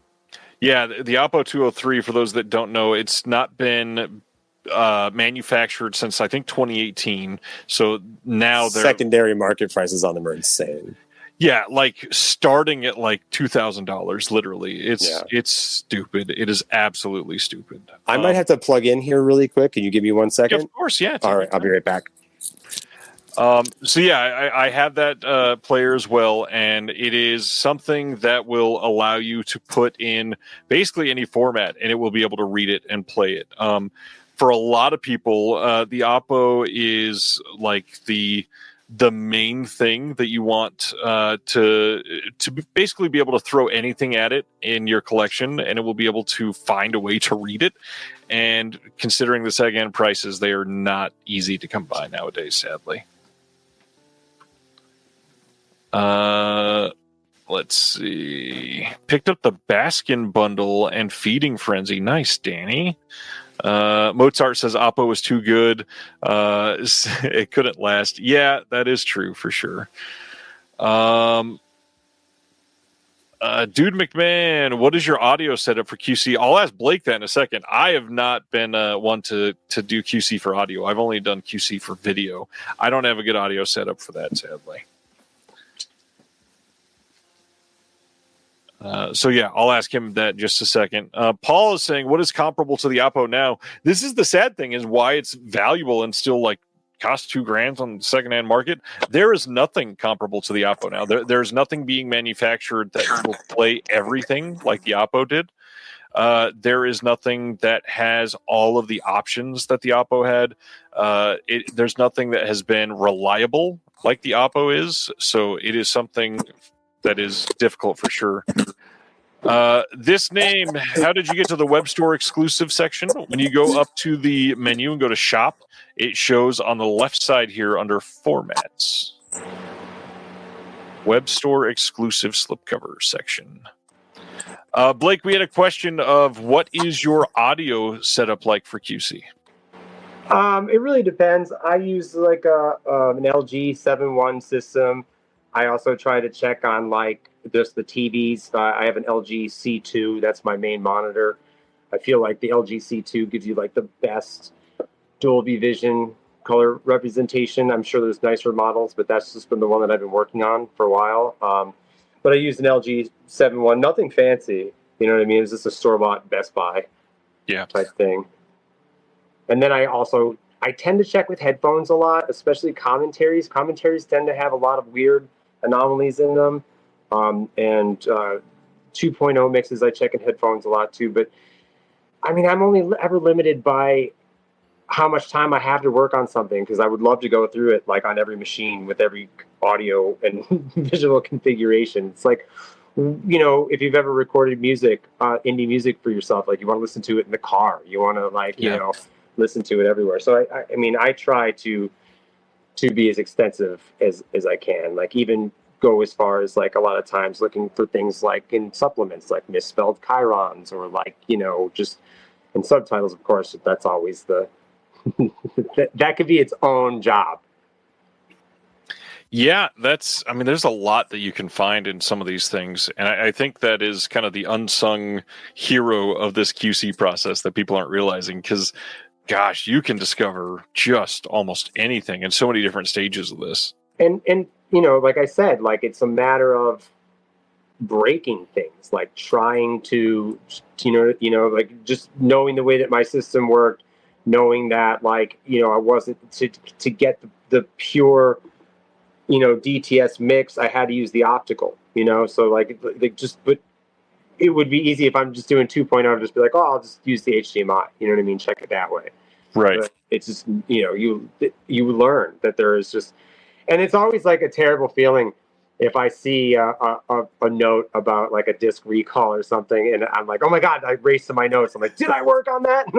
Yeah, the Oppo 203, for those that don't know, it's not been manufactured since I think 2018. So now secondary market prices on them are insane. Yeah, like starting at like $2,000. Literally, it's stupid. It is absolutely stupid. I might have to plug in here really quick. Can you give me 1 second? Yeah, of course, yeah. All right, I'll be right back. So yeah, I have that player as well, and it is something that will allow you to put in basically any format, and it will be able to read it and play it. For a lot of people, the Oppo is like the main thing that you want to basically be able to throw anything at it in your collection, and it will be able to find a way to read it. And considering the second-hand prices, they are not easy to come by nowadays, sadly. Let's see. Picked up the Baskin bundle and Feeding Frenzy. Nice, Danny. Mozart says Oppo was too good. It couldn't last. Yeah, that is true for sure. Dude McMahon, what is your audio setup for QC? I'll ask Blake that in a second. I have not been one to do QC for audio. I've only done QC for video. I don't have a good audio setup for that, sadly. So yeah, I'll ask him that in just a second. Paul is saying, what is comparable to the Oppo now? This is the sad thing, is why it's valuable and still like costs $2,000 on the secondhand market. There is nothing comparable to the Oppo now. There's nothing being manufactured that will play everything like the Oppo did. There is nothing that has all of the options that the Oppo had. There's nothing that has been reliable like the Oppo is. So it is something that is difficult for sure. This name, how did you get to the web store exclusive section? When you go up to the menu and go to shop, it shows on the left side here under formats. Web store exclusive slipcover section. Blake, we had a question of what is your audio setup like for QC? It really depends. I use like an LG 7.1 system. I also try to check on like just the TVs. I have an LG C2. That's my main monitor. I feel like the LG C2 gives you like the best Dolby Vision color representation. I'm sure there's nicer models, but that's just been the one that I've been working on for a while. But I used an LG 7.1, nothing fancy. You know what I mean? It's just a store-bought Best Buy type thing. And then I tend to check with headphones a lot, especially commentaries. Commentaries tend to have a lot of weird anomalies in them. And 2.0 mixes I check in headphones a lot too. But I mean, I'm only ever limited by how much time I have to work on something, because I would love to go through it like on every machine with every audio and visual configuration. It's like, you know, if you've ever recorded music, indie music for yourself, like you want to listen to it in the car, you want to you know, listen to it everywhere. So I mean, I try to be as extensive as I can, like even go as far as like a lot of times looking for things like in supplements, like misspelled chirons, or like, you know, just in subtitles, of course. That's always that could be its own job. Yeah, there's a lot that you can find in some of these things. And I think that is kind of the unsung hero of this QC process that people aren't realizing, because, gosh, you can discover just almost anything in so many different stages of this. And you know, like I said, like it's a matter of breaking things, like trying to, you know, like just knowing the way that my system worked, knowing that, like, you know, I wasn't to get the pure, you know, DTS mix, I had to use the optical, you know, so like but it would be easy if I'm just doing 2.0 to just be like, oh, I'll just use the HDMI, you know what I mean, check it that way. Right. But it's just, you know, you learn that there is just, and it's always like a terrible feeling if I see a note about like a disc recall or something, and I'm like, oh my God, I raced to my notes. I'm like, did I work on that?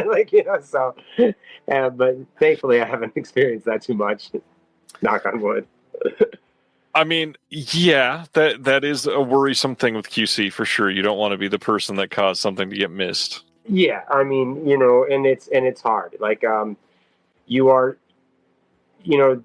like, you know, so, but thankfully I haven't experienced that too much. Knock on wood. I mean, yeah, that is a worrisome thing with QC for sure. You don't want to be the person that caused something to get missed. Yeah, I mean, you know, and it's hard. Like, you are, you know,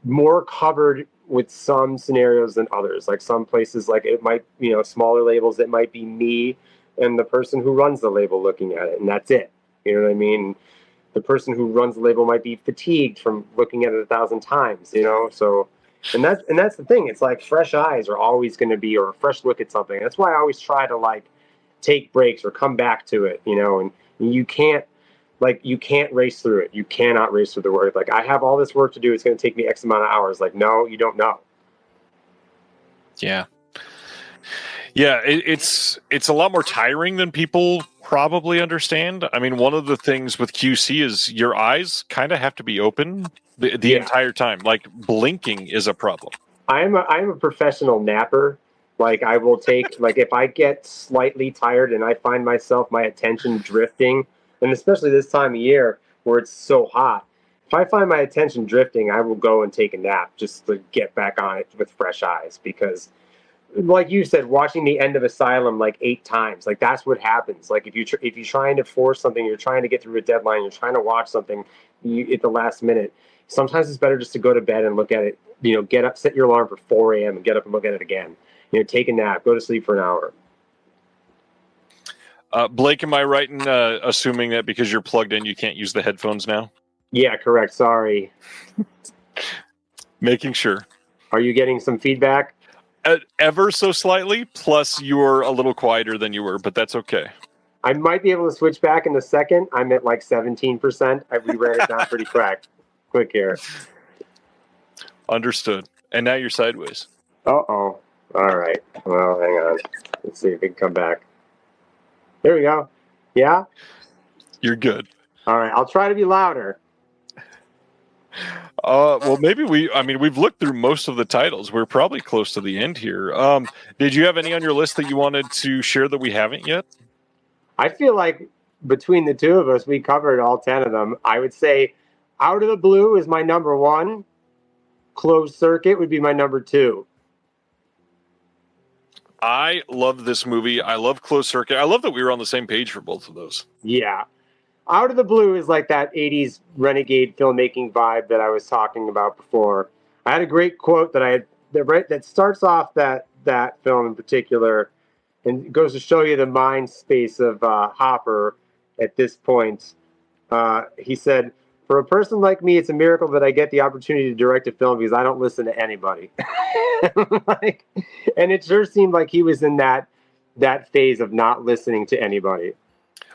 more covered with some scenarios than others. Like some places, like it might, you know, smaller labels, it might be me and the person who runs the label looking at it, and that's it. You know what I mean? The person who runs the label might be fatigued from looking at it 1,000 times, you know? So, and that's the thing. It's like fresh eyes are always going to be, or a fresh look at something. That's why I always try to like take breaks or come back to it, you know, and you can't race through it. You cannot race through the work. Like, I have all this work to do. It's going to take me X amount of hours. Like, no, you don't know. Yeah. Yeah, it's a lot more tiring than people probably understand. I mean, one of the things with QC is your eyes kind of have to be open the entire time. Like, blinking is a problem. I'm a professional napper. Like, I will take, like, if I get slightly tired and I find myself, my attention drifting, and especially this time of year where it's so hot, if I find my attention drifting, I will go and take a nap just to get back on it with fresh eyes. Because, like you said, watching the end of Asylum like 8 times, like that's what happens. Like if you're trying to force something, you're trying to get through a deadline, you're trying to watch something at the last minute, sometimes it's better just to go to bed and look at it, you know, get up, set your alarm for 4 a.m. and get up and look at it again. take a nap, go to sleep for an hour. Blake, am I right in assuming that because you're plugged in, you can't use the headphones now? Yeah, correct. Sorry. Making sure. Are you getting some feedback? Ever so slightly, plus you're a little quieter than you were, but that's okay. I might be able to switch back in a second. I'm at like 17%. We ran it down pretty quick here. Understood. And now you're sideways. Uh-oh. All right. Well, hang on. Let's see if we can come back. There we go. Yeah? You're good. All right. I'll try to be louder. Well, maybe we've looked through most of the titles. We're probably close to the end here. Did you have any on your list that you wanted to share that we haven't yet? I feel like between the two of us, we covered all 10 of them. I would say Out of the Blue is my number 1. Closed Circuit would be my number 2. I love this movie. I love Closed Circuit. I love that we were on the same page for both of those. Yeah. Out of the Blue is like that 80s renegade filmmaking vibe that I was talking about before. I had a great quote that starts off that film in particular, and it goes to show you the mind space of Hopper at this point. He said, "For a person like me, it's a miracle that I get the opportunity to direct a film because I don't listen to anybody." And it sure seemed like he was in that phase of not listening to anybody.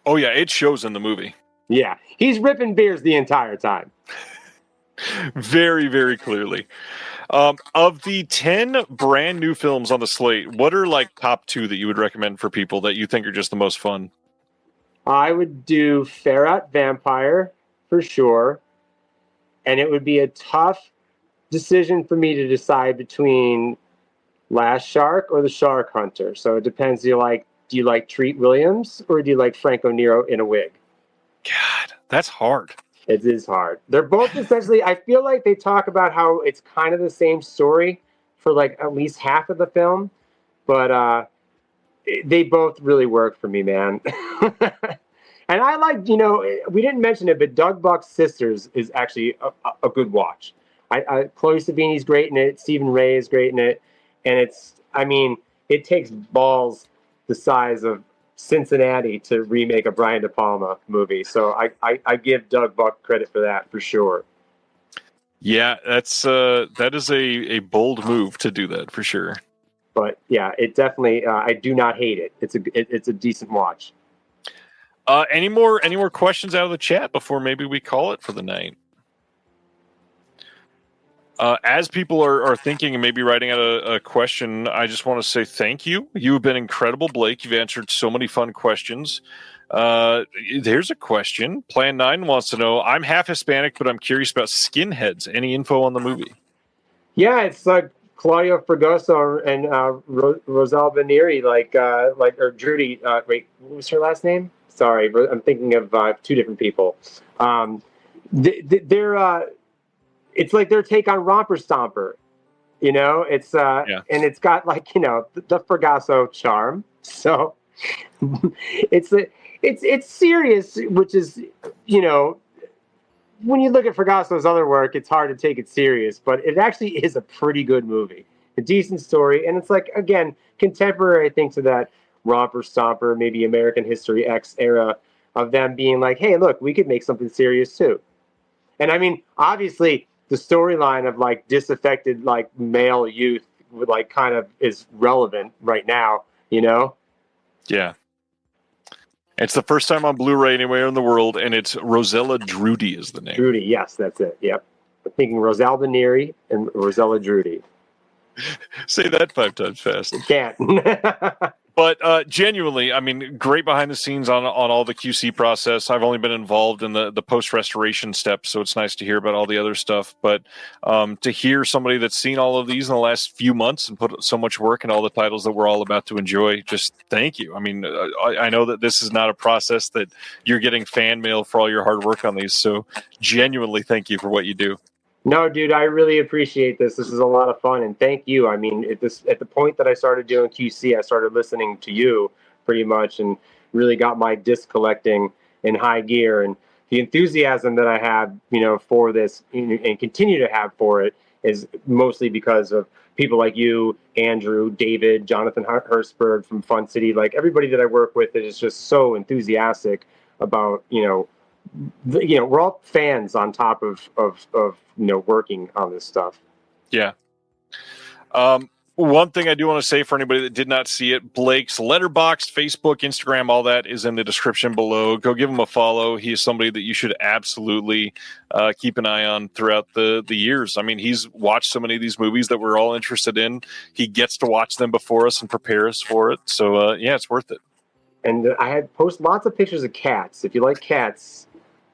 Oh yeah, it shows in the movie. Yeah, he's ripping beers the entire time. Very, very clearly. Of the 10 brand new films on the slate, what are like top 2 that you would recommend for people that you think are just the most fun? I would do Ferret Vampire for sure. And it would be a tough decision for me to decide between Last Shark or The Shark Hunter. So it depends. Do you like Treat Williams or do you like Franco Nero in a wig? God, that's hard. It is hard. They're both essentially, I feel like they talk about how it's kind of the same story for like at least half of the film, but they both really work for me, man. And I like, we didn't mention it, but Doug Buck's Sisters is actually a good watch. Chloe Savini's great in it. Stephen Ray is great in it. And it takes balls the size of Cincinnati to remake a Brian De Palma movie. So I give Doug Buck credit for that for sure. Yeah, that is a bold move to do that for sure. But yeah, it definitely I do not hate it. It's a decent watch. Any more questions out of the chat before maybe we call it for the night? As people are thinking and maybe writing out a question, I just want to say thank you. You've been incredible, Blake. You've answered so many fun questions. There's a question. Plan 9 wants to know, I'm half Hispanic, but I'm curious about skinheads. Any info on the movie? Yeah, it's like Claudio Fregoso and Roselle Benieri, or Drudy. Wait, what was her last name? Sorry, I'm thinking of 2 different people. It's like their take on Romper Stomper, It's and it's got the Fregoso charm. So it's serious, which is when you look at Fregoso's other work, it's hard to take it serious, but it actually is a pretty good movie, a decent story, and it's like again contemporary, I think, to that Romper Stomper, maybe American History X era of them being like, hey, look, we could make something serious too. And obviously the storyline of disaffected male youth would kind of is relevant right now, Yeah. It's the first time on Blu-ray anywhere in the world, and it's Rosella Drudy is the name. Drudy, yes, that's it. Yep. I'm thinking Roselle Benieri and Rosella Drudy. Say that 5 times fast. You can't. But genuinely, great behind the scenes on all the QC process. I've only been involved in the post-restoration steps, so it's nice to hear about all the other stuff. But to hear somebody that's seen all of these in the last few months and put so much work in all the titles that we're all about to enjoy, just thank you. I know that this is not a process that you're getting fan mail for all your hard work on these, so genuinely thank you for what you do. No, dude, I really appreciate this. This is a lot of fun, and thank you. At the point that I started doing QC, I started listening to you pretty much, and really got my disc collecting in high gear. And the enthusiasm that I have, for this, and continue to have for it, is mostly because of people like you, Andrew, David, Jonathan Hertzberg from Fun City. Like everybody that I work with is just so enthusiastic about, we're all fans on top of working on this stuff. Yeah. One thing I do want to say for anybody that did not see it, Blake's Letterboxd, Facebook, Instagram, all that is in the description below. Go give him a follow. He is somebody that you should absolutely keep an eye on throughout the years. I mean, he's watched so many of these movies that we're all interested in. He gets to watch them before us and prepare us for it. So, it's worth it. And I had post lots of pictures of cats. If you like cats,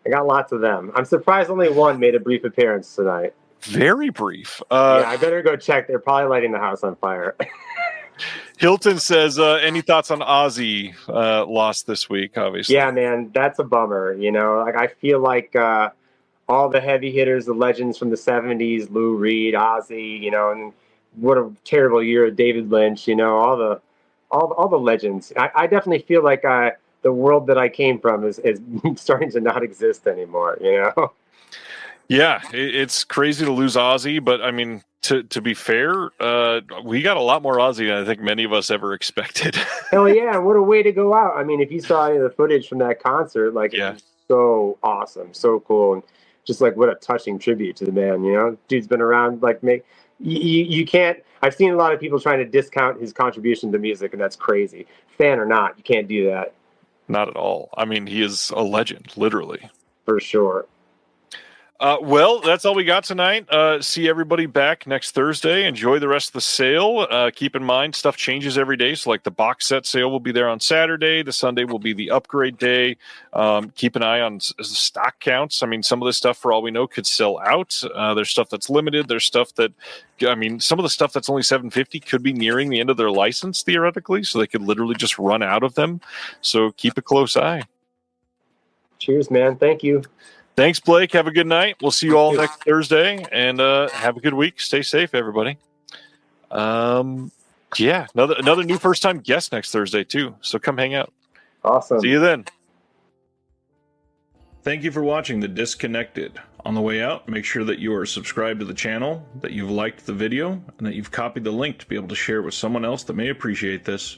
I got lots of them. I'm surprised only one made a brief appearance tonight. Very brief. I better go check. They're probably lighting the house on fire. Hilton says, any thoughts on Ozzy lost this week, obviously? Yeah, man, that's a bummer. Like I feel like all the heavy hitters, the legends from the 70s, Lou Reed, Ozzy, and what a terrible year of David Lynch, all the legends. I definitely feel like the world that I came from is starting to not exist anymore, Yeah, it's crazy to lose Ozzy, but I mean, to be fair, we got a lot more Ozzy than I think many of us ever expected. Hell yeah, what a way to go out. I mean, if you saw any of the footage from that concert, like, it was so awesome, so cool, and just like what a touching tribute to the man, Dude's been around, like, you can't, I've seen a lot of people trying to discount his contribution to music, and that's crazy. Fan or not, you can't do that. Not at all. I mean, he is a legend, literally. For sure. Well, that's all we got tonight. See everybody back next Thursday. Enjoy the rest of the sale. Keep in mind, stuff changes every day. So like the box set sale will be there on Saturday. The Sunday will be the upgrade day. Keep an eye on stock counts. I mean, some of this stuff, for all we know, could sell out. There's stuff that's limited. There's stuff that, some of the stuff that's only $750 could be nearing the end of their license, theoretically. So they could literally just run out of them. So keep a close eye. Cheers, man. Thank you. Thanks, Blake. Have a good night. We'll see you all next Thursday, and have a good week. Stay safe, everybody. Another new first-time guest next Thursday, too. So come hang out. Awesome. See you then. Thank you for watching The Disconnected. On the way out, make sure that you are subscribed to the channel, that you've liked the video, and that you've copied the link to be able to share with someone else that may appreciate this.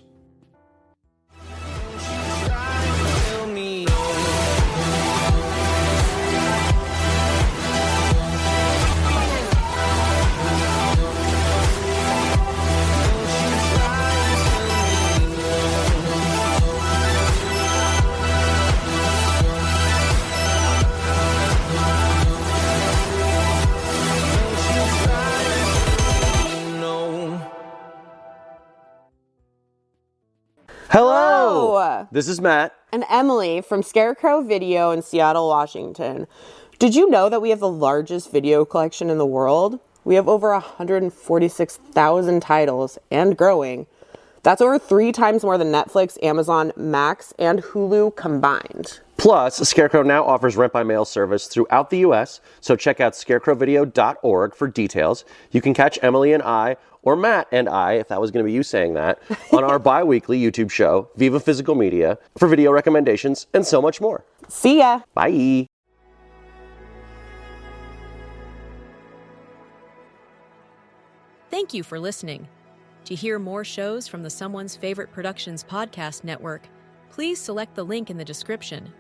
Hello! This is Matt. And Emily from Scarecrow Video in Seattle, Washington. Did you know that we have the largest video collection in the world? We have over 146,000 titles and growing. That's over 3 times more than Netflix, Amazon, Max, and Hulu combined. Plus, Scarecrow now offers rent-by-mail service throughout the U.S., so check out scarecrowvideo.org for details. You can catch Emily and I, or Matt and I, if that was going to be you saying that, on our bi-weekly YouTube show, Viva Physical Media, for video recommendations and so much more. See ya! Bye! Thank you for listening. To hear more shows from the Someone's Favorite Productions podcast network, please select the link in the description